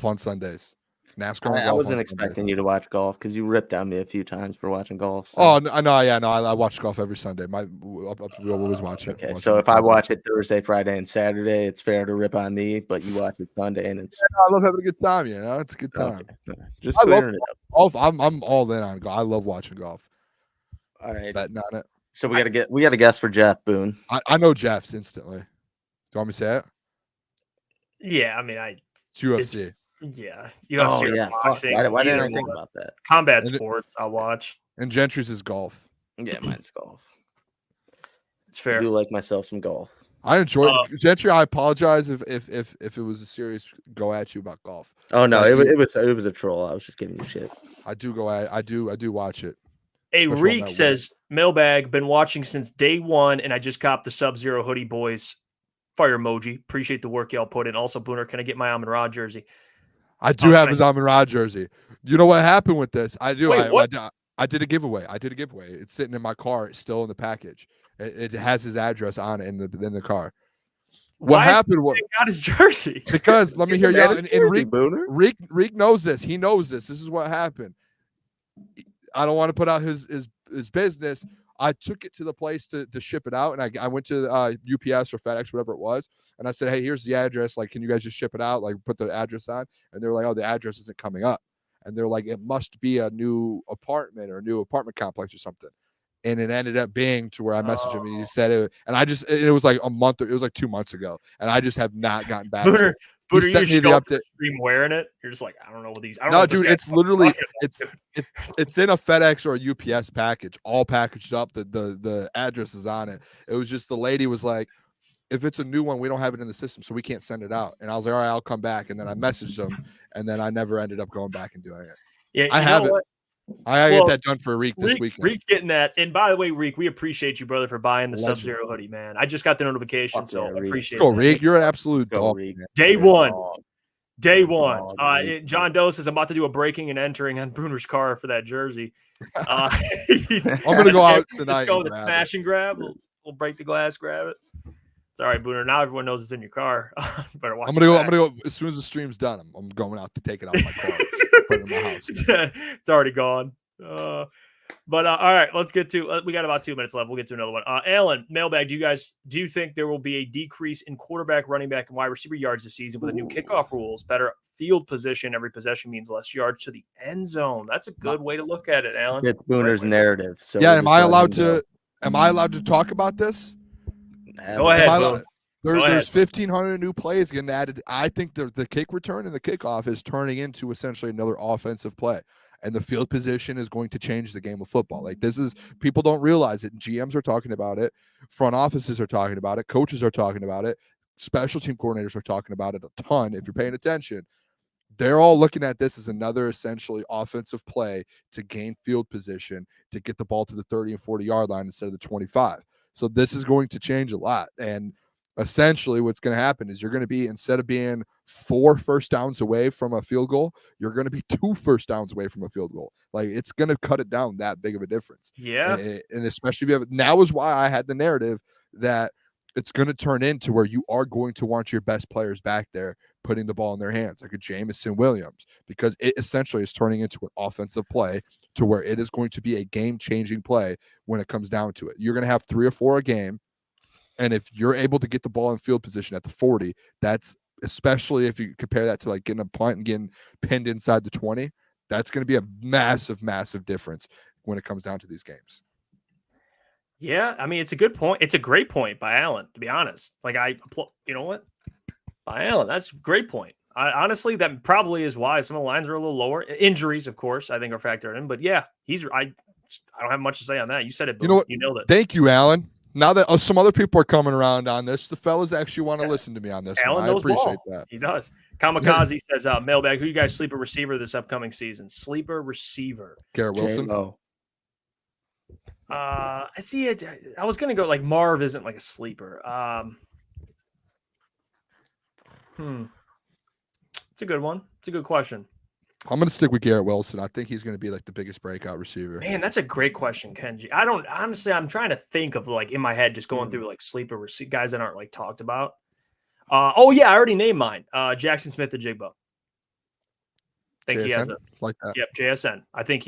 on Sundays. NASCAR. I wasn't expecting you to watch golf because you ripped on me a few times for watching golf. So. Oh no, I watch golf every Sunday. We always watch it. Okay, so if I watch it Thursday, Friday, and Saturday, it's fair to rip on me, but you watch it Sunday, and it's. I love having a good time. It's a good time. Okay. Just clearing it up. Golf. I'm all in on golf. I love watching golf. All right, betting on it. So we got to guess for Jeff Boone. I know Jeff's instantly. Do you want me to say it? Yeah, I mean, it's UFC. Yeah, UFC. Boxing. Why didn't I think about that? Combat sports, I'll watch. And Gentry's is golf. Yeah, mine's golf. It's fair. I do like myself some golf. I enjoy it. Gentry. I apologize if it was a serious go at you about golf. Oh no, it was a troll. I was just giving you shit. I do watch it. Hey, Reek says, Mailbag, been watching since day one, and I just copped the Sub-Zero hoodie, boys. Fire emoji. Appreciate the work y'all put in. Also, Booner, can I get my Amon-Ra jersey? I do have his Amon-Ra jersey. You know what happened with this? I do. Wait, I did a giveaway. It's sitting in my car. It's still in the package. It has his address on it in the car. What happened was got his jersey. Because let me hear you. And Reek knows this. He knows this. This is what happened. I don't want to put out his business. I took it to the place to ship it out, and I went to UPS or FedEx, whatever it was, and I said, "Hey, here's the address. Like, can you guys just ship it out? Like, put the address on." And they're like, "Oh, the address isn't coming up." And they're like, "It must be a new apartment or a new apartment complex or something." And it ended up being to where I messaged him and he said it. And it was like 2 months ago. And I just have not gotten back to it. Booner, you show up to the stream wearing it. You're just like, I don't know what these. I don't know dude, it's literally it's in a FedEx or a UPS package, all packaged up. The address is on it. It was just the lady was like, if it's a new one, we don't have it in the system, so we can't send it out. And I was like, all right, I'll come back. And then I messaged them, and then I never ended up going back and doing it. Yeah, I have it. I gotta get that done for Reek this weekend. Reek's getting that. And by the way, Reek, we appreciate you, brother, for buying the Sub-Zero hoodie, man. I just got the notification, so I appreciate it. Go, Reek. You're an absolute dog. Day one. John Doe says, I'm about to do a breaking and entering on Booner's car for that jersey. I'm going to go out tonight. Let's go with a smash and grab. We'll break the glass, grab it. It's all right, Booner. Now everyone knows it's in your car. You better watch. I'm gonna go as soon as the stream's done. I'm going out to take it out of my car. Put it in my house. It's already gone. All right, let's get to. We got about 2 minutes left. We'll get to another one. Alan, Mailbag. Do you think there will be a decrease in quarterback, running back, and wide receiver yards this season with the new kickoff rules? Better field position. Every possession means less yards to the end zone. That's a good way to look at it, Alan. It's Booner's narrative. So yeah, am I allowed to talk about this? Go ahead. There's 1,500 new plays getting added. I think the kick return and the kickoff is turning into essentially another offensive play. And the field position is going to change the game of football. Like people don't realize it. GMs are talking about it. Front offices are talking about it. Coaches are talking about it. Special team coordinators are talking about it a ton. If you're paying attention, they're all looking at this as another essentially offensive play to gain field position, to get the ball to the 30 and 40 yard line instead of the 25. So this is going to change a lot. And essentially what's going to happen is you're going to be, instead of being 4 first downs away from a field goal, you're going to be 2 first downs away from a field goal. Like, it's going to cut it down that big of a difference. Yeah. And especially if you have, now is why I had the narrative that it's going to turn into where you are going to want your best players back there putting the ball in their hands, like a Jameson Williams, because it essentially is turning into an offensive play to where it is going to be a game-changing play when it comes down to it. You're going to have 3 or 4 a game, and if you're able to get the ball in field position at the 40, that's, especially if you compare that to like getting a punt and getting pinned inside the 20, that's going to be a massive, massive difference when it comes down to these games. Yeah, I mean, it's a good point. It's a great point by Alan, to be honest. Like, you know what? By Alan, that's a great point. Honestly, that probably is why some of the lines are a little lower. Injuries, of course, I think are factored in. But yeah, I don't have much to say on that. You said it, Boone. You know what? You nailed it. Thank you, Alan. Now that some other people are coming around on this, the fellas actually want to listen to me on this. Alan knows I appreciate ball. That. He does. Kamikaze says, Mailbag, who you guys sleeper receiver this upcoming season? Sleeper receiver. Garrett Wilson. I see it. I was going to go like Marv isn't like a sleeper. It's a good one. It's a good question. I'm going to stick with Garrett Wilson. I think he's going to be like the biggest breakout receiver. Man, that's a great question, Kenji. I'm trying to think of like in my head, just going through like sleeper guys that aren't like talked about. I already named mine. Jackson Smith-Njigba. I think JSN? he has like that. Yep, JSN. I think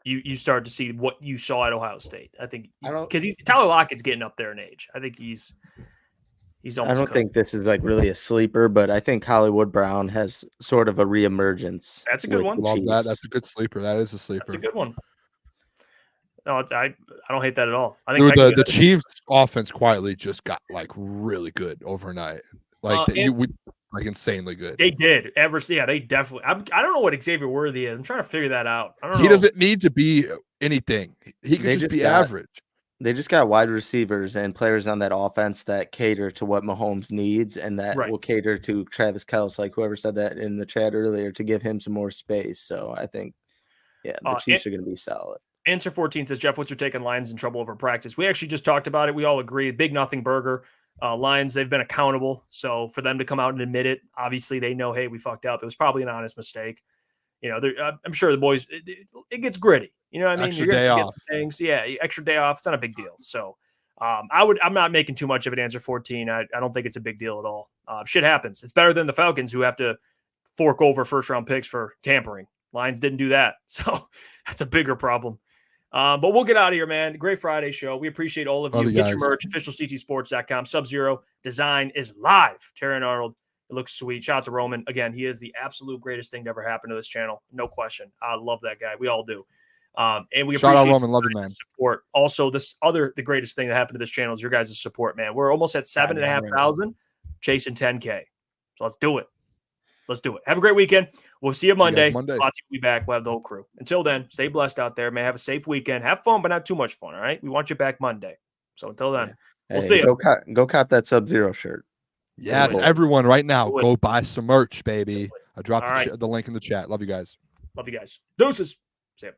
you start to see what you saw at Ohio State. I think because Tyler Lockett's getting up there in age. I think he's almost. I don't think this is like really a sleeper, but I think Hollywood Brown has sort of a reemergence. That's a good one. Love that. That's a good sleeper. That is a sleeper. That's a good one. No, I don't hate that at all. I think the Chiefs offense quietly just got like really good overnight. Like like insanely good. They did. They definitely. I don't know what Xavier Worthy is. I'm trying to figure that out. I don't know. He doesn't need to be anything. He could just be average. They just got wide receivers and players on that offense that cater to what Mahomes needs, and that will cater to Travis Kelce, like whoever said that in the chat earlier, to give him some more space. So I think, the Chiefs are going to be solid. Answer 14 says, Jeff, what's your take on Lions in trouble over practice? We actually just talked about it. We all agree. Big nothing burger. Lions, they've been accountable. So for them to come out and admit it, obviously they know, hey, we fucked up. It was probably an honest mistake. You know, I'm sure the boys, it gets gritty. You know what I mean? Extra day off. Things. Yeah, extra day off. It's not a big deal. So I'm not making too much of it. Answer 14. I don't think it's a big deal at all. Shit happens. It's better than the Falcons who have to fork over first-round picks for tampering. Lions didn't do that. So that's a bigger problem. But we'll get out of here, man. Great Friday show. We appreciate all of you. Get your merch, officialctsports.com. Sub-Zero design is live. Terran Arnold. It looks sweet. Shout out to Roman. Again, he is the absolute greatest thing to ever happen to this channel. No question. I love that guy. We all do. And we shout appreciate out Roman, love you, man. Support. Also, the greatest thing that happened to this channel is your guys' support, man. We're almost at 7,500, chasing 10K. So let's do it. Let's do it. Have a great weekend. We'll see you Monday. Monday. Lots will be back. We'll have the whole crew. Until then, stay blessed out there, man. Have a safe weekend. Have fun, but not too much fun. All right. We want you back Monday. So until then, we'll see you. Go cop that Sub-Zero shirt. Yes, everyone right now, go buy some merch, baby. I dropped the link in the chat. Love you guys. Love you guys. Deuces. See ya.